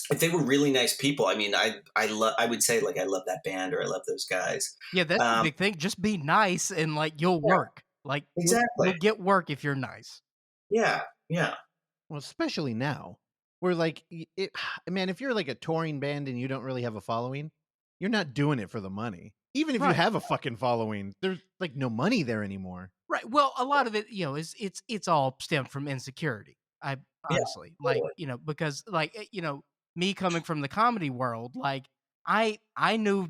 if they were really nice people, I would say like I love that band or I love those guys. Yeah, that's the big thing. Just be nice and like you'll work. Like exactly, you'll get work if you're nice. Yeah. Well, especially now, where like, if you're like a touring band and you don't really have a following, you're not doing it for the money. Even if you have a fucking following, there's like no money there anymore. Right. Well, a lot of it, it's all stemmed from insecurity. I honestly because like, me coming from the comedy world, like I knew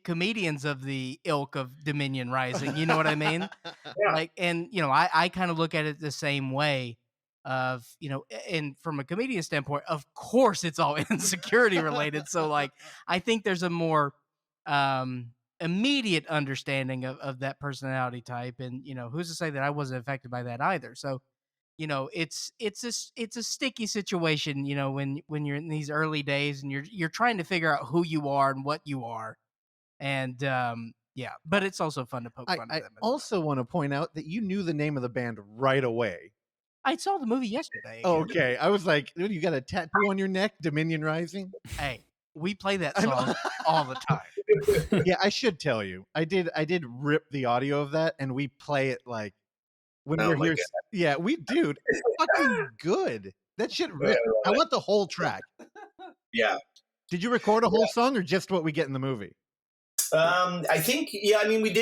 comedians of the ilk of Dominion Rising. You know what I mean? Yeah. Like, and I kind of look at it the same way. Of and from a comedian standpoint, of course, it's all insecurity related. So, like, I think there's a more immediate understanding of that personality type, and who's to say that I wasn't affected by that either? So, it's a sticky situation, when you're in these early days and you're trying to figure out who you are and what you are, and but it's also fun to poke fun at them. I also want to point out that you knew the name of the band right away. I saw the movie yesterday. Okay, I was like, dude, you got a tattoo on your neck, Dominion Rising? Hey, we play that song all the time. Yeah, I should tell you, I did rip the audio of that, and we play it like when we're here. God. Yeah, dude, it's fucking good. That shit ripped. I want the whole track. Yeah. Did you record a whole song or just what we get in the movie? I think, yeah, I mean, we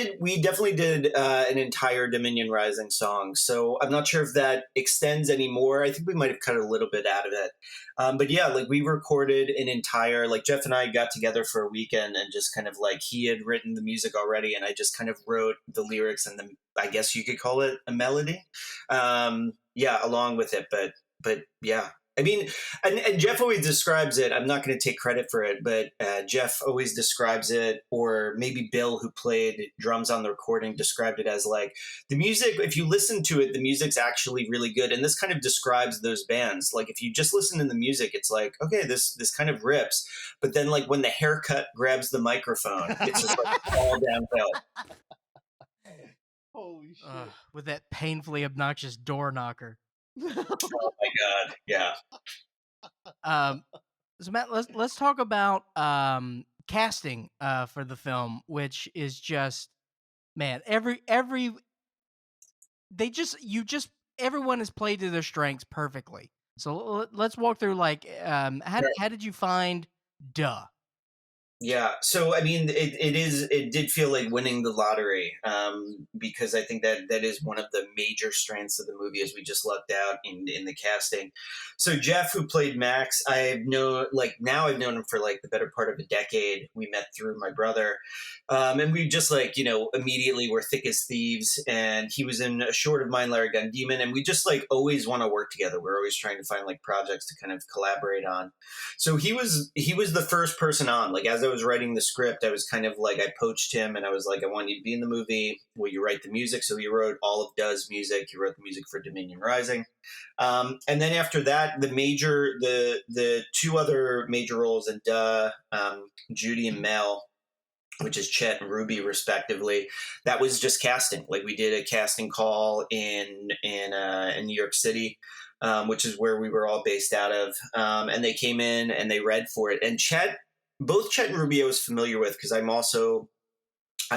definitely did an entire Dominion Rising song. So I'm not sure if that extends anymore. I think we might have cut a little bit out of it. But yeah, like we recorded an entire, like Jeff and I got together for a weekend and just kind of like, he had written the music already and I just kind of wrote the lyrics and I guess you could call it a melody. Yeah, along with it. But yeah. I mean, and Jeff always describes it. I'm not going to take credit for it, but Jeff always describes it, or maybe Bill, who played drums on the recording, described it as like the music. If you listen to it, the music's actually really good. And this kind of describes those bands. Like if you just listen to the music, it's like, okay, this kind of rips. But then like when the haircut grabs the microphone, it's just like all downhill. Holy shit. With that painfully obnoxious door knocker. Oh my God. Yeah. So Matt, let's talk about casting for the film, which is just, man, everyone has played to their strengths perfectly. So let's walk through like how did you find Duh? Yeah, so I mean, it did feel like winning the lottery, because I think that is one of the major strengths of the movie, as we just lucked out in the casting. So Jeff, who played Max, I've known him for like the better part of a decade. We met through my brother, and we just like, immediately were thick as thieves. And he was in A Short of Mine, Larry Gun Demon, and we just like always want to work together. We're always trying to find like projects to kind of collaborate on. So he was the first person on. Like as I was writing the script, I was kind of like, I poached him and I was like, I want you to be in the movie. Will you write the music? So he wrote all of Duh's music. He wrote the music for Dominion Rising. And then after that, the two other major roles in Duh, Judy and Mel, which is Chet and Ruby respectively, that was just casting. Like we did a casting call in New York City, which is where we were all based out of. And they came in and they read for it. And both Chet and Ruby I was familiar with, because I'm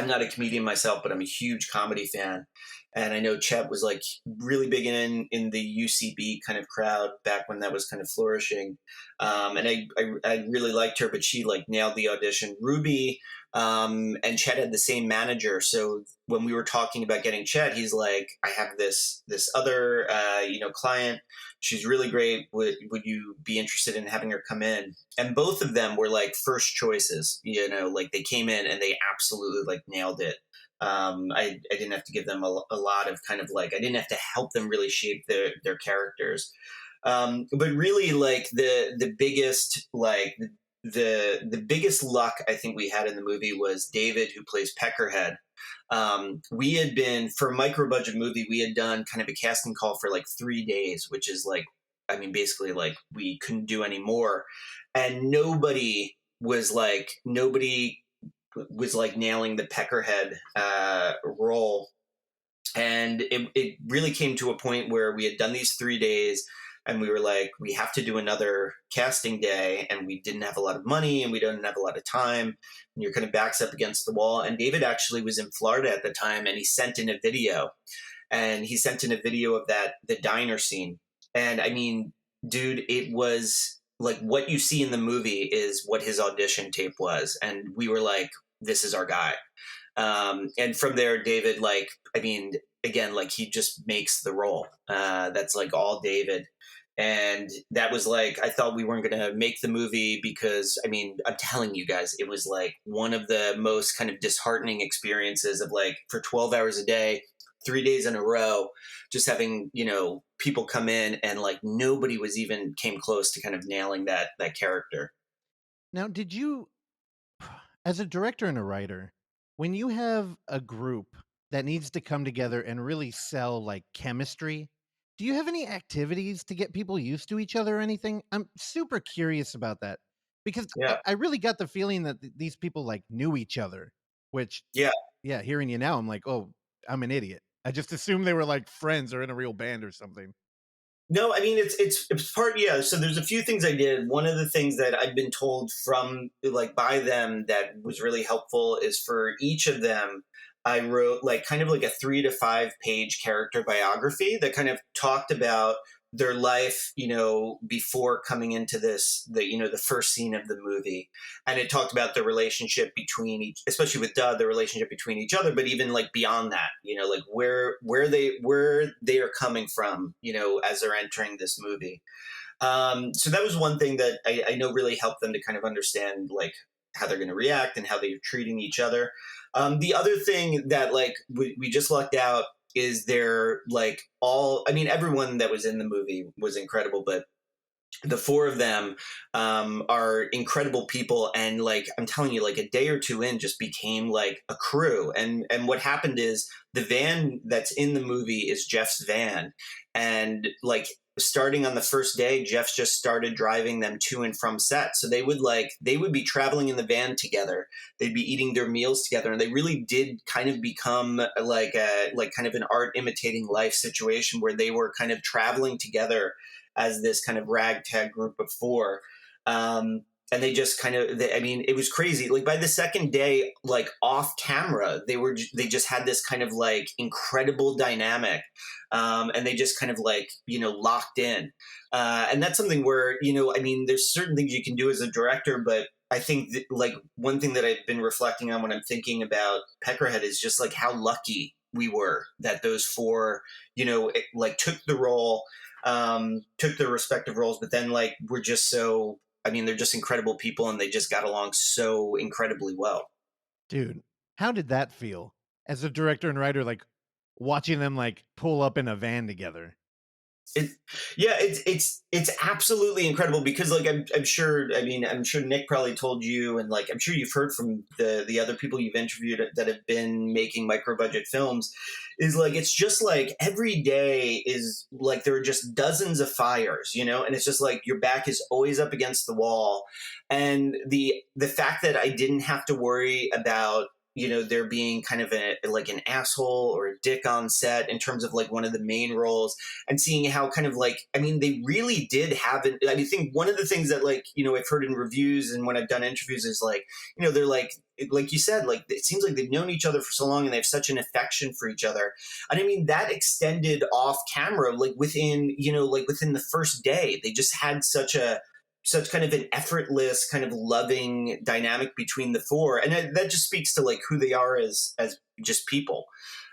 not a comedian myself, but I'm a huge comedy fan. And I know Chet was like really big in the UCB kind of crowd back when that was kind of flourishing. And I really liked her, but she like nailed the audition. Ruby and Chet had the same manager. So when we were talking about getting Chet, he's like, I have this other, client. She's really great. Would you be interested in having her come in? And both of them were like first choices, like they came in and they absolutely like nailed it. I didn't have to give them a lot of kind of like, I didn't have to help them really shape their characters. But really like the biggest, like the biggest luck I think we had in the movie was David, who plays Peckerhead. We had been, for a micro budget movie, we had done kind of a casting call for like 3 days, which is like, I mean, basically like we couldn't do any more. And nobody was like nailing the Peckerhead role. And it really came to a point where we had done these 3 days and we were like, we have to do another casting day. And we didn't have a lot of money and we didn't have a lot of time. And you're kind of backs up against the wall. And David actually was in Florida at the time and he sent in a video. And he sent in a video of the diner scene. And I mean, dude, it was like what you see in the movie is what his audition tape was. And we were like, this is our guy. And from there, David, like, I mean, again, like he just makes the role. That's like all David. And that was like, I thought we weren't going to make the movie because, I mean, I'm telling you guys, it was like one of the most kind of disheartening experiences of like for 12 hours a day, 3 days in a row, just having, people come in and like nobody was even came close to kind of nailing that character. Now, did you, as a director and a writer, when you have a group that needs to come together and really sell like chemistry, do you have any activities to get people used to each other or anything? I'm super curious about that because I really got the feeling that these people like knew each other, which hearing you now, I'm like, oh, I'm an idiot. I just assumed they were like friends or in a real band or something. No, I mean, it's part, so there's a few things I did. One of the things that I've been told from like by them that was really helpful is for each of them, I wrote like kind of like a 3 to 5 page character biography that kind of talked about their life, before coming into the first scene of the movie. And it talked about the relationship between especially with Dud, the relationship between each other, but even like beyond that, like where they are coming from, as they're entering this movie. So that was one thing that I know really helped them to kind of understand like how they're going to react and how they're treating each other. The other thing that like we just lucked out is they're like everyone that was in the movie was incredible, but the four of them are incredible people. And like, I'm telling you, like a day or two in just became like a crew. And what happened is the van that's in the movie is Jeff's van. And like, starting on the first day, Jeff just started driving them to and from set. So they would be traveling in the van together. They'd be eating their meals together. And they really did kind of become like kind of an art imitating life situation where they were kind of traveling together as this kind of ragtag group of four. And they just kind of, it was crazy. Like by the second day, like off camera, they just had this kind of like incredible dynamic. And they just kind of like, locked in. And that's something where, there's certain things you can do as a director, but I think that, like one thing that I've been reflecting on when I'm thinking about Peckerhead is just like how lucky we were that those four, took the role, took their respective roles, but then like, we're just so, they're just incredible people and they just got along so incredibly well. Dude, how did that feel as a director and writer, like watching them like pull up in a van together? It's absolutely incredible because like I'm sure Nick probably told you, and like I'm sure you've heard from the other people you've interviewed that have been making micro budget films, is like it's just like every day is like there are just dozens of fires, and it's just like your back is always up against the wall. And the fact that I didn't have to worry about there being kind of like an asshole or a dick on set in terms of like one of the main roles, and seeing how kind of like, they really did have it. I think one of the things that like, I've heard in reviews and when I've done interviews is like, they're like you said, like, it seems like they've known each other for so long and they have such an affection for each other. And that extended off camera, like within the first day, they just had such kind of an effortless kind of loving dynamic between the four. And that just speaks to like who they are as just people.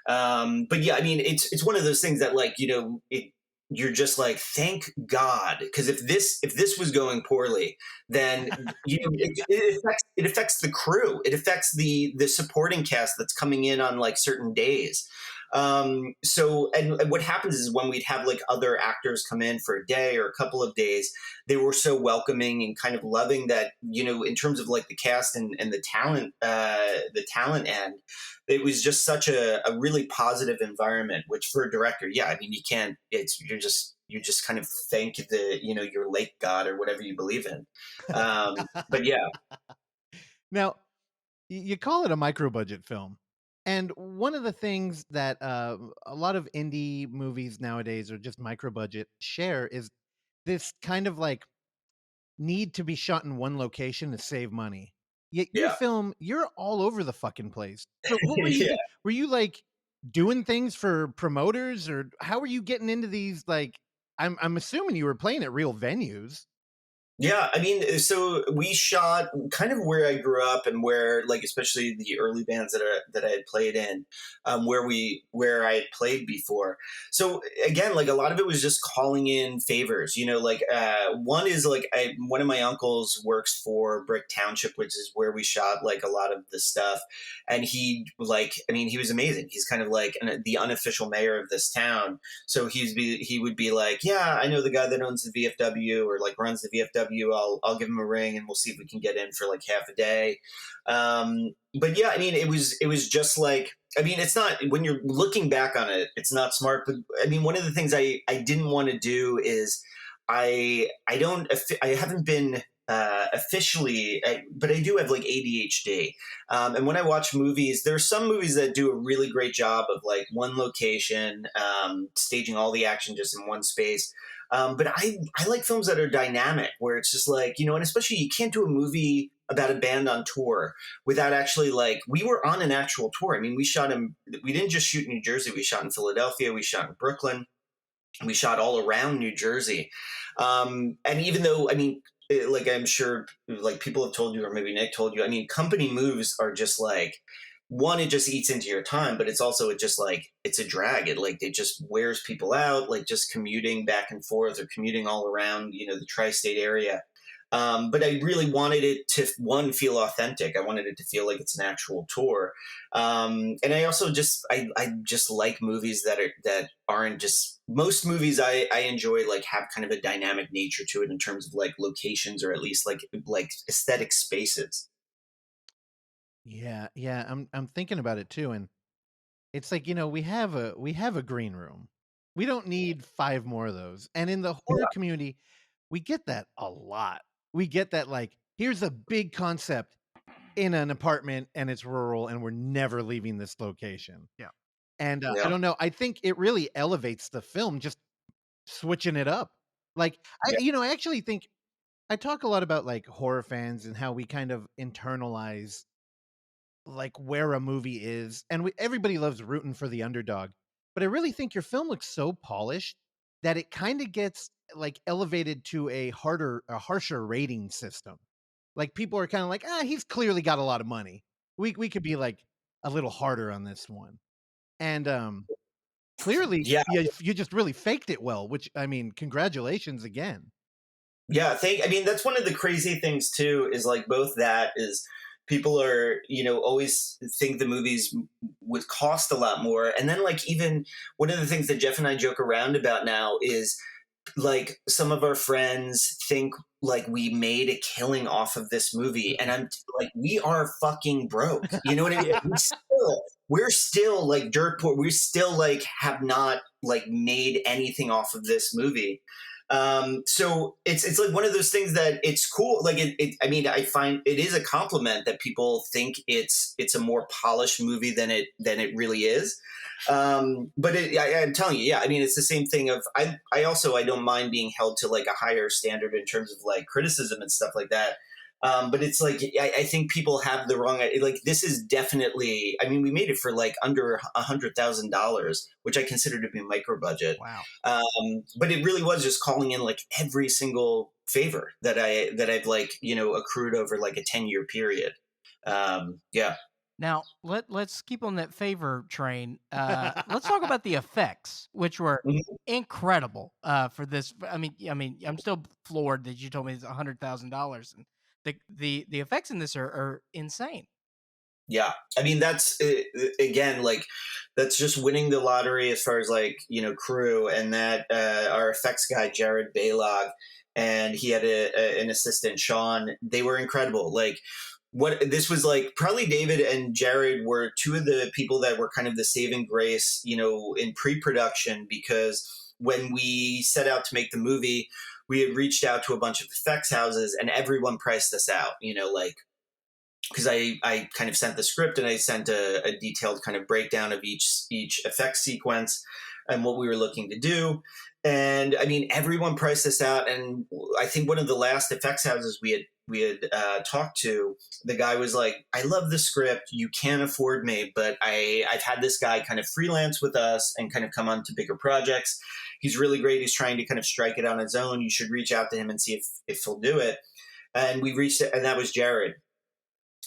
But yeah, it's one of those things that like, you're just like, thank God. Because if this was going poorly, then it affects the crew. It affects the supporting cast that's coming in on like certain days. So what happens is when we'd have like other actors come in for a day or a couple of days, they were so welcoming and kind of loving that, in terms of like the cast and the talent end, it was just such a really positive environment, which for a director, you can't, you just kind of thank your lake god or whatever you believe in. But yeah. Now you call it a micro budget film. And one of the things that a lot of indie movies nowadays, or just micro budget, share is this kind of like need to be shot in one location to save money. Yet your film, you're all over the fucking place. So what were you? Were you like doing things for promoters, or how were you getting into these? Like, I'm assuming you were playing at real venues. Yeah, so we shot kind of where I grew up and where, like, especially the early bands that I had played in, where I had played before. So again, like a lot of it was just calling in favors, one is like one of my uncles works for Brick Township, which is where we shot like a lot of the stuff. And he was amazing. He's kind of like the unofficial mayor of this town. So he would be like, yeah, I know the guy that owns the VFW or like runs the VFW. I'll give him a ring and we'll see if we can get in for like half a day. But yeah, it was just like, it's not, when you're looking back on it, it's not smart. But one of the things I didn't want to do is I haven't been officially, but I do have like ADHD. And when I watch movies, there are some movies that do a really great job of like one location, staging all the action just in one space. But I like films that are dynamic, where it's just like, and especially you can't do a movie about a band on tour without actually like, we were on an actual tour. We didn't just shoot in New Jersey. We shot in Philadelphia. We shot in Brooklyn. We shot all around New Jersey. And even though, I mean, like I'm sure like people have told you, or maybe Nick told you, I mean, company moves are just like, one, it just eats into your time, but it's also it just like it's a drag. It just wears people out, like just commuting back and forth or commuting all around, the tri-state area. But I really wanted it to feel authentic. I wanted it to feel like it's an actual tour. And I also I just like movies that aren't just, most movies I enjoy like have kind of a dynamic nature to it in terms of like locations, or at least like aesthetic spaces. Yeah, I'm thinking about it too, and it's like, we have a green room. We don't need 5 more of those. And in the horror community, we get that a lot. We get that, like, here's a big concept in an apartment and it's rural and we're never leaving this location. Yeah. And Yeah. I don't know, I think it really elevates the film just switching it up. Like, I actually think I talk a lot about like horror fans and how we kind of internalize like where a movie is, and everybody loves rooting for the underdog, but I really think your film looks so polished that it kind of gets like elevated to a harsher rating system. Like people are kind of like, he's clearly got a lot of money, we could be like a little harder on this one. And clearly Yeah. you just really faked it well, which, I mean, congratulations again. Yeah, I mean, that's one of the crazy things too, is like both that is people are, always think the movies would cost a lot more. And then like even one of the things that Jeff and I joke around about now is like some of our friends think like we made a killing off of this movie. And I'm like, we are fucking broke. You know what I mean? We're still like dirt poor. We still like have not like made anything off of this movie. So it's like one of those things that it's cool. Like I mean, I find it is a compliment that people think it's a more polished movie than it really is. But I'm telling you, yeah, I mean, it's the same thing of, I don't mind being held to like a higher standard in terms of like criticism and stuff like that. But it's like, I think people have the wrong, like, this is definitely, I mean, we made it for like under $100,000, which I consider to be micro budget. Wow. But it really was just calling in like every single favor that I've like, accrued over like a 10-year period. Yeah. Now let's keep on that favor train. Let's talk about the effects, which were incredible for this. I mean, I'm still floored that you told me it's $100,000, and the effects in this are insane. Yeah, I mean, that's again, like, that's just winning the lottery as far as like crew, and that our effects guy Jared Baylog, and he had an assistant Sean. They were incredible. Like, what this was like, probably David and Jared were two of the people that were kind of the saving grace, in pre-production, because when we set out to make the movie, we had reached out to a bunch of effects houses and everyone priced us out, like, because I kind of sent the script and I sent a detailed kind of breakdown of each effects sequence and what we were looking to do. And I mean, everyone priced us out. And I think one of the last effects houses we had talked to, the guy was like, I love the script. You can't afford me, but I've had this guy kind of freelance with us and kind of come on to bigger projects. He's really great. He's trying to kind of strike it on his own. You should reach out to him and see if he'll do it. And we reached it, and that was Jared.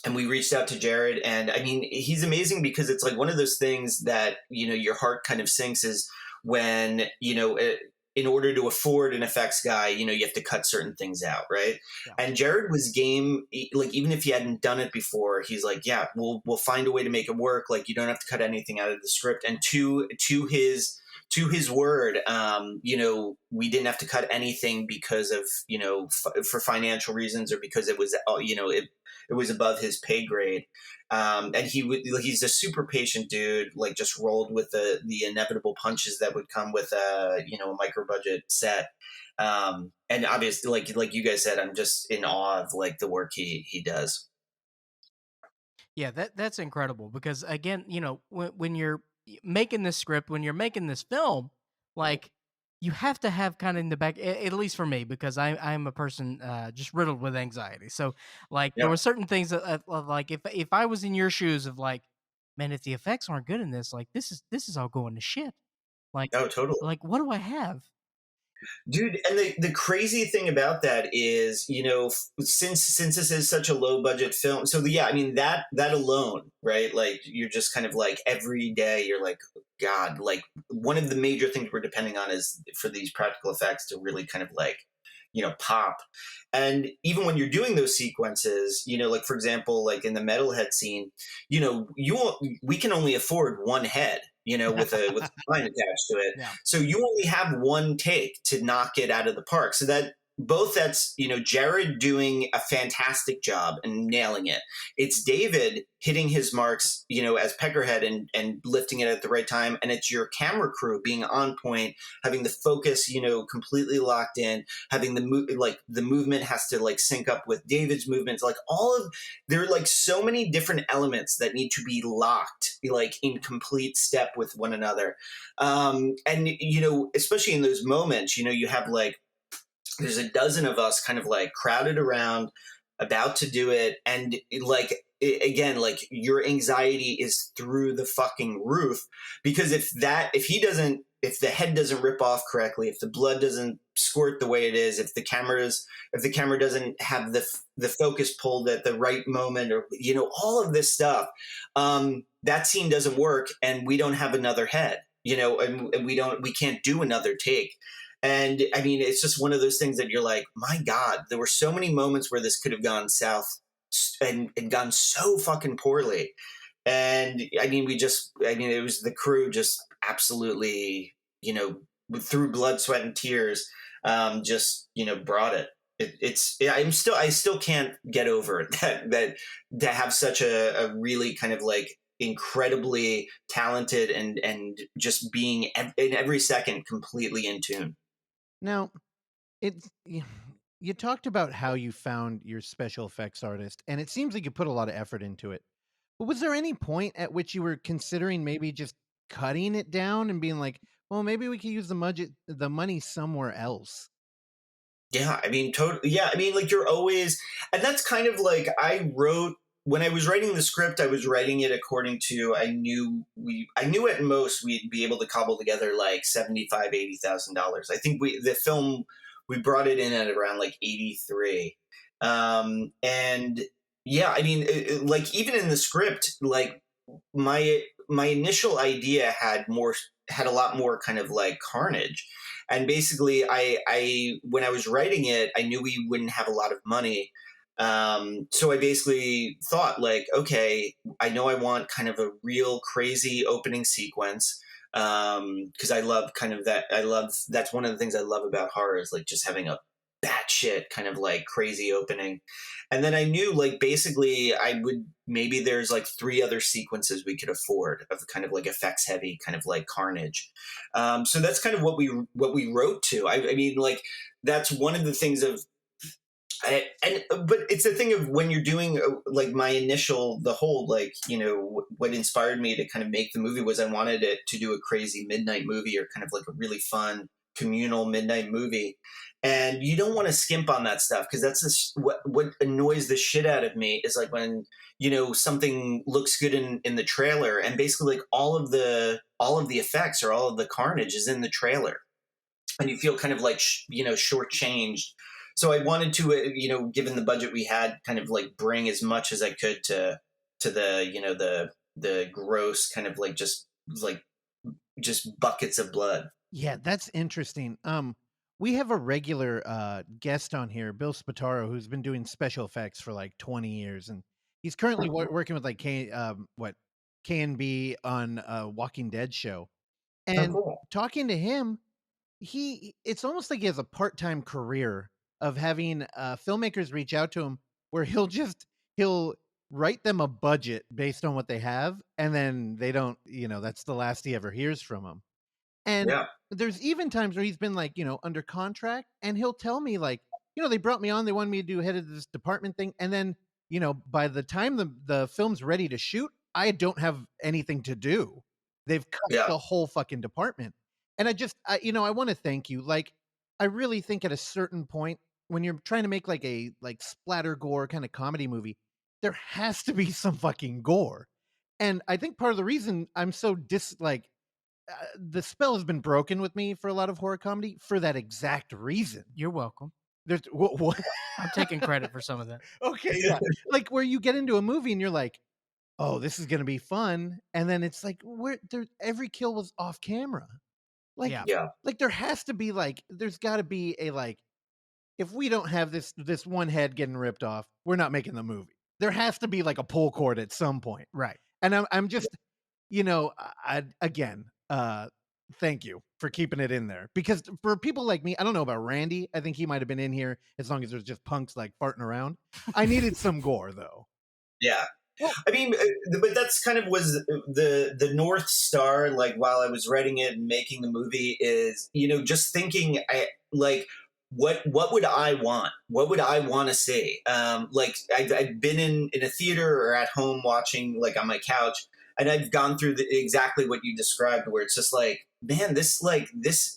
And we reached out to Jared, and I mean, he's amazing because it's like one of those things that, your heart kind of sinks is when, in order to afford an effects guy, you have to cut certain things out. Right. Yeah. And Jared was game. Like, even if he hadn't done it before, he's like, yeah, we'll find a way to make it work. Like, you don't have to cut anything out of the script. And to his word, we didn't have to cut anything because of, for financial reasons, or because it was, it was above his pay grade. And he's a super patient dude, like just rolled with the inevitable punches that would come with a micro budget set. And obviously, like you guys said, I'm just in awe of like the work he does. Yeah, that's incredible, because again, when you're making this script, when you're making this film, like, you have to have kind of in the back, at least for me, because I'm a person just riddled with anxiety. So like, there were certain things that like, if I was in your shoes of like, man, if the effects aren't good in this, like, this is all going to shit. Like, Oh, totally. like what do I have? Dude, and the crazy thing about that is, since this is such a low budget film, so yeah, I mean that alone, right? Like you're just kind of like every day you're like, God, like one of the major things we're depending on is for these practical effects to really kind of like, pop. And even when you're doing those sequences, like for example, like in the metalhead scene, we can only afford one head, with a line attached to it. Yeah. So you only have one take to knock it out of the park. So that's Jared doing a fantastic job and nailing it. It's David hitting his marks, as Peckerhead and lifting it at the right time. And it's your camera crew being on point, having the focus, completely locked in, having the movement has to like sync up with David's movements. Like there are like so many different elements that need to be locked, like in complete step with one another. And, especially in those moments, you have like, there's a dozen of us kind of like crowded around about to do it. And again, like your anxiety is through the fucking roof, because if the head doesn't rip off correctly, if the blood doesn't squirt the way it is, if the camera doesn't have the focus pulled at the right moment, or, all of this stuff, that scene doesn't work and we don't have another head, and we can't do another take. And I mean, it's just one of those things that you're like, my God, there were so many moments where this could have gone south and gone so fucking poorly. And I mean, it was the crew just absolutely, through blood, sweat, and tears, just, brought it. I still can't get over it, that to have such a really kind of like incredibly talented and just being in every second completely in tune. Now, you talked about how you found your special effects artist, and it seems like you put a lot of effort into it. But was there any point at which you were considering maybe just cutting it down and being like, well, maybe we could use the money somewhere else? Yeah, I mean, totally. Yeah, I mean, like you're always, and that's kind of like when I was writing the script, I was writing it according to, I knew at most we'd be able to cobble together like $75,000-$80,000. I think the film, we brought it in at around like 83. And yeah, I mean, like even in the script, like my initial idea had a lot more kind of like carnage. And basically I when I was writing it, I knew we wouldn't have a lot of money. So I basically thought like, okay, I know I want kind of a real crazy opening sequence. Cause I love kind of that's one of the things I love about horror is like just having a batshit kind of like crazy opening. And then I knew like basically maybe there's like 3 other sequences we could afford of kind of like effects heavy kind of like carnage. So that's kind of what we wrote to. I mean, like that's one of the things of, but it's the thing of when you're doing like the whole like, what inspired me to kind of make the movie was I wanted it to do a crazy midnight movie, or kind of like a really fun communal midnight movie. And you don't want to skimp on that stuff, because that's what annoys the shit out of me is like when, something looks good in the trailer, and basically like all of the effects or all of the carnage is in the trailer, and you feel kind of like, shortchanged. So I wanted to, given the budget we had, kind of like bring as much as I could to the, the gross kind of like just buckets of blood. Yeah, that's interesting. We have a regular guest on here, Bill Spataro, who's been doing special effects for like 20 years, and he's currently working with like K&B on Walking Dead show. And talking to him, it's almost like he has a part-time career of having filmmakers reach out to him, where he'll write them a budget based on what they have, and then they don't, that's the last he ever hears from them. And there's even times where he's been like, under contract, and he'll tell me like, they brought me on, they wanted me to do head of this department thing, and then, by the time the film's ready to shoot, I don't have anything to do. They've cut the whole fucking department. And I want to thank you. Like, I really think at a certain point, when you're trying to make like a splatter gore kind of comedy movie, there has to be some fucking gore. And I think part of the reason I'm so the spell has been broken with me for a lot of horror comedy for that exact reason. You're welcome. There's what? I'm taking credit for some of that. Okay, yeah. Like where you get into a movie and you're like, oh, this is gonna be fun, and then it's like, every kill was off camera. Like, Yeah. like there has to be like, there's got to be a like, if we don't have this one head getting ripped off, we're not making the movie. There has to be like a pull cord at some point, Right? And I'm just, you know, again, thank you for keeping it in there, because for people like me, I don't know about Randy. I think he might have been in here as long as there's just punks like farting around. I needed some gore though. Yeah. I mean, but that's kind of was the North Star, like while I was writing it and making the movie, is, you know, just thinking like, what would I want? What would I want to see? Like I've been in a theater or at home watching, like on my couch, and I've gone through exactly what you described, where it's just like, man, this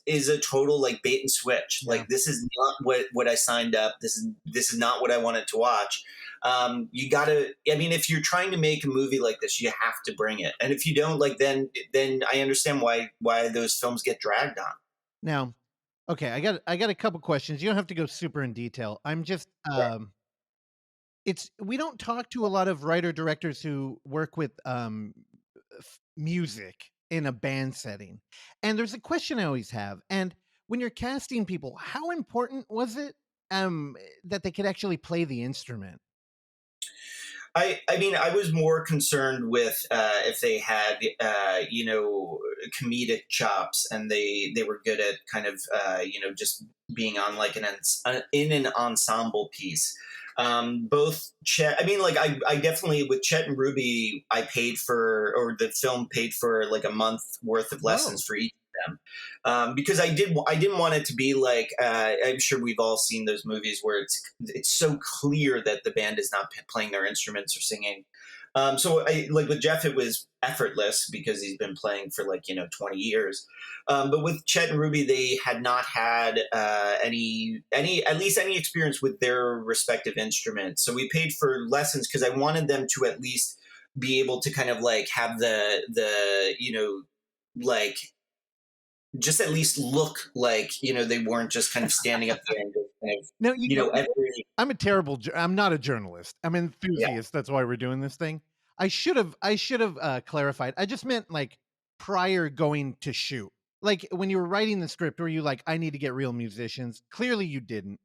is a total like bait and switch. Yeah. Like, this is not what I signed up. This is not what I wanted to watch. You gotta, I mean, if you're trying to make a movie like this, you have to bring it. And if you don't, like, then I understand why those films get dragged on. Now, okay, I got a couple questions. You don't have to go super in detail. I'm just, we don't talk to a lot of writer directors who work with music in a band setting. And there's a question I always have. And when you're casting people, how important was it that they could actually play the instrument? I mean, I was more concerned with if they had, you know, comedic chops, and they were good at kind of, you know, just being on like in an ensemble piece. Both Chet, I mean, like I definitely, with Chet and Ruby, I paid for, or the film paid for like a month worth of lessons for each of them, because I didn't want it to be like, I'm sure we've all seen those movies where it's so clear that the band is not playing their instruments or singing. So I, like with Jeff, it was effortless because he's been playing for like, you know, 20 years. But with Chet and Ruby, they had not had any experience with their respective instruments. So we paid for lessons because I wanted them to at least be able to kind of like have the you know, like, just at least look like, you know, they weren't just kind of standing up there and just kind of, no, you know, I'm not a journalist. I'm an enthusiast. That's why we're doing this thing. I should have clarified. I just meant like prior going to shoot. Like when you were writing the script, were you like, I need to get real musicians? Clearly you didn't.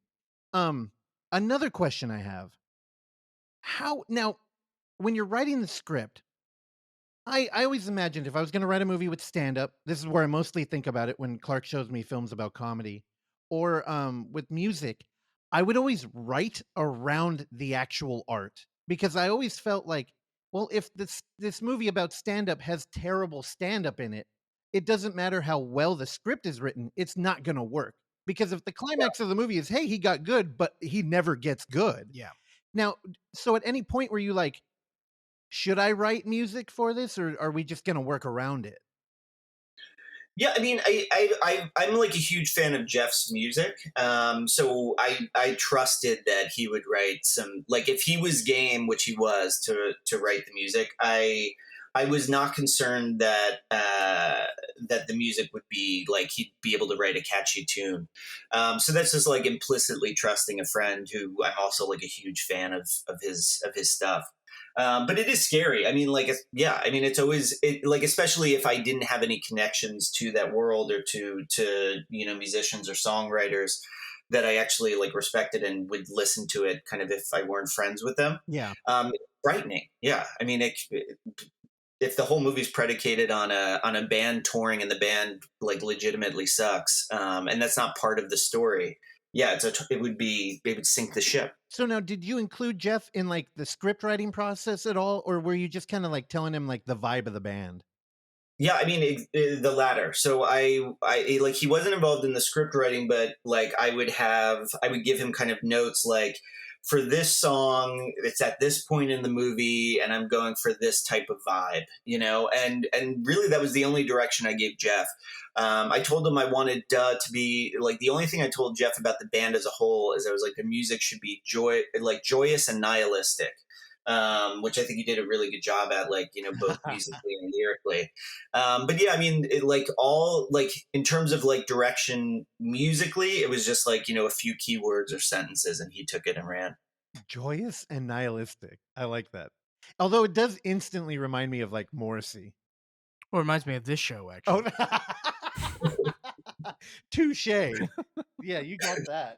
Another question I have. Now, when you're writing the script, I always imagined if I was going to write a movie with stand-up, this is where I mostly think about it when Clark shows me films about comedy, or with music, I would always write around the actual art, because I always felt like, well, if this movie about stand-up has terrible stand-up in it, it doesn't matter how well the script is written, it's not going to work. Because if the climax of the movie is, hey, he got good, but he never gets good. Yeah. Now, so at any point were you like, should I write music for this, or are we just going to work around it? Yeah, I mean, I'm like a huge fan of Jeff's music, so I trusted that he would write some, like, if he was game, which he was, to write the music. I was not concerned that that the music would be like he'd be able to write a catchy tune. So that's just like implicitly trusting a friend who I'm also like a huge fan of his stuff. But it is scary. I mean, like, yeah, I mean, it's always like, especially if I didn't have any connections to that world or to, you know, musicians or songwriters that I actually like respected and would listen to it kind of if I weren't friends with them. Yeah. It's frightening. Yeah. I mean, if the whole movie's predicated on a band touring and the band like legitimately sucks, and that's not part of the story, yeah, it would sink the ship. So now, did you include Jeff in like the script writing process at all, or were you just kind of like telling him like the vibe of the band? Yeah, I mean, the latter. So I like, he wasn't involved in the script writing, but like I would give him kind of notes like, for this song, it's at this point in the movie, and I'm going for this type of vibe, you know, and really that was the only direction I gave Jeff. I told him I wanted to be like, the only thing I told Jeff about the band as a whole is I was like, the music should be joyous and nihilistic. which I think he did a really good job at, like, both musically and lyrically. But yeah, I mean, in terms of like direction musically, it was just like, a few keywords or sentences, and he took it and ran. Joyous and nihilistic. I like that. Although it does instantly remind me of like Morrissey. Well, it reminds me of this show, actually. Touche. Yeah, you got that.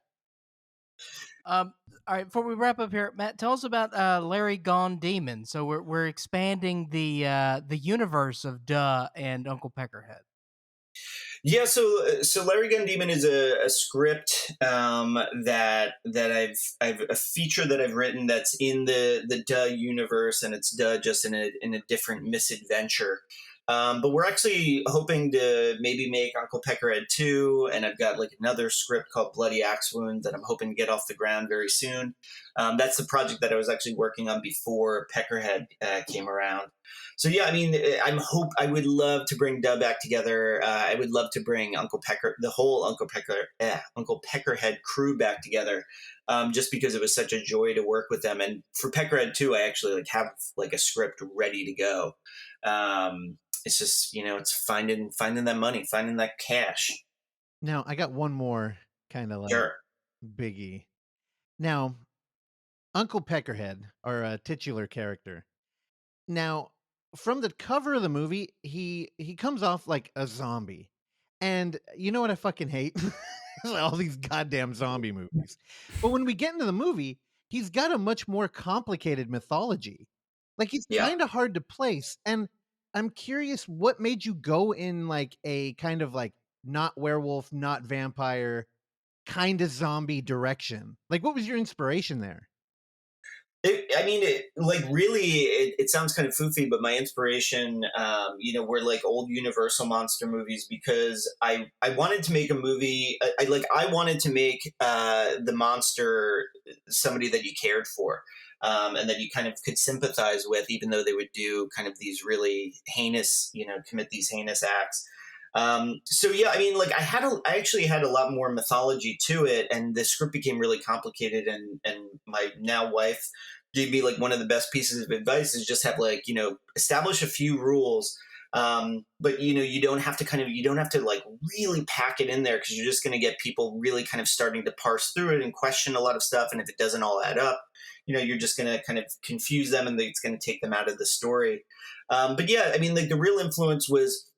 All right, before we wrap up here, Matt, tell us about Larry Gone Demon. So we're expanding the universe of Duh and Uncle Peckerhead. Yeah, so Larry Gun Demon is a script that I've a feature that I've written that's in the Duh universe, and it's Duh just in a different misadventure. But we're actually hoping to maybe make Uncle Peckerhead 2, and I've got like another script called Bloody Axe Wound that I'm hoping to get off the ground very soon. That's the project that I was actually working on before Peckerhead came around. So yeah, I mean, I would love to bring Duh back together. I would love to bring the whole Uncle Peckerhead crew back together, just because it was such a joy to work with them. And for Peckerhead 2, I actually like have like a script ready to go. It's just, it's finding that money, finding that cash. Now, I got one more kind of like biggie. Now, Uncle Peckerhead, our titular character. Now, from the cover of the movie, he comes off like a zombie. And you know what I fucking hate? All these goddamn zombie movies. But when we get into the movie, he's got a much more complicated mythology. Like, he's kind of hard to place. And I'm curious, what made you go in like a kind of like not werewolf, not vampire, kind of zombie direction? Like, what was your inspiration there? It sounds kind of foofy, but my inspiration, were like old Universal monster movies, because I wanted to make a movie. I wanted to make the monster somebody that you cared for, and that you kind of could sympathize with, even though they would do kind of these really heinous, commit these heinous acts. So yeah, I mean, like I actually had a lot more mythology to it, and the script became really complicated, and my now wife gave me like one of the best pieces of advice is just have like, establish a few rules. But you don't have to like really pack it in there, because you're just going to get people really kind of starting to parse through it and question a lot of stuff. And if it doesn't all add up, you're just going to kind of confuse them, and it's going to take them out of the story. But yeah, I mean, like the real influence was,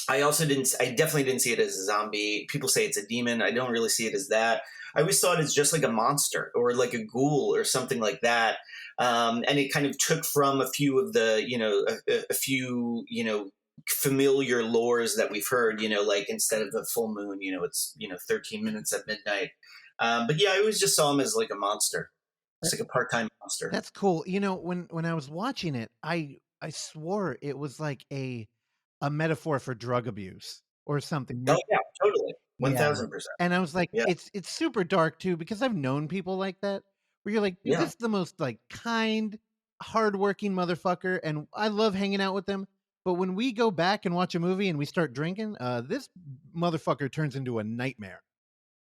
I definitely didn't see it as a zombie. People say it's a demon. I don't really see it as that. I always saw it as just like a monster or like a ghoul or something like that. And it kind of took from a few of the, a few, familiar lores that we've heard, like instead of the full moon, it's, 13 minutes at midnight. But yeah, I always just saw him as like a monster. It's like a part-time monster. That's cool. When I was watching it, I swore it was like a metaphor for drug abuse or something. Oh yeah, totally. 1000%. And I was like, it's super dark too, because I've known people like that, where you're like, this is the most like kind, hardworking motherfucker, and I love hanging out with them. But when we go back and watch a movie and we start drinking, this motherfucker turns into a nightmare.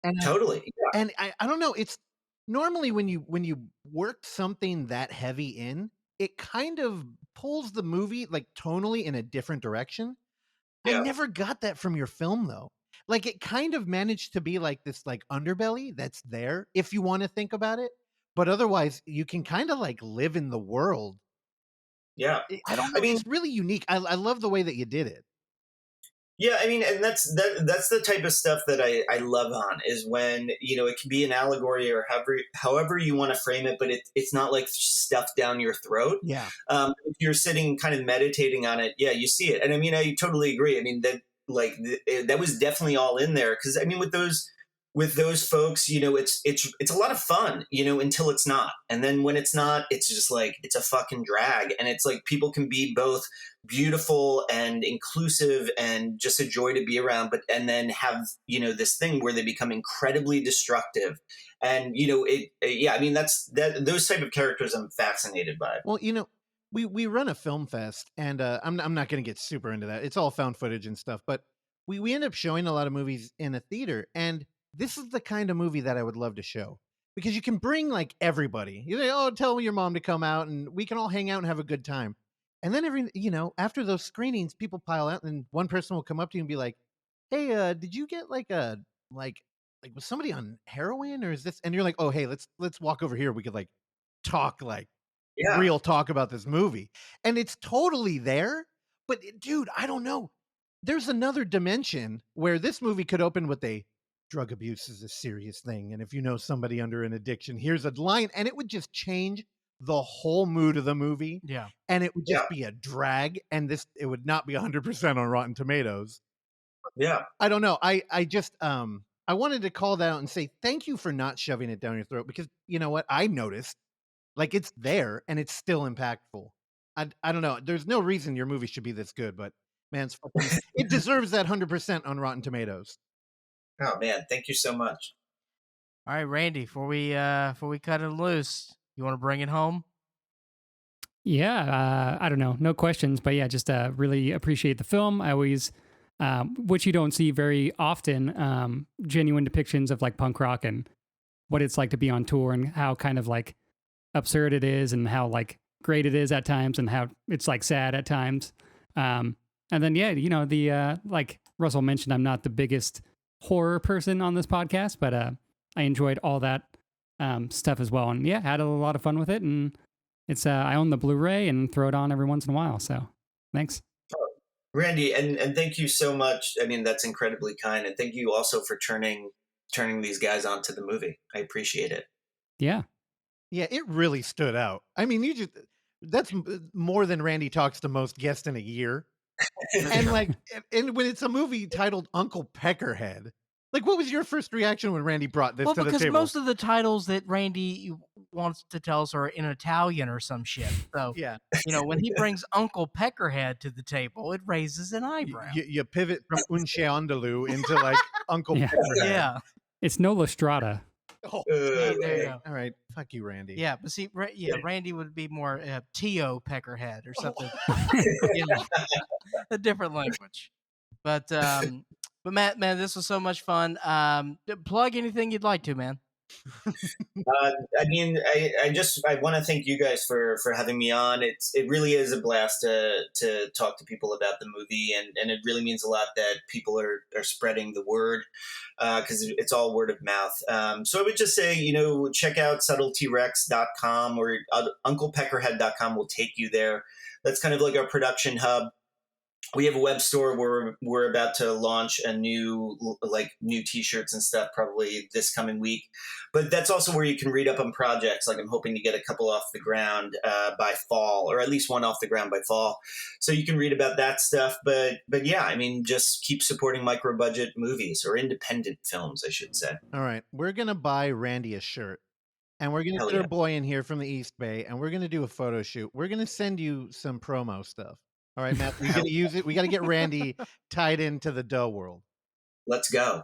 And totally. And I don't know. It's normally when you work something that heavy in, it kind of pulls the movie like tonally in a different direction. I never got that from your film though. Like it kind of managed to be like this like underbelly that's there if you want to think about it, but otherwise you can kind of like live in the world. Yeah. I don't know. I mean, it's really unique. I love the way that you did it. Yeah, I mean, and that's the type of stuff that I love on, is when, it can be an allegory or however you want to frame it, but it's not like stuffed down your throat. Yeah. If you're sitting kind of meditating on it, yeah, you see it. And I mean, I totally agree. I mean, that was definitely all in there, because I mean, with those folks, it's a lot of fun, until it's not. And then when it's not, it's just like, it's a fucking drag. And it's like, people can be both beautiful and inclusive and just a joy to be around, and then have, this thing where they become incredibly destructive. And, I mean, those type of characters I'm fascinated by. Well, we run a film fest, and I'm not going to get super into that. It's all found footage and stuff, but we end up showing a lot of movies in a theater, and this is the kind of movie that I would love to show, because you can bring like everybody. You say, oh, tell your mom to come out and we can all hang out and have a good time. And then after those screenings, people pile out and one person will come up to you and be like, hey, did you get like was somebody on heroin or is this? And you're like, oh, hey, let's walk over here. We could like talk like real talk about this movie. And it's totally there. But dude, I don't know. There's another dimension where this movie could open with a drug abuse is a serious thing. And if you know somebody under an addiction, here's a line. And it would just change the whole mood of the movie. Yeah. And it would just be a drag. And it would not be 100% on Rotten Tomatoes. Yeah. I don't know. I just, I wanted to call that out and say thank you for not shoving it down your throat because you know what? I noticed like it's there and it's still impactful. I don't know. There's no reason your movie should be this good, but man, it deserves that 100% on Rotten Tomatoes. Oh man, thank you so much. All right, Randy, before we cut it loose, you want to bring it home? Yeah, I don't know, no questions, but yeah, just really appreciate the film. I always, which you don't see very often, genuine depictions of like punk rock and what it's like to be on tour and how kind of like absurd it is and how like great it is at times and how it's like sad at times. And then, yeah, the, like Russell mentioned, I'm not the biggest horror person on this podcast, but I enjoyed all that stuff as well. And yeah, had a lot of fun with it. And it's, I own the Blu-ray and throw it on every once in a while. So thanks. Randy, and thank you so much. I mean, that's incredibly kind. And thank you also for turning these guys onto the movie. I appreciate it. Yeah. Yeah, it really stood out. I mean, that's more than Randy talks to most guests in a year. And like, and when it's a movie titled Uncle Peckerhead, like, what was your first reaction when Randy brought this to the table? Because most of the titles that Randy wants to tell us are in Italian or some shit. So, yeah, when he brings Uncle Peckerhead to the table, it raises an eyebrow. You pivot from Unce Andalou into like Uncle Peckerhead. Yeah, it's Nola Strada. Oh, there you go. All right, fuck you, Randy. Yeah, but see, Randy would be more Tio Peckerhead or something. A different language. But Matt, man, this was so much fun. Plug anything you'd like to, man. I mean, I want to thank you guys for having me on. It really is a blast to talk to people about the movie, and it really means a lot that people are spreading the word because it's all word of mouth. So I would just say, check out subtletyrex.com or unclepeckerhead.com will take you there. That's kind of like our production hub. We have a web store where we're about to launch a new t-shirts and stuff probably this coming week. But that's also where you can read up on projects. Like I'm hoping to get a couple off the ground by fall, or at least one off the ground by fall. So you can read about that stuff. But yeah, I mean, just keep supporting micro budget movies or independent films, I should say. All right. We're going to buy Randy a shirt. And we're going to get our boy in here from the East Bay, and we're going to do a photo shoot. We're going to send you some promo stuff. All right, Matt, we're going to use it. We got to get Randy tied into the dough world. Let's go.